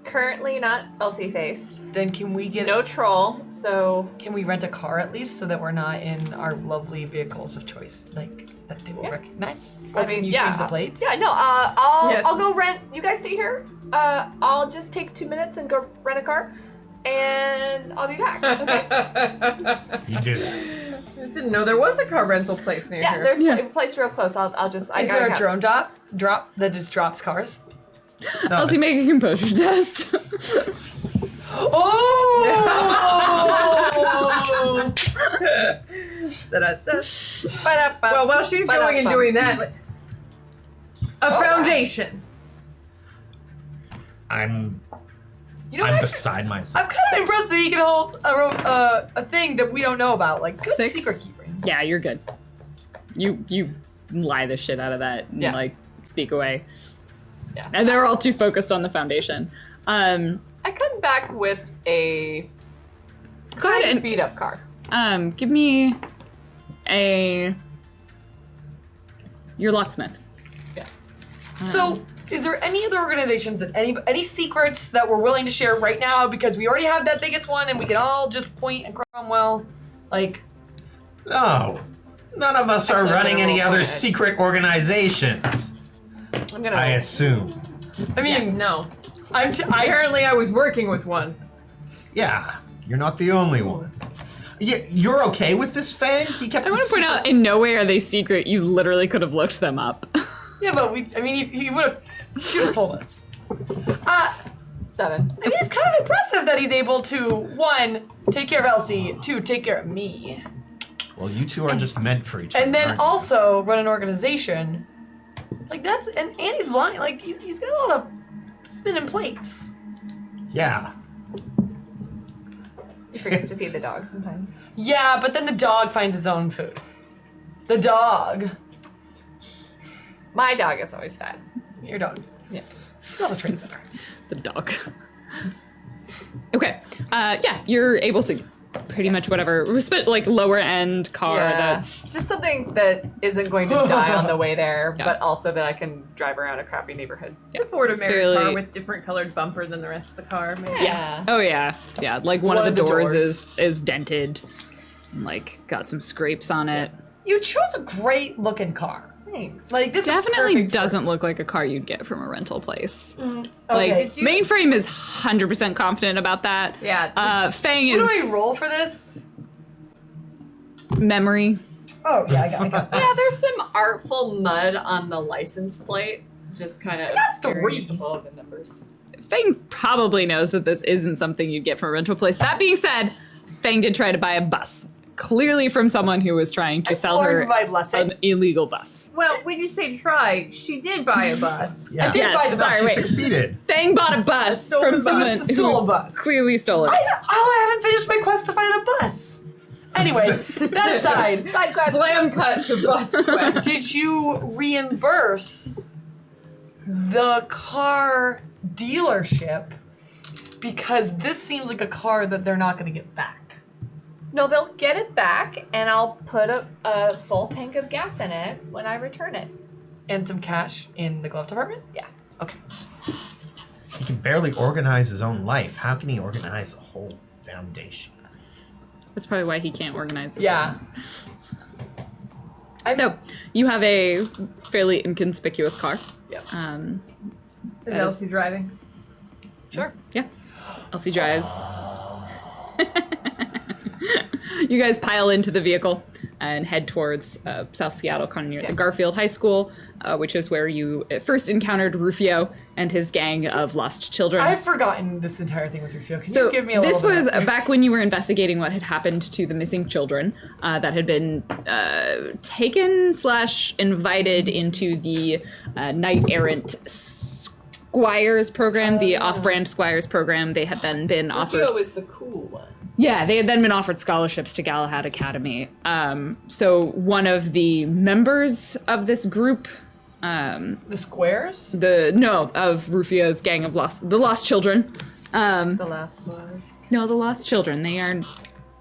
Currently not Elsie face. Then can we get No troll, so Can we rent a car at least so that we're not in our lovely vehicles of choice, like that they will recognize? Or can you change the plates? Yeah, no, I'll go rent. You guys stay here. I'll just take 2 minutes and go rent a car, and I'll be back. Okay? You do that. I didn't know there was a car rental place near Yeah, here. there's a place real close. I'll just. Is there a drone drop that just drops cars? No, Elsie, it's- make a composure test. Oh! Da-da-da. Well, while she's going and doing that, like, a foundation. I'm You know what? beside myself. I'm kind of impressed that he can hold a thing that we don't know about. Like, good 6? secret keeping. Yeah, you're good. You lie the shit out of that and like speak away. Yeah. And they're all too focused on the foundation. I come back with a Go ahead and beat up car. give me your locksmith. So, is there any other organizations that any secrets that we're willing to share right now? Because we already have that biggest one, and we can all just point at Cromwell. Like, No, none of us are Actually, running they're any all other fine. secret organizations. I'm gonna. I assume. I mean, No. I Apparently, I was working with one. Yeah, you're not the only one. You're okay with this, Fang? He kept. I want to point out, in no way are they secret. You literally could have looked them up. yeah, but he would have told us. 7. I mean, it's kind of impressive that he's able to, 1, take care of Elsie, 2, take care of me, Well, you two are just meant for each other. and then aren't you? also run an organization. Like, that's, and he's blind, like, he's got a lot of spinning plates. Yeah. He forgets to feed the dog sometimes. Yeah, but then the dog finds its own food. The dog. My dog is always fat. Your dog's. Yeah. He's also trained better. The dog. Okay. Yeah, you're able to pretty much whatever, like lower end car that's just something that isn't going to die on the way there, Yeah. but also that I can drive around a crappy neighborhood. A Ford It's American fairly- car with different colored bumper than the rest of the car. Maybe. yeah. Oh yeah. Yeah, like one of the doors is dented. And, like got some scrapes on it. You chose a great looking car. Thanks. Like, this Definitely is perfect doesn't look like a car you'd get from a rental place. Okay. Like mainframe is 100% confident about that. Yeah. Fang What is do I roll for this? memory. Oh, yeah, I got Yeah, there's some artful mud on the license plate, just kind of got obscuring 3. all of the numbers. Fang probably knows that this isn't something you'd get from a rental place. That being said, Fang did try to buy a bus. Clearly from someone who was trying to sell her learned my lesson. an illegal bus. Well, when you say try, she did buy a bus. Yeah. I did buy the sorry, bus. She wait. succeeded. Fang bought a bus Stole from the bus. someone Stole a who bus. clearly stole it. I haven't finished my quest to find a bus. Anyway, that aside, Side quest. Slam cut to bus quest. did you reimburse the car dealership? Because this seems like a car that they're not going to get back. No, they'll get it back, and I'll put a full tank of gas in it when I return it. And some cash in the glove department? Yeah. Okay. He can barely organize his own life. How can he organize a whole foundation? That's probably why he can't organize it. Yeah. So you have a fairly inconspicuous car. Yep. Is Elsie driving? Sure. Yeah. Elsie drives. You guys pile into the vehicle and head towards South Seattle, kind of near the Garfield High School, which is where you first encountered Rufio and his gang of lost children. I've forgotten this entire thing with Rufio. Can So you give me a this little was bit? back when you were investigating what had happened to the missing children that had been taken / invited into the Knight Errant Squires program, the off-brand Squires program. They had then been offered. Rufio is the cool one. Yeah, they had then been offered scholarships to Galahad Academy. So one of the members of this group, The squares? of Rufio's gang of the lost children. The last was. No, the lost children. They are.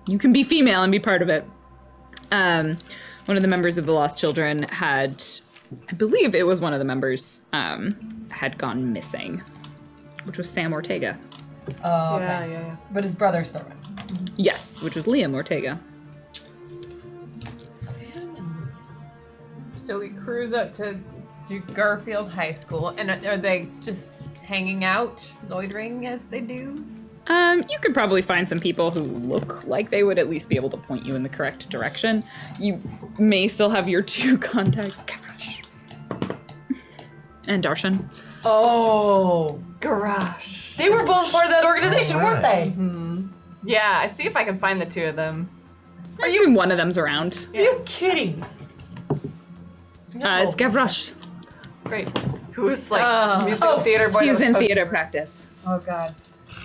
You can be female and be part of it. One of the members of the lost children had, I believe it was one of the members, had gone missing. which was Sam Ortega. Oh, okay. Yeah. But his brother's still around. Yes, which was Liam Ortega. So we cruise up to Garfield High School, and are they just hanging out, loitering as they do? You could probably find some people who look like they would at least be able to point you in the correct direction. You may still have your two contacts, Gavroche and Darshan. Oh, garage. They were both part of that organization, weren't they? Yeah, I see if I can find the two of them. I assume one of them's around. Are you kidding? It's Gavroche. Great. Who's like musical theater boy? He's that in was- theater practice. Oh god.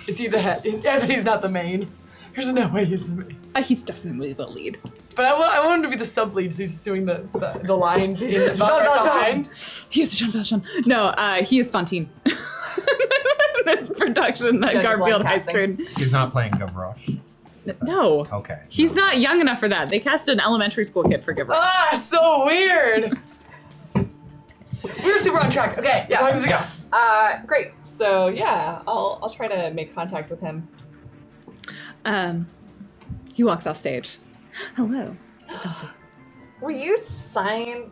Is he the head? Yeah, but he's not the main. There's no way he's the main. He's definitely the lead. But I want him to be the sub-lead, so he's just doing the lines. He's Jean Valjean. He is Jean Valjean. No, he is Fantine. This production that Judge Garfield Blunt High casting. School. He's not playing Gavroche. No. Okay. He's not young enough for that. They cast an elementary school kid for Gavroche. Ah, it's so weird. We're super on track. Okay, Yeah. talk to the guy. Great. So yeah, I'll try to make contact with him. He walks off stage. Hello. Will you sign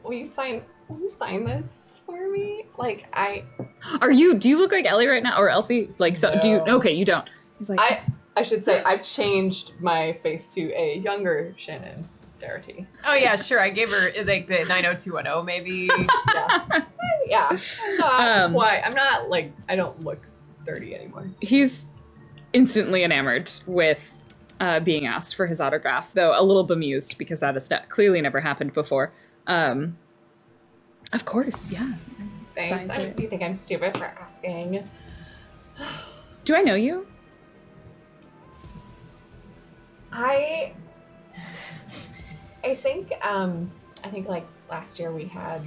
this for me? Like Do you look like Ellie right now or Elsie? Like, so do you? No. Okay, you don't. He's like, I should say I've changed my face to a younger Shannon Doherty. Oh yeah, sure. I gave her like the 90210 maybe. Yeah. I'm Um, not like I don't look 30 anymore. he's instantly enamored with being asked for his autograph, though a little bemused because that has clearly never happened before. Of course, yeah. Thanks. Signs it. You think I'm stupid for asking? Do I know you? I think like last year we had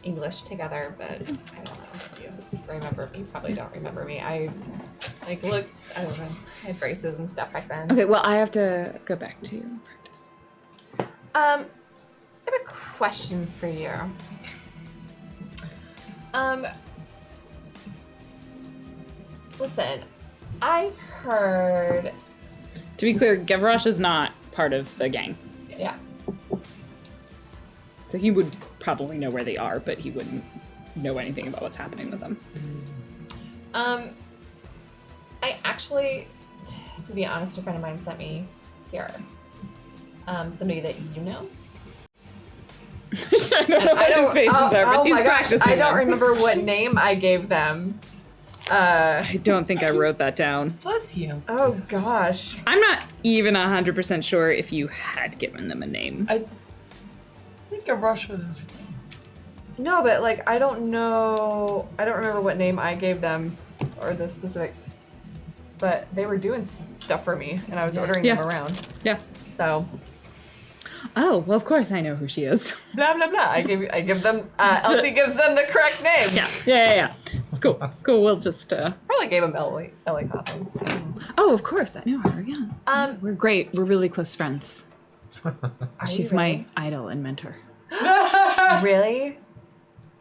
English together, but I don't know if you remember me. You probably don't remember me. I don't know, I had braces and stuff back then. Okay, well, I have to go back to practice. I have a question for you. Listen, I've heard. To be clear, Gavroche is not part of the gang. Yeah. So he would probably know where they are, but he wouldn't know anything about what's happening with them. I actually, to be honest, a friend of mine sent me here. Somebody that you know. I don't know what his faces are, but he's practicing I don't them. remember what name I gave them. I don't think I wrote that down. Bless you. Oh gosh. I'm not even 100% sure if you had given them a name. I think a rush was his name. No, but like I don't know. I don't remember what name I gave them or the specifics. But they were doing stuff for me, and I was ordering them Yeah. around. Yeah. So Oh, well, of course I know who she is. blah blah blah. I give them. Elsie gives them the correct name. Yeah. It's cool. It's cool. We'll just. Probably gave them Ellie Cotham. Oh, of course I know her. Yeah. We're great. We're really close friends. She's my idol and mentor. Really?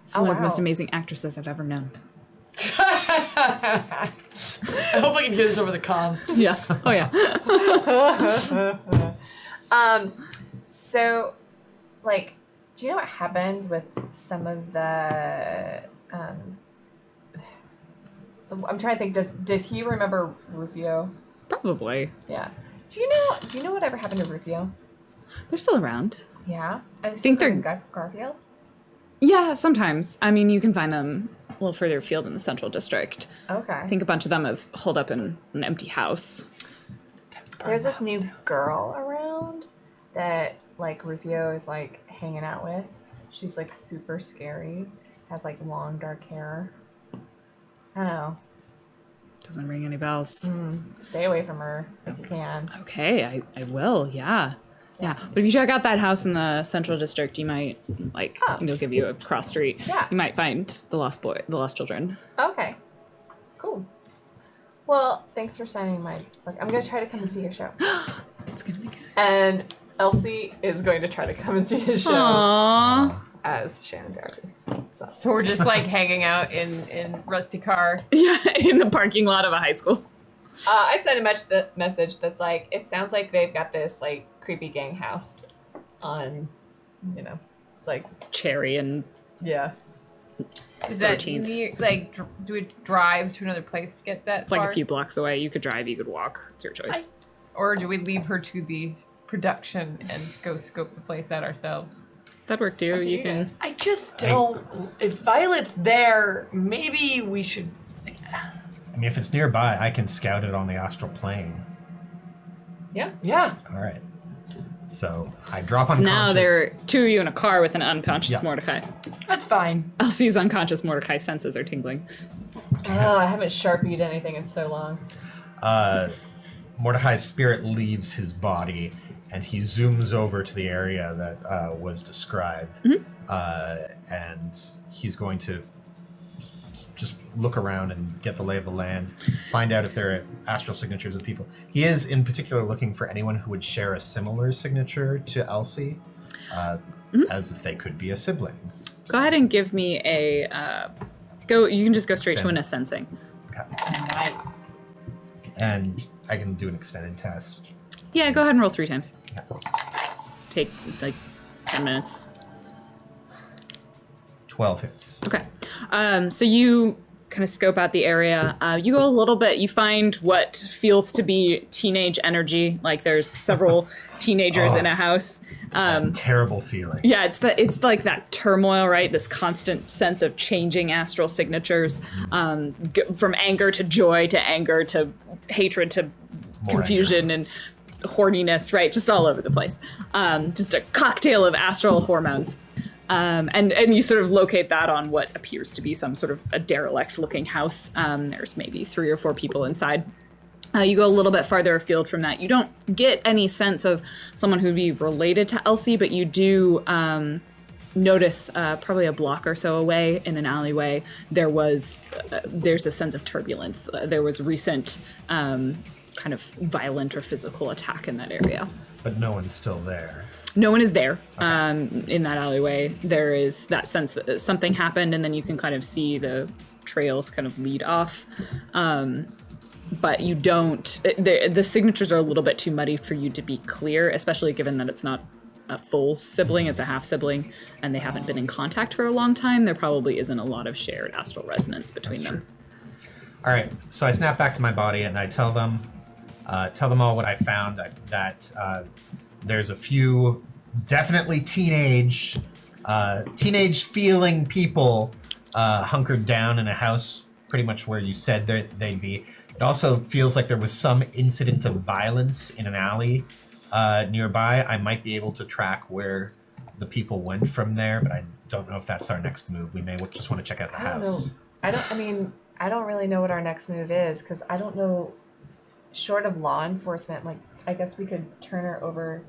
She's one of the most amazing actresses I've ever known. I hope I can hear this over the comm. Yeah. Oh yeah. So, like, do you know what happened with some of the? I'm trying to think. Did he remember Rufio? Probably. Yeah. Do you know whatever happened to Rufio? They're still around. Yeah. I think they're- Garfield. Yeah, sometimes. I mean, you can find them a little further afield in the Central District. Okay. I think a bunch of them have holed up in an empty house. There's this new girl around that like Rufio is like hanging out with. She's like super scary. Has like long dark hair. I don't know. Doesn't ring any bells. Stay away from her if you can. Okay, I will, yeah. Yeah, but if you check out that house in the Central District, you might, like, it'll give you a cross street. Yeah. You might find the lost children. Okay. Cool. Well, thanks for signing my book. I'm gonna try to come and see your show. It's gonna be good. And Elsie is going to try to come and see his show Aww. as Shannon Doherty. So we're just like hanging out in rusty car. Yeah, in the parking lot of a high school. I sent a message that's like, it sounds like they've got this like creepy gang house on, it's like Cherry and yeah. Is that 13th. near, like, do we drive to another place to get that It's like far? a few blocks away. You could drive, you could walk. It's your choice. Or do we leave her to the production and go scope the place out ourselves? That worked too. Up to You you can. guys. I just don't. If Violet's there, maybe we should. I mean, if it's nearby, I can scout it on the astral plane. Yeah. Yeah. All right. So I drop unconscious. Now there are two of you in a car with an unconscious Yeah. Mordecai. That's fine. Elsie's unconscious Mordecai senses are tingling. Oh, I haven't Sharpied anything in so long. Mordecai's spirit leaves his body, and he zooms over to the area that was described. And he's going to just look around and get the lay of the land, find out if there are astral signatures of people. He is in particular looking for anyone who would share a similar signature to Elsie, as if they could be a sibling. Go ahead and give me a go. You can just go straight to an Extended. assensing. Okay. Nice. And I can do an extended test. Yeah, go ahead and roll 3 times. Take like 10 minutes. 12 hits. Okay. So you kind of scope out the area. You go a little bit. You find what feels to be teenage energy. Like there's several teenagers in a house. Terrible feeling. Yeah, it's like that turmoil, right? This constant sense of changing astral signatures, from anger to joy to anger to hatred to More confusion and horniness, right? Just all over the place. Just a cocktail of astral hormones. And you sort of locate that on what appears to be some sort of a derelict-looking house. There's maybe 3 or 4 people inside. You go a little bit farther afield from that. You don't get any sense of someone who'd be related to Elsie, but you do notice probably a block or so away in an alleyway, there's a sense of turbulence. There was recent kind of violent or physical attack in that area. But no one's still there. No one is there in that alleyway. There is that sense that something happened, and then you can kind of see the trails kind of lead off. But you don't... The signatures are a little bit too muddy for you to be clear, especially given that it's not a full sibling, it's a half-sibling, and they haven't been in contact for a long time. There probably isn't a lot of shared astral resonance between them. All right, so I snap back to my body and I tell them all what I found. That there's a few definitely teenage feeling people hunkered down in a house pretty much where you said they'd be. It also feels like there was some incident of violence in an alley nearby. I might be able to track where the people went from there, but I don't know if that's our next move. We may just want to check out the house. I don't really know what our next move is, because I don't know, short of law enforcement, like, I guess we could turn her over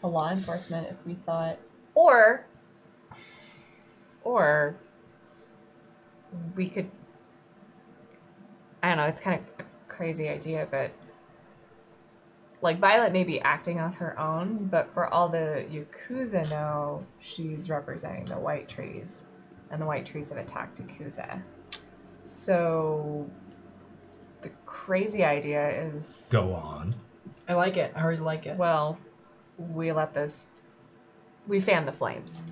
to law enforcement if we thought, or we could, I don't know, it's kind of a crazy idea, but like Violet may be acting on her own, but for all the Yakuza know, she's representing the White Trees, and the White Trees have attacked Yakuza. So the crazy idea is... Go on. I like it. I already like it. Well, we fan the flames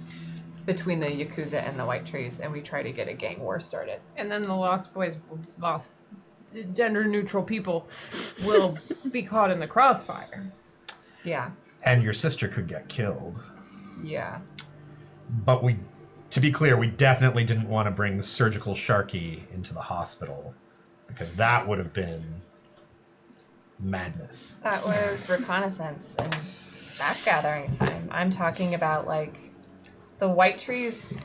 between the Yakuza and the White Trees, and we try to get a gang war started. And then the gender-neutral people will be caught in the crossfire. Yeah. And your sister could get killed. Yeah. But to be clear, we definitely didn't want to bring Surgical Sharky into the hospital, because that would have been madness. That was reconnaissance and backgathering time. I'm talking about, like, the White Trees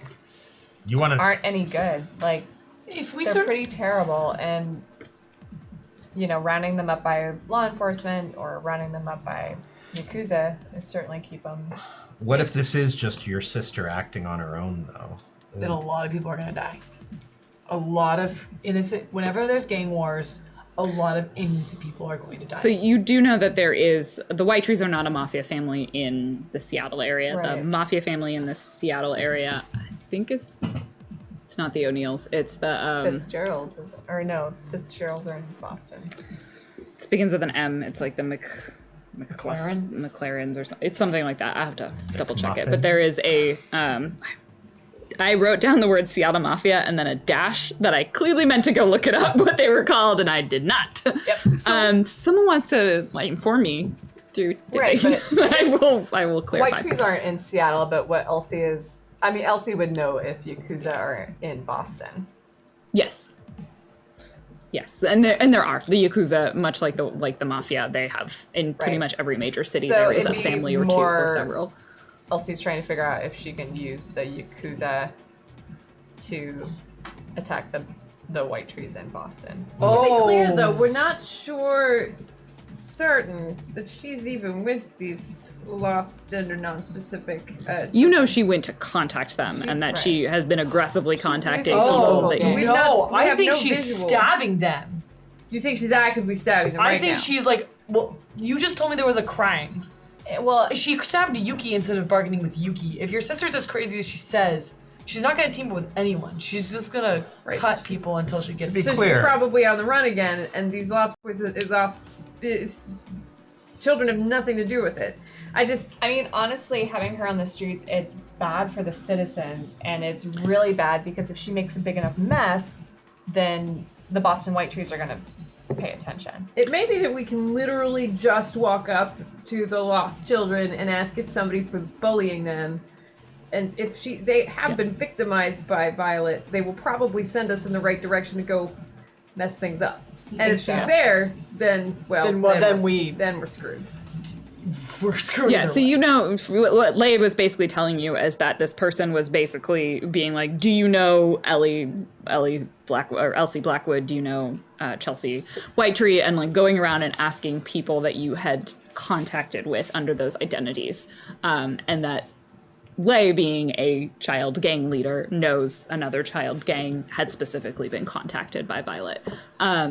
You want to... aren't any good. Like, If we they're pretty terrible, and, you know, rounding them up by law enforcement or rounding them up by Yakuza would certainly keep them... What if this is just your sister acting on her own, though? then a lot of people are gonna die. A lot of innocent. Whenever there's gang wars, a lot of innocent people are going to die. So you do know that there is... The White Trees are not a mafia family in the Seattle area. Right. The mafia family in the Seattle area, I think, is not the O'Neills. It's the Fitzgerald's, or no, Fitzgerald's are in Boston. it begins with an M. It's like the McLarens? McLarens or something. It's something like that. I have to double check it. McMuffins. But there is a I wrote down the word Seattle Mafia and then a dash that I clearly meant to go look it up what they were called, and I did not. Yep. Someone wants to inform me through Right, digging. but I will clarify. White trees aren't in Seattle, but what Elsie is... I mean, Elsie would know if Yakuza are in Boston. Yes. Yes, and there are the Yakuza, much like the mafia. They have in pretty Right. much every major city. So There is a it'd be family or two more- or several. Elsie's trying to figure out if she can use the Yakuza to attack the white trees in Boston. To be clear, though, we're not certain that she's even with these lost gender non-specific. You know, she went to contact them, She- and that right. she has been aggressively contacting using people local that gangs. We've no, not- we I have think no she's visual. stabbing them. You think she's actively stabbing them I right think now? she's like, well, you just told me there was a crime. Well, She stabbed Yuki instead of bargaining with Yuki. If your sister's as crazy as she says, she's not gonna team up with anyone. She's just gonna Right, cut she's- people until she gets. To be So clear. she's probably on the run again, and these lost boys, children have nothing to do with it. I mean, honestly, having her on the streets, it's bad for the citizens, and it's really bad because if she makes a big enough mess, then the Boston white trees are going to pay attention. It may be that we can literally just walk up to the lost children and ask if somebody's been bullying them. And if they have been victimized by Violet, they will probably send us in the right direction to go mess things up. And if think she's so? there, then Then we're screwed. We're screwed. Yeah, either so way. you know what Leigh was basically telling you is that this person was basically being like, "Do you know Ellie Blackwood or Elsie Blackwood? Do you know Chelsea Whitetree?" And like going around and asking people that you had contacted with under those identities, and that Leigh, being a child gang leader, knows another child gang had specifically been contacted by Violet.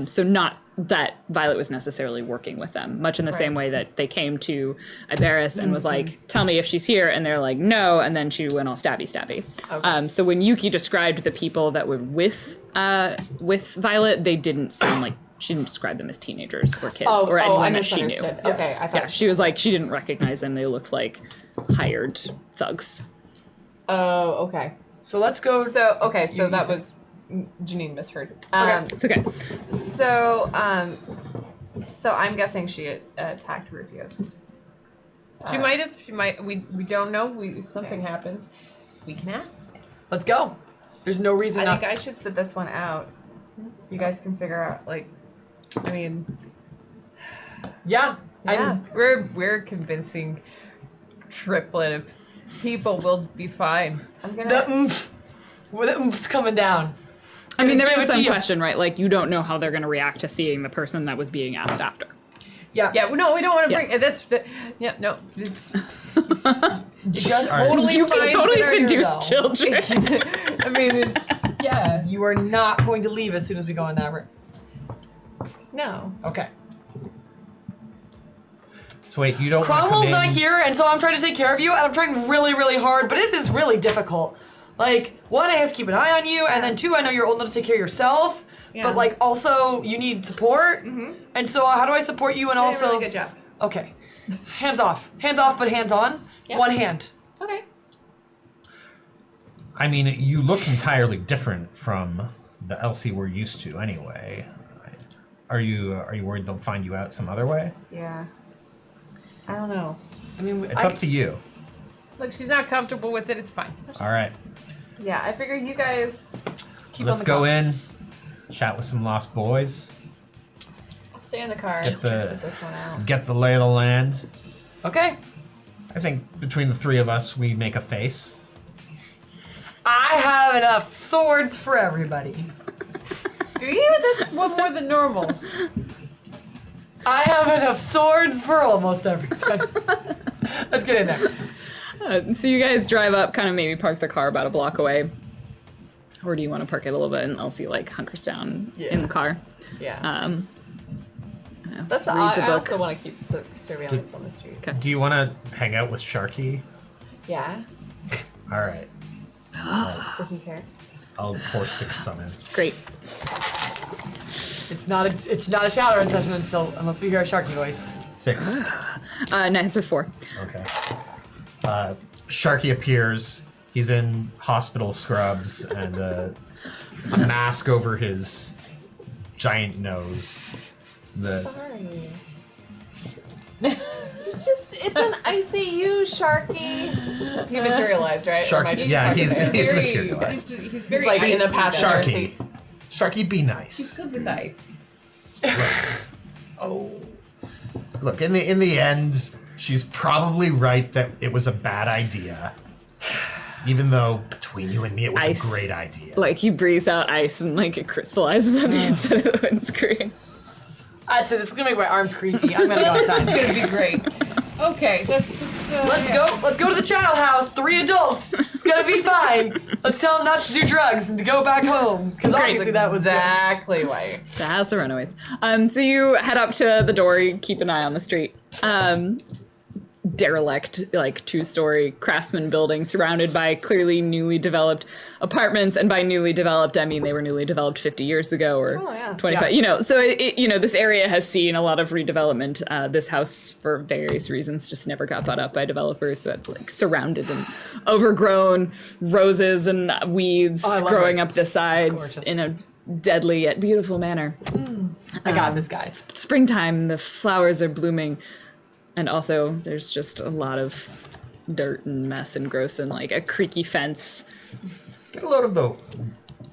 So not that Violet was necessarily working with them, much in the same way that they came to Iberis and was like, "Tell me if she's here," and they're like, "No," and then she went all stabby. Okay. So when Yuki described the people that were with Violet, they didn't sound like, she didn't describe them as teenagers or kids or I anyone that she knew. misunderstood. Okay, I thought. Yeah, she was like, she didn't recognize them. They looked like hired thugs. Oh, okay. So let's go. So You that said- was Janine misheard. It's okay. So I'm guessing she attacked Rufio's. She might have. She might. We don't know. Something happened. We can ask. Let's go. There's no reason I not. think I should sit this one out. You guys can figure out. I mean, Yeah. yeah. We're convincing triplet of people will be fine. I'm gonna. The oomph. Well, the oomp's coming down. I mean, there Give is it to some you. question, right? Like, you don't know how they're going to react to seeing the person that was being asked after. Yeah. Yeah. No, we don't want to Yeah. bring. That's. Yeah. No. It's, Just Alright. totally You can fine totally there, seduce though. children. I mean, it's. Yeah. You are not going to leave as soon as we go in that room. No. Okay. So wait, you don't want to come Cromwell's in? not here, and so I'm trying to take care of you, and I'm trying really, really hard, but it is really difficult. Like, one, I have to keep an eye on you, and then two, I know you're old enough to take care of yourself, Yeah. but like, also, you need support. And so, how do I support you and Doing also? a really good job. Okay. Hands off, but hands on. Yeah. One hand. Okay. I mean, you look entirely different from the Elsie we're used to, anyway. Are you worried they'll find you out some other way? Yeah. I don't know. I mean, It's up to you. Look, she's not comfortable with it. It's fine. All right, Yeah, I figure you guys keep let's on the go call. in, chat with some lost boys, I'll stay in the car. Get the- Sit this one out. get the lay of the land. Okay. I think between the three of us, we make a face. I have enough swords for everybody. Do you? That's one more than normal. I have enough swords for almost everybody. Let's get in there. So you guys drive up, kind of maybe park the car about a block away. Or do you want to park it a little bit and Elsie like hunkers down in the car? Yeah. I don't know, That's reads a I book. also want to keep surveillance on the street. Okay. Do you want to hang out with Sharky? Yeah. All right. Does he care? I'll force 6 summon. Great. It's not a Shadowrun session unless we hear a Sharky voice. 6. No, it's a 4. Okay. Sharky appears. He's in hospital scrubs and a mask over his giant nose. Sorry. It's an ICU, Sharky. He materialized, right? Or am I Sharky, just yeah, talking he's about- materialized. He's very like in a icy, passenger though. Sharky. Sharky, be He's nice. good with ice. Oh. Look, in the end, she's probably right that it was a bad idea. Even though between you and me, it was Ice. a great idea. Like he breathes out ice and like it crystallizes on the inside of the windscreen. That's it. This is gonna make my arms creaky. I'm gonna go outside. It's gonna be great. Okay, Let's go to the child house. 3 adults. It's gonna be fine. Let's tell them not to do drugs and to go back home. Because obviously that was exactly why. The House of Runaways. So you head up to the door, you keep an eye on the street. Derelict, like 2-story craftsman building surrounded by clearly newly developed apartments. And by newly developed, I mean they were newly developed 50 years ago or 25, so this area has seen a lot of redevelopment. This house, for various reasons, just never got bought up by developers. So it's like surrounded and overgrown, roses and weeds growing up the sides in a deadly yet beautiful manner. I got this, guys. Springtime, the flowers are blooming. And also, there's just a lot of dirt and mess and gross and like a creaky fence. Get a load of the...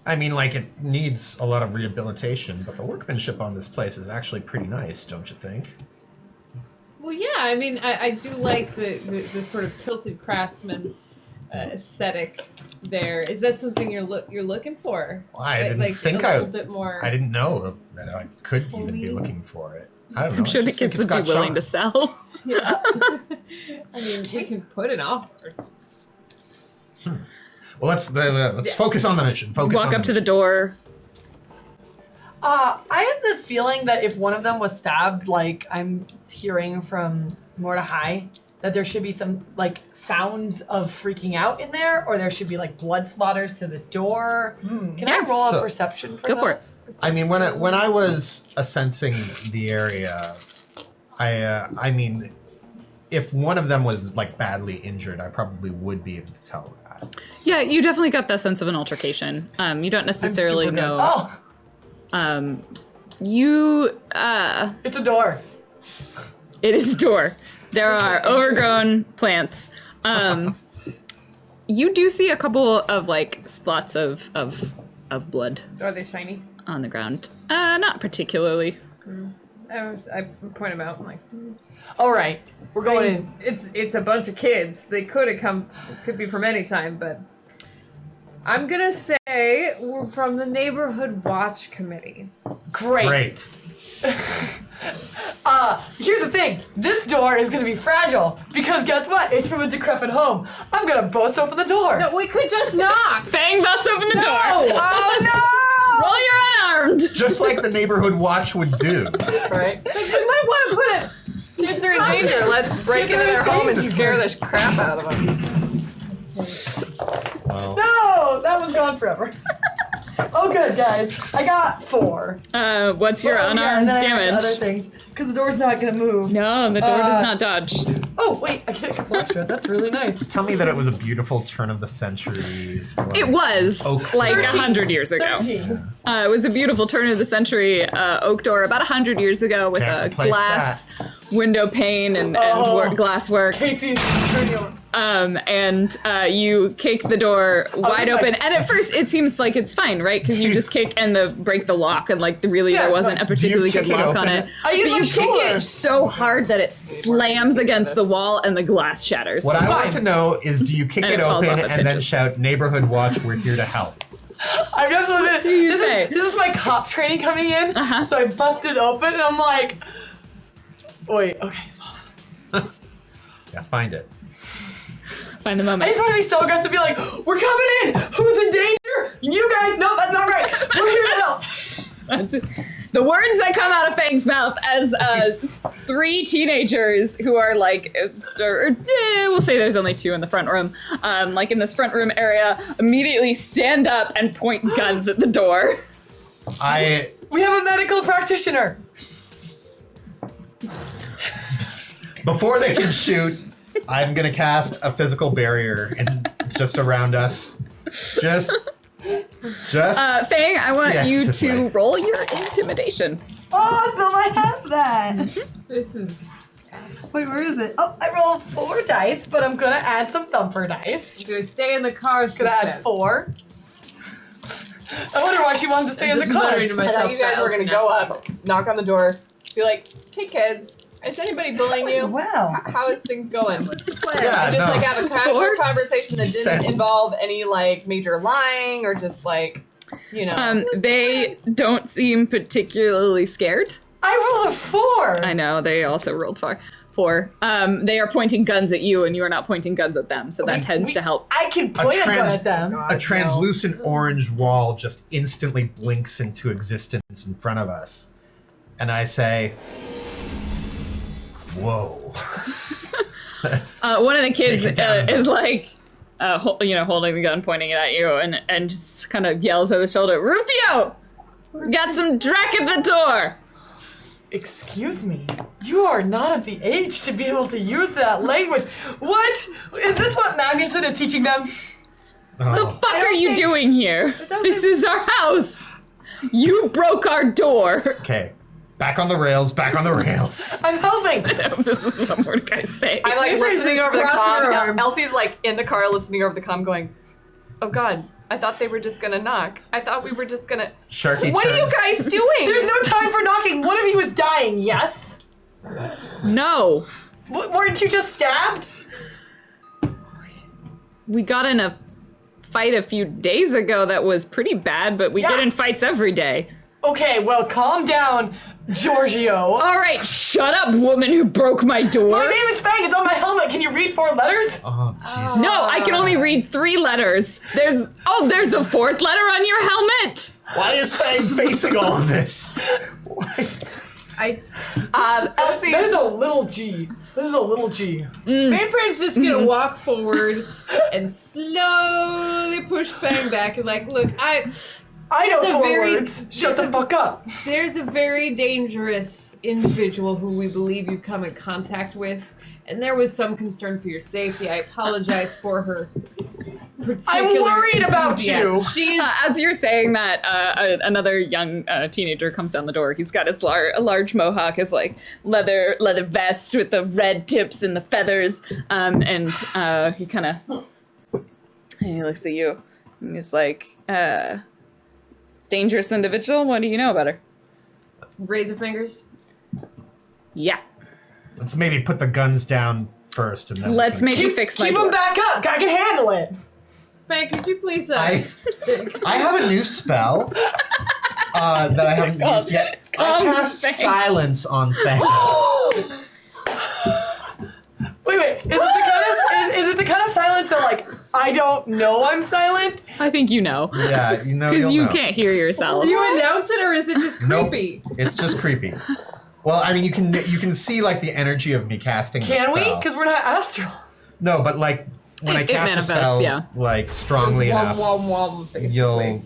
I mean, like, it needs a lot of rehabilitation, but the workmanship on this place is actually pretty nice, don't you think? Well, yeah. I mean, I do like the sort of tilted craftsman aesthetic. There is that something you're looking for? Well, I didn't like think a little bit more. I didn't know that I could even be looking for it. I don't know. I'm sure I the just think kids it's would be got willing to charm. sell. Yeah. I mean, we can put an offer. Well, let's focus on the mission. Walk up to the door. I have the feeling that if one of them was stabbed, like I'm hearing from Mordecai, that there should be some like sounds of freaking out in there, or there should be like blood splatters to the door. Can I roll a perception for Go for those? it. I mean, when I was sensing the area, I mean, if one of them was like badly injured, I probably would be able to tell that. Yeah, you definitely got that sense of an altercation. You don't necessarily super good. know. Oh, it's a door. It is a door. There are overgrown plants. You do see a couple of like spots of blood Are they shiny? on the ground. Not particularly. I point them out. I'm like, All right, we're going in. It's a bunch of kids. They could be from any time, but I'm gonna say we're from the Neighborhood Watch Committee. Great. Here's the thing. This door is gonna be fragile because guess what? It's from a decrepit home. I'm gonna bust open the door. No, we could just knock. Fang busts open the door. Oh no! Roll your unarmed. Just like the neighborhood watch would do. Right? We might want to put it. Kids are in danger. Let's break into their home and scare the crap out of them. Well, No, that one's gone forever. Oh, good guys. I got 4. What's your Oh, yeah, unarmed and then I have other damage? things because the door's not gonna move. No, the door does not dodge. Oh wait, I get a watch it. That's really nice. tell me that it was a beautiful turn of the century. It was Oak like door. 100 years ago. 13. It was a beautiful turn of the century oak door about 100 years ago with Can't a replace glass window pane and Oh. glass work. Casey's turning over. And you kick the door wide it's open. like- And at first it seems like it's fine, right? Because you just kick and break the lock and like really Yeah, there it's wasn't fine. a particularly Do you good kick it lock on open? it. I use But my you kick shoulder. it so hard that it slams against the wall and the glass shatters. What I want Fine. to know is, do you kick And it it falls open off its and then hinges. shout, "Neighborhood watch, we're here to help"? I've definitely been. do you this say? This is my cop training coming in. Uh-huh. So I busted open and I'm like, wait, okay. Yeah, find it. Find the I moment. just want to be so aggressive, be like, we're coming in. Who's in danger? You guys? No, that's not right. We're here to help. the words that come out of Fang's mouth as 3 teenagers who are like, we'll say there's only 2 in the front room, like in this front room area, immediately stand up and point guns at the door. We have a medical practitioner. Before they can shoot, I'm gonna cast a physical barrier just around us. Just. Fang, I want you this to way. roll your intimidation. Awesome, I have that. This is. Wait, where is it? Oh, I rolled 4 dice, but I'm gonna add some thumper dice. I'm gonna stay in the car. She Gonna add said. 4. I wonder why she wanted to stay in the Just car. muttering to I myself. thought you guys were gonna go up, knock on the door, be like, "Hey kids, is anybody bullying you? Wow. How is things going?" Yeah, And just like have a casual Four? conversation that Seven. didn't involve any like major lying or just like, you know. They don't seem particularly scared. I rolled a 4. I know, they also rolled 4. They are pointing guns at you, and you are not pointing guns at them, so that tends to help. I can point a gun at them. A translucent orange wall just instantly blinks into existence in front of us. And I say, whoa. One of the kids Take it down. is like, holding the gun, pointing it at you, and just kind of yells over his shoulder, "Rufio! Got some dreck at the door!" Excuse me, you are not of the age to be able to use that language. What? Is this what Magnuson is teaching them? The Oh. fuck are you doing here? This is our house! You broke our door! Okay, back on the rails, back on the rails. I'm helping. This is what Mordecai's saying. I'm like Iberis listening is over the crossing her comm. arms. Elsie's like in the car listening over the comm going, "Oh God, I thought they were just gonna knock. I thought we were just gonna." Sharky What are you turns. guys doing? There's no time for knocking. One of you is dying, yes? No. Weren't you just stabbed? We got in a fight a few days ago that was pretty bad, but we Yeah. get in fights every day. Okay, well, calm down, Giorgio. All right, shut up, woman who broke my door. My name is Fang. It's on my helmet. Can you read 4 letters? Oh, Jesus. No, I can only read 3 letters. There's a 4th letter on your helmet. Why is Fang facing all of this? Why? Elsie. That is a little G. This is a little G. Mainframe's just gonna walk forward and slowly push Fang back and like, look, I know It's a 4 very- words. Shut the fuck up. there's a very dangerous individual who we believe you've come in contact with, and there was some concern for your safety. I apologize for her. I'm worried about you. She's As you're saying that, another young teenager comes down the door. He's got his a large mohawk, his like leather vest with the red tips and the feathers, and he kind of he looks at you and he's like, "Dangerous individual. What do you know about her?" razor fingers. Yeah, Let's maybe put the guns down first and then we let's can- maybe fix my Keep door. them back up. I can handle it. Fang, could you please I have a new spell that I haven't used yet. I Calm cast Fang. silence on Fang. Wait. Is it the kind of silence that like I don't know I'm silent? I think you know, Yeah, you know because you'll you know. can't hear yourself. Do you announce it or is it just Nope. creepy? It's just creepy. Well, I mean, you can see like the energy of me casting. the Can we? spell. Because we're not astral. No, but like when I It cast a manifests, spell, yeah. like strongly enough, basically.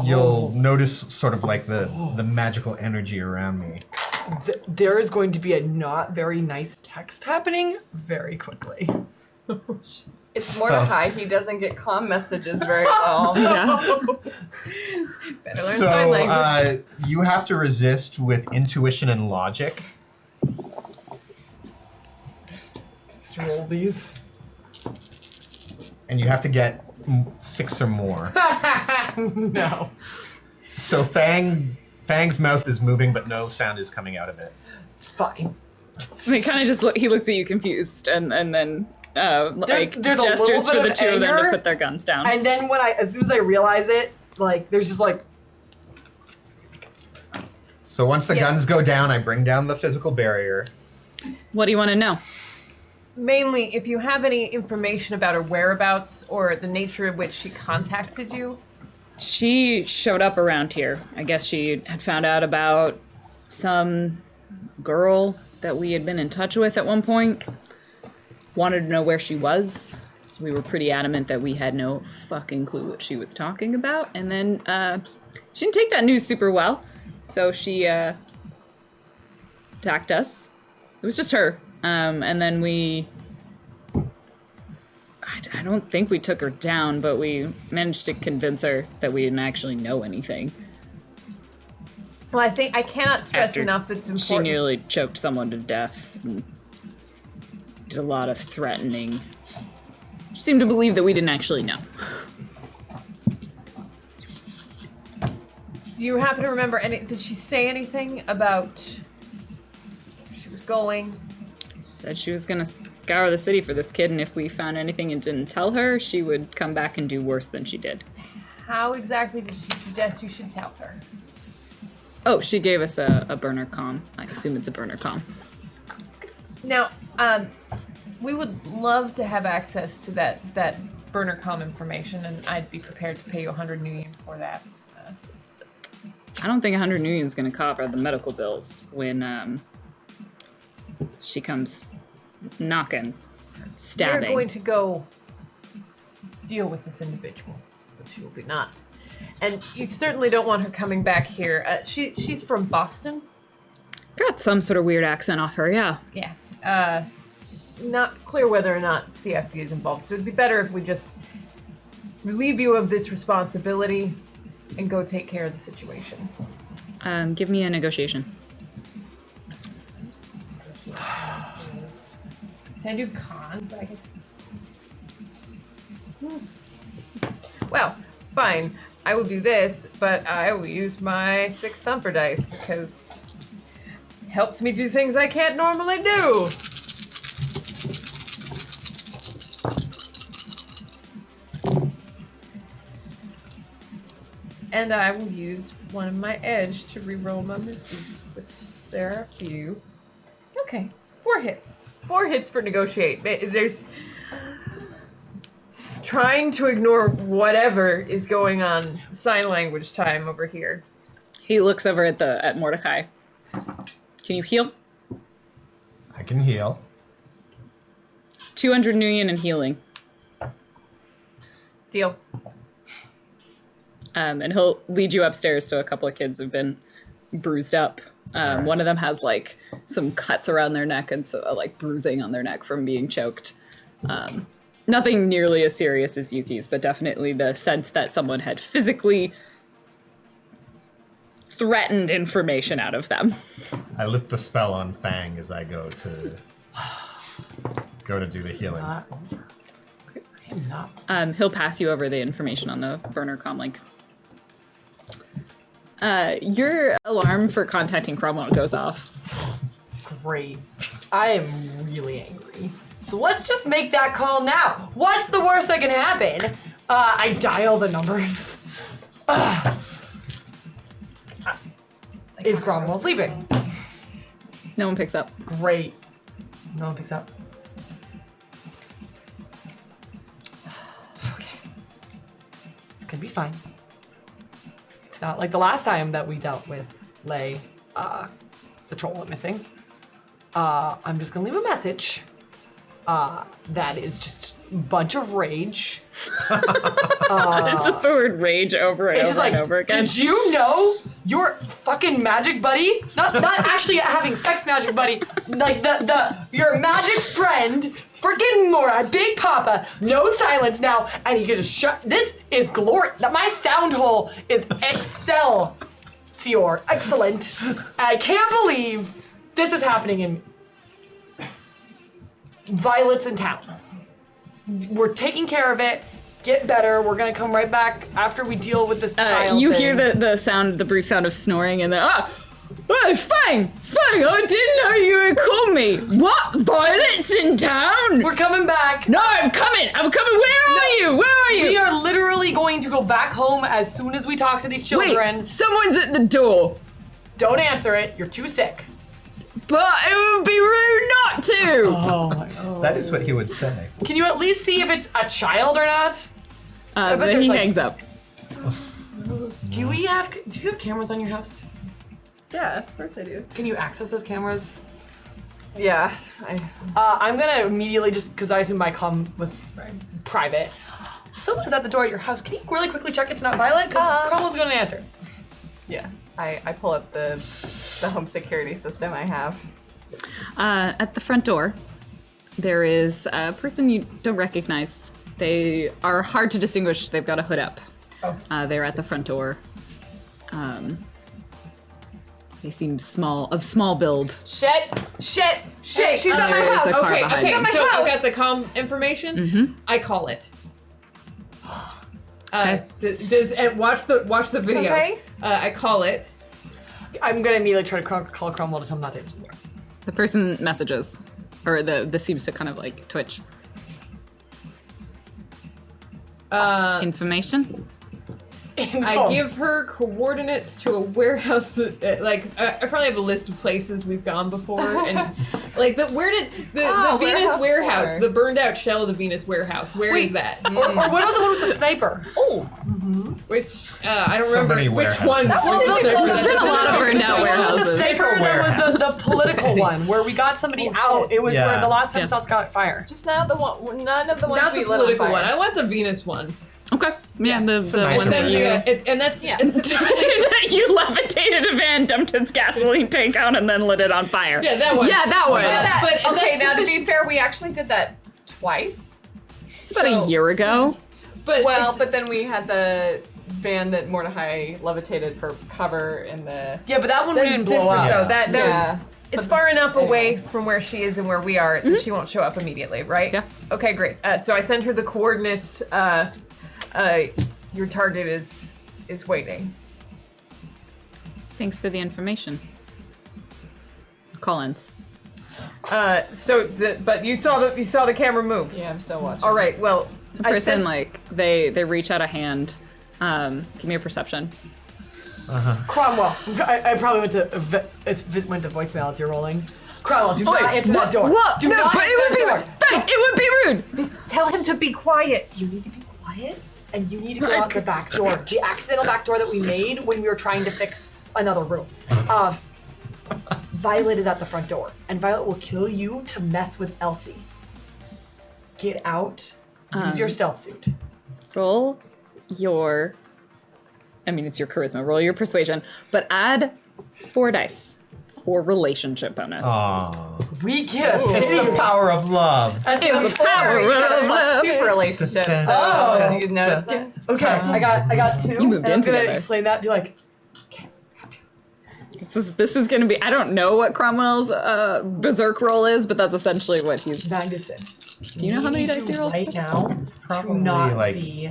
you'll notice sort of like the magical energy around me. There is going to be a not very nice text happening very quickly. It's Mordecai. He doesn't get comm messages very well. Yeah. Better learn sign language. So you have to resist with intuition and logic. Just roll these. And you have to get 6 or more. No. So Fang's mouth is moving, but no sound is coming out of it. It's fine. And he kind of just he looks at you confused, and then like there's a little gestures bit for the of two of them to anger, put their guns down. And then as soon as I realize it, like there's just like So once the guns go down, I bring down the physical barrier. What do you want to know? Mainly, if you have any information about her whereabouts or the nature of which she contacted you. She showed up around here. I guess she had found out about some girl that we had been in touch with at one point wanted to know where she was. We were pretty adamant that we had no fucking clue what she was talking about. And then she didn't take that news super well. So she attacked us. It was just her. And then I don't think we took her down, but we managed to convince her that we didn't actually know anything. Well, I think I cannot stress After enough that's important. She nearly choked someone to death and did a lot of threatening. She seemed to believe that we didn't actually know. Do you happen to remember did she say anything about where she was going? Said she was gonna scour the city for this kid, and if we found anything and didn't tell her, she would come back and do worse than she did. How exactly did she suggest you should tell her? Oh, she gave us a burner comm. I assume it's a burner comm. Now, we would love to have access to that burner comm information, and I'd be prepared to pay you 100 New Yen for that. I don't think 100 New Yen is gonna cover the medical bills when she comes knocking, stabbing. We're going to go deal with this individual, so she will be not. And you certainly don't want her coming back here. She's from Boston. Got some sort of weird accent off her, yeah. Yeah. Not clear whether or not CFD is involved, so it'd be better if we just relieve you of this responsibility and go take care of the situation. Give me a negotiation. Can I do con? But I guess. Well, fine. I will do this, but I will use my 6 thumper dice because it helps me do things I can't normally do. And I will use one of my edge to reroll my misses, which there are a few. Okay, 4 hits. 4 hits for negotiate. There's trying to ignore whatever is going on sign language time over here. He looks over at Mordecai. Can you heal? I can heal. 200 New Yen in healing. Deal. And he'll lead you upstairs to a couple of kids who've been bruised up. One of them has like some cuts around their neck and so like bruising on their neck from being choked. Nothing nearly as serious as Yuki's, but definitely the sense that someone had physically threatened information out of them. I lift the spell on Fang as I go to do the healing. Not over. I am not. He'll pass you over the information on the burner comm link. Your alarm for contacting Cromwell goes off. Great. I am really angry. So let's just make that call now. What's the worst that can happen? I dial the numbers. Is Cromwell sleeping? No one picks up. Great. No one picks up. Okay. It's gonna be fine. It's not like the last time that we dealt with Lei, the troll went missing. I'm just gonna leave a message. That is just a bunch of rage. It's just the word rage over and It's over just like, and over again. did you know your fucking magic buddy, not actually having sex magic buddy, like your magic friend, freaking Mora, Big Papa, no silence now, and he could just shut. This is glory. My sound hole is excellent. I can't believe this is happening in Violet's in town. We're taking care of it. Get better. We're gonna come right back after we deal with this child. You thing. hear the sound, the brief sound of snoring, and then Fang, I didn't know you would call me. What? Violet's in town? We're coming back. No, I'm coming. Where are you? We are literally going to go back home as soon as we talk to these children. Wait, someone's at the door. Don't answer it. You're too sick. But it would be rude not to. Oh my god. That is what he would say. Can you at least see if it's a child or not? Then there's, he like- hangs up. Do you have cameras on your house? Yeah, of course I do. Can you access those cameras? Yeah. I'm gonna immediately because I assume my comm was private. Someone is at the door at your house. Can you really quickly check it's not Violet? Because Cromwell's gonna answer. Yeah. I pull up the home security system I have. At the front door, there is a person you don't recognize. They are hard to distinguish. They've got a hood up. They're at the front door. They seem of small build. Shit! She's at my There is house! a car Okay, behind okay, them. so I've got the comm information. I call it. Watch the video. Okay. I call it. I'm gonna immediately try to call Cromwell to tell him not to answer the door. The person messages, or the seems to kind of like twitch. Information. I give her coordinates to a warehouse that, I probably have a list of places we've gone before, and where did the Venus warehouse, floor. the burned out shell of the Venus warehouse, where is that? Or what about the one with the sniper? Oh, which I don't So remember many which warehouses. one. There's been a lot of burned out The one with the warehouses. sniper, there was the political one where we got somebody out. It was Yeah. where the last time Yeah. South got fire. Just not the one. None of the ones Not we the lit on political fire. one. I want the Venus one. Okay. Yeah, the nicer one one. that you And that's Yeah. you levitated a van, dumped its gasoline tank out, and then lit it on fire. Yeah, that one. Yeah, that one. But Okay, that's now to sufficient- be fair, we actually did that twice. About a year ago. But Well, it's- but then we had the van that Mordecai levitated for cover in the. Yeah, but that one we didn't blow different, up. though. That Yeah. was, it's far enough away from where she is and where we are that she won't show up immediately, right? Yeah. Okay, great. So I send her the coordinates. Your target is waiting. Thanks for the information. Collins. But you saw the camera move. Yeah, I'm still watching. All right. Well, The person they reach out a hand. Give me a perception. Cromwell. I probably went to voicemail as you're rolling. Cromwell, do not answer that door. What? Do not answer that door. It would be rude. Tell him to be quiet. You need to be quiet, and you need to go out the back door. The accidental back door that we made when we were trying to fix another room. Violet is at the front door, and Violet will kill you to mess with Elsie. Get out. Use your stealth suit. Roll your. I mean, it's your charisma. Roll your persuasion, but add 4 dice for relationship bonus. Aww. We get a It's the power of love. And It's the power of love. Two relationships. Oh. Did you notice that? Okay, I got 2. You moved and I'm in gonna together. explain that. Be like, This is going to be. I don't know what Cromwell's berserk roll is, but that's essentially what he's. 9 to 6. Do you know how many dice he rolls? Right now, Probably to not like be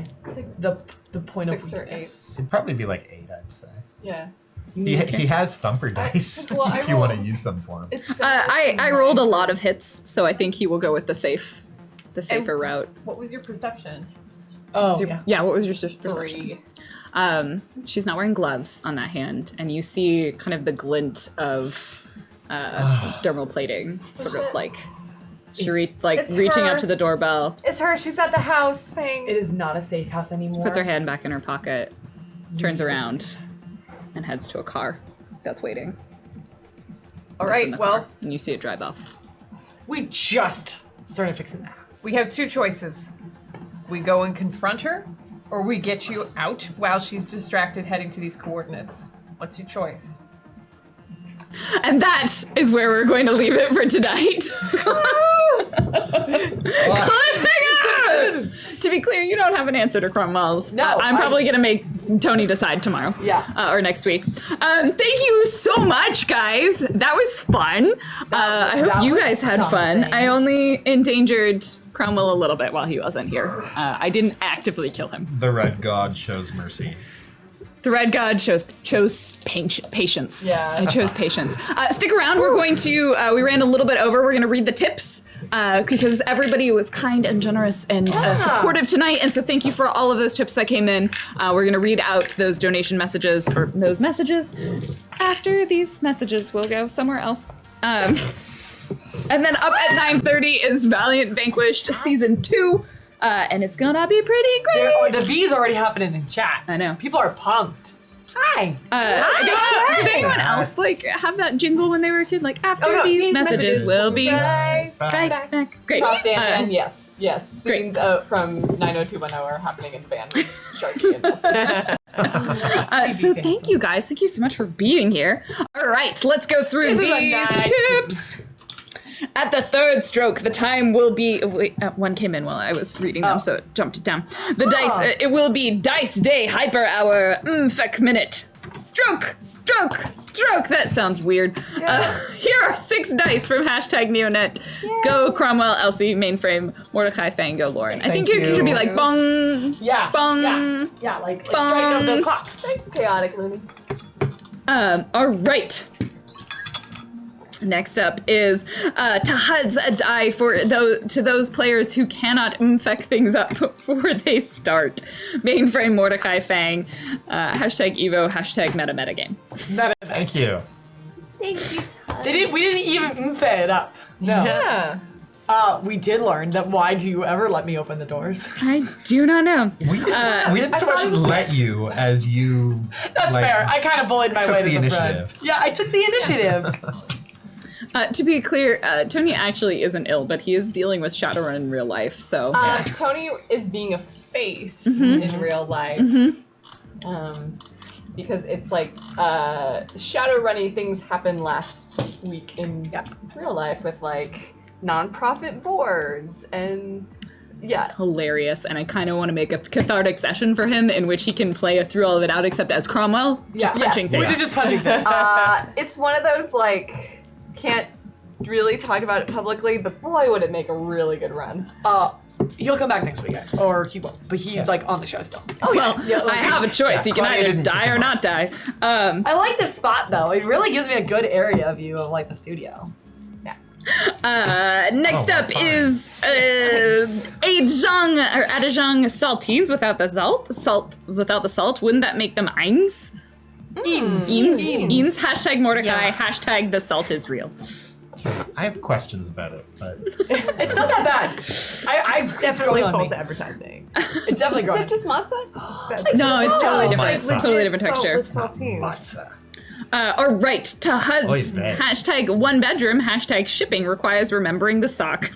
the point 6 of or 8. weakness. it'd probably be like 8, I'd say. Yeah. He has thumper dice well, I if you want to roll- use them for him. It's I rolled a lot of hits, so I think he will go with the safer route. What was your perception? Oh, Yeah, what was your perception? 3. She's not wearing gloves on that hand, and you see kind of the glint of dermal plating, sort of like she It's reaching her. up to the doorbell, It's her. She's at the house. Fang. It is not a safe house anymore. puts her hand back in her pocket, turns around, and heads to a car that's waiting. All That's in right. the Well, car, and you see it drive off. We just started fixing the house. We have 2 choices. We go and confront her, or we get you out while she's distracted heading to these coordinates. What's your choice? And that is where we're going to leave it for tonight. Cliffhanger! To be clear, you don't have an answer to Cromwell's. No, I'm probably going to make Tony decide tomorrow. Yeah. Or next week. Thank you so much, guys. That was fun. I hope that you was guys had fun. something. I only endangered Cromwell a little bit while he wasn't here. I didn't actively kill him. The Red God shows mercy. The Red God chose patience. Yeah. I chose patience. Stick around. We're going to. We ran a little bit over. We're going to read the tips because everybody was kind and generous and supportive tonight. And so thank you for all of those tips that came in. We're going to read out those donation messages or those messages after these messages. We'll go somewhere else. And then up at 9:30 is Valiant Vanquished Season 2. And it's gonna be pretty great. The V's already happening in chat. I know. People are pumped. Hi. Did anyone else like have that jingle when they were a kid? Like after these messages will be right back. Great. Pop Dan, and yes. Scenes from 90210 are happening in the band. Sharky and So thank you guys. Thank you so much for being here. All right, let's go through these tips. At the third stroke, the time will be. Wait, one came in while I was reading them, so it jumped it down. The dice. It will be dice day hyper hour. Feck minute. Stroke. That sounds weird. Here are 6 dice from #Neonet. Go Cromwell, Elsie, Mainframe, Mordecai, Fang, go Lauren. I think it should be like bong. Yeah. Bong. Yeah, like Bong. strike of the clock. Thanks, Chaotic Looney. All right. Next up is Tahad's a die to those players who cannot infect things up before they start. Mainframe, Mordecai, Fang, #Evo, #metametagame. Thank you. Thank you, Todd. We didn't even it up. No. Yeah. We did learn that. Why do you ever let me open the doors? I do not know. We didn't so much let you as you. That's fair. I kind of bullied my way to the initiative. front. Yeah, I took the initiative. To be clear, Tony actually isn't ill, but he is dealing with Shadowrun in real life, so... Tony is being a face in real life. Because it's like Shadowrunny things happened last week in real life with like nonprofit boards and hilarious, and I kind of want to make a cathartic session for him in which he can play through all of it out except as Cromwell, just punching things. Which is just punching things. It's one of those like can't really talk about it publicly, but boy would it make a really good run. He'll come back next week, or he won't. But he's like on the show still. I have a choice. He can Claudia either didn't die kick or him not off. die. I like this spot though. It really gives me a good area view of like the studio. Next up is Adjung or Adjung saltines without the salt without the salt. Wouldn't that make them eins? Eames. Eames. #Mordecai. #the salt is real. I have questions about it, but It's not that bad. That's Really growing on false me. advertising. It's definitely Is growing. it just matzah? No, it's totally different. my It's son. totally different texture. what's that? All right, to Oy HUDs. vey. #1 bedroom. #shipping requires remembering the sock.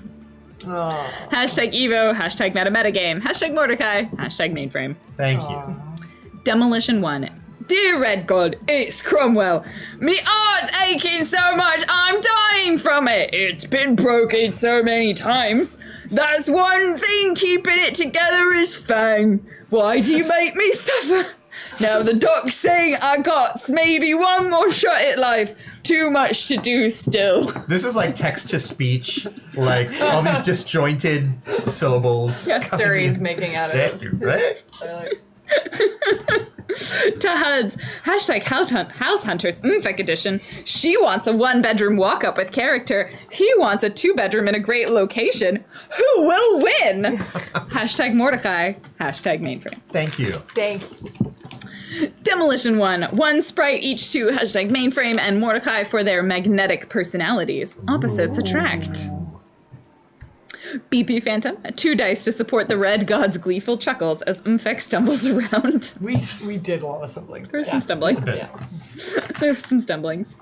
#Evo. #metametagame. #Mordecai. #mainframe. Thank you. Demolition 1. Dear Red God, it's Cromwell. Me art's aching so much, I'm dying from it. It's been broken so many times. That's one thing keeping it together is Fang. Why do you make me suffer? Now the doc's saying I got maybe one more shot at life. Too much to do still. This is like text to speech, like all these disjointed syllables. Suri's making out of it. Right? To HUDs. House Hunters. Feck edition. She wants a 1-bedroom walk-up with character. He wants a 2-bedroom in a great location. Who will win? #Mordecai. #mainframe. Thank you. Thank you. Demolition 1. 1 sprite each to #mainframe and Mordecai for their magnetic personalities. Opposites attract. BP Phantom. 2 dice to support the Red God's gleeful chuckles as Feck stumbles around. We did a lot of siblings. There's some stumbling. Bit. There's some stumblings.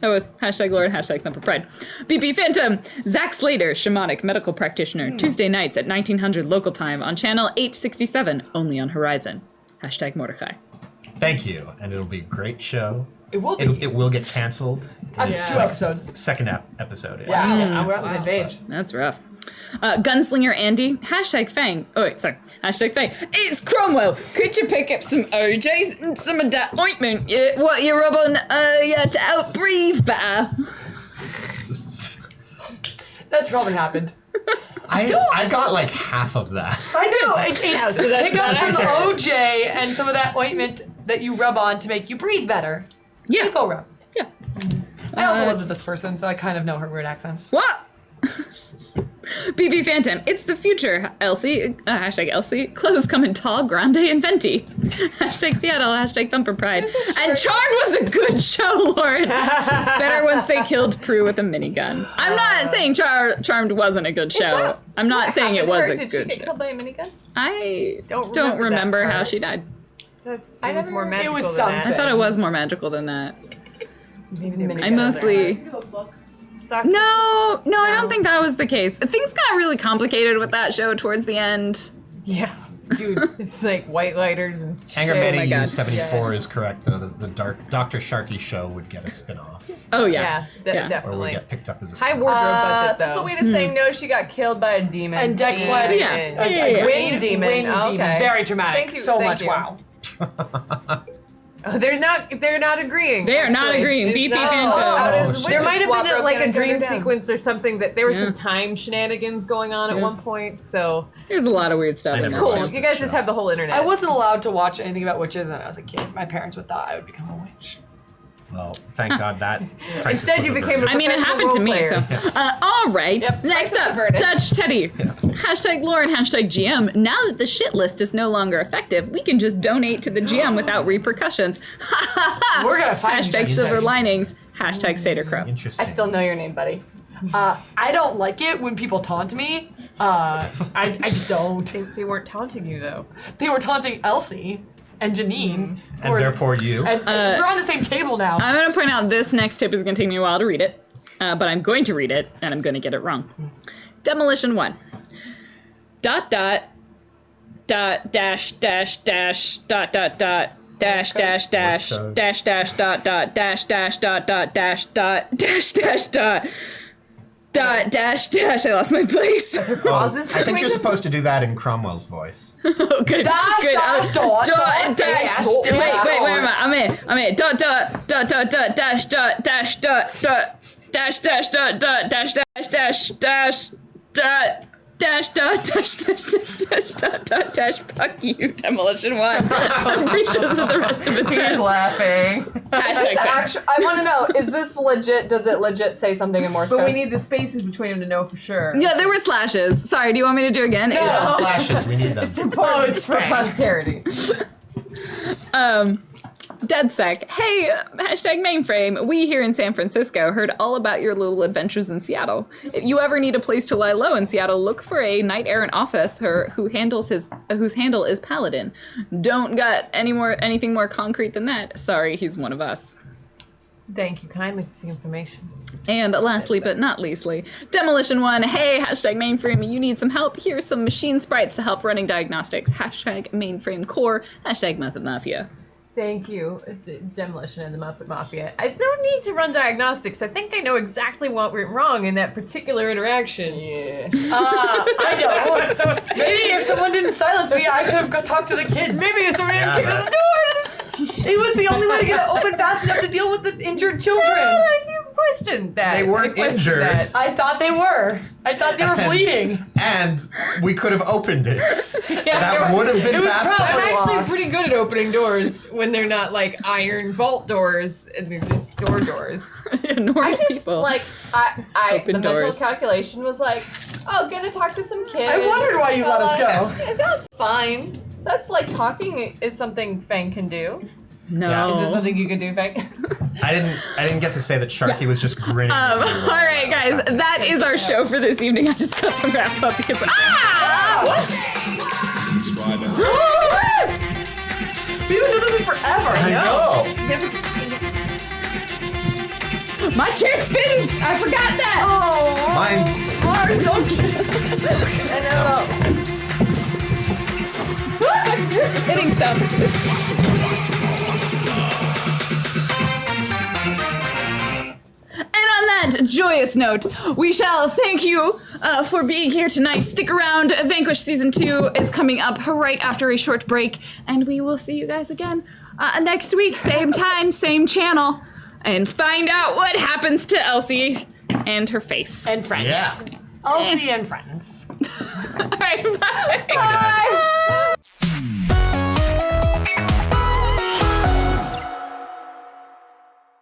That was #Lord, #Thumper Pride. BP Phantom, Zach Slater, shamanic medical practitioner, Tuesday nights at 1900 local time on channel 867, only on Horizon. #Mordecai. Thank you, and it'll be a great show. It will be. It will get canceled. After It's 2 episodes. Second episode. Yeah. We're on the same page. That's rough. Gunslinger Andy, #Fang. Oh, wait, sorry. #Fang. It's Cromwell. Could you pick up some OJs and some of that ointment? What you rub on, to help breathe better? That's probably happened. I got like half of that. I know. Pick up some OJ and some of that ointment that you rub on to make you breathe better. Yeah. People rub. Yeah. I also lived with this person, so I kind of know her weird accents. What? BB Phantom, it's the future. Elsie, hashtag Elsie. Clothes come in tall, grande, and venti. Hashtag Seattle, hashtag Thumper Pride. And Charmed was a good show, Lauren. Better once they killed Prue with a minigun. I'm not saying Charmed wasn't a good show. I'm not saying it was a good show. Did she get killed by a minigun? I don't remember how she died. I was more magical was than something. that. I thought it was more magical than that. Minigun. I mostly... No, I don't think that was the case. Things got really complicated with that show towards the end. Yeah. Dude, it's like white lighters and Hanger shit. Manny God. U74 is correct. The Dr. Sharky show would get a spin-off. Oh, yeah. Or would Definitely. get picked up as a High spin-off. wardrobe budget, though. Selena saying no, she got killed by a demon. And Deck Fledge. Yeah. is Yeah. a Wind demon. Wind Okay. demon. Very dramatic. Thank you, So thank much you. wow. Oh, they're not agreeing. They are not actually. agreeing. It's BP not- Phantom. How does shit. There Witches might have swap been broke like in a and dream turned her down? sequence or something that there was Yeah. some time shenanigans going on at one point. So There's a lot of weird stuff I in never that cool. watched show. You guys the just show. have the whole internet. I wasn't allowed to watch anything about witches when I was a kid. My parents would thought I would become a witch. Well, thank God that crisis Instead, was you became averted. I mean, it professional happened to me, role so. player. All right. Yep, Next crisis up, averted. Dutch Teddy. Hashtag Lauren, hashtag GM. Now that the shit list is no longer effective, we can just donate to the GM without repercussions. Ha ha ha. We're gonna find you Hashtag guys. silver linings. Hashtag Seder Crow. Interesting. I still know your name, buddy. I don't like it when people taunt me. I just don't. They weren't taunting you though. They were taunting Elsie and Janine. And therefore you. And we're on the same table now. I'm going to point out this next tip is going to take me a while to read it, but I'm going to read it, and I'm going to get it wrong. Demolition 1. ... dash dash dash dash dash dash dash dash dash dash dash dash dot dot dash dash dot dot dash dot dash dash dot dot dash dash. I lost my place. I think you're supposed to do that in Cromwell's voice. Oh, good. Dash, good. dash, dot, dot, dash. dash, Wait, dash. wait, where am I? I'm in. Dot dot dot dot dot dash dot dash dot dot dash dash dot dot dash dash dash dash dot. Dash dot dash dash dash dash dot dot dash. Fuck you, Demolition 1. I'm pretty sure so the rest of it says. Laughing. Hashtag fact. I want to know, is this legit? Does it legit say something in Morse code? But we need the spaces between them to know for sure. Yeah, there were slashes. Sorry, do you want me to do it again? Yeah, slashes, we need them. It's important it's for fine. posterity. DeadSec. Hey, hashtag mainframe. We here in San Francisco heard all about your little adventures in Seattle. If you ever need a place to lie low in Seattle, look for a knight errant officer whose handle is Paladin. Don't got anything more concrete than that. Sorry, he's one of us. Thank you kindly for the information. And lastly but not leastly, Demolition 1. Hey, hashtag mainframe, you need some help? Here's some machine sprites to help running diagnostics. Hashtag mainframe core. Hashtag Muppet Mafia. Thank you, the Demolition and the Muppet Mafia. I don't need to run diagnostics. I think I know exactly what went wrong in that particular interaction. Yeah. I don't. Maybe if someone didn't silence me, I could have talked to the kids. Maybe if somebody Yeah, didn't kick in the door. It was the only way to get it open fast enough to deal with the injured children. I do question that. They weren't I question injured. that. I thought they were. I thought they were bleeding. And we could have opened it. That would have been it was fast probably- enough. I'm actually locked. pretty good at opening doors when they're not like iron vault doors and they're just doors. Normal I just people. the Open mental doors. calculation was like, oh, gonna talk to some kids. I wondered why you let us go. It sounds fine. That's like talking is something Fang can do. No. Yeah. Is this something you can do, Fang? I didn't get to say that Sharky was just grinning. All right, guys, that is our show for this evening. I just got to wrap up because We've been doing this forever. I know. my chair spins. I forgot that. Oh, Mine. Lars, don't Just hitting stuff. And on that joyous note, we shall thank you for being here tonight. Stick around. Vanquish Season 2 is coming up right after a short break, and we will see you guys again next week. Same time, same channel, and find out what happens to Elsie and her face. And friends. Yeah. Elsie and friends.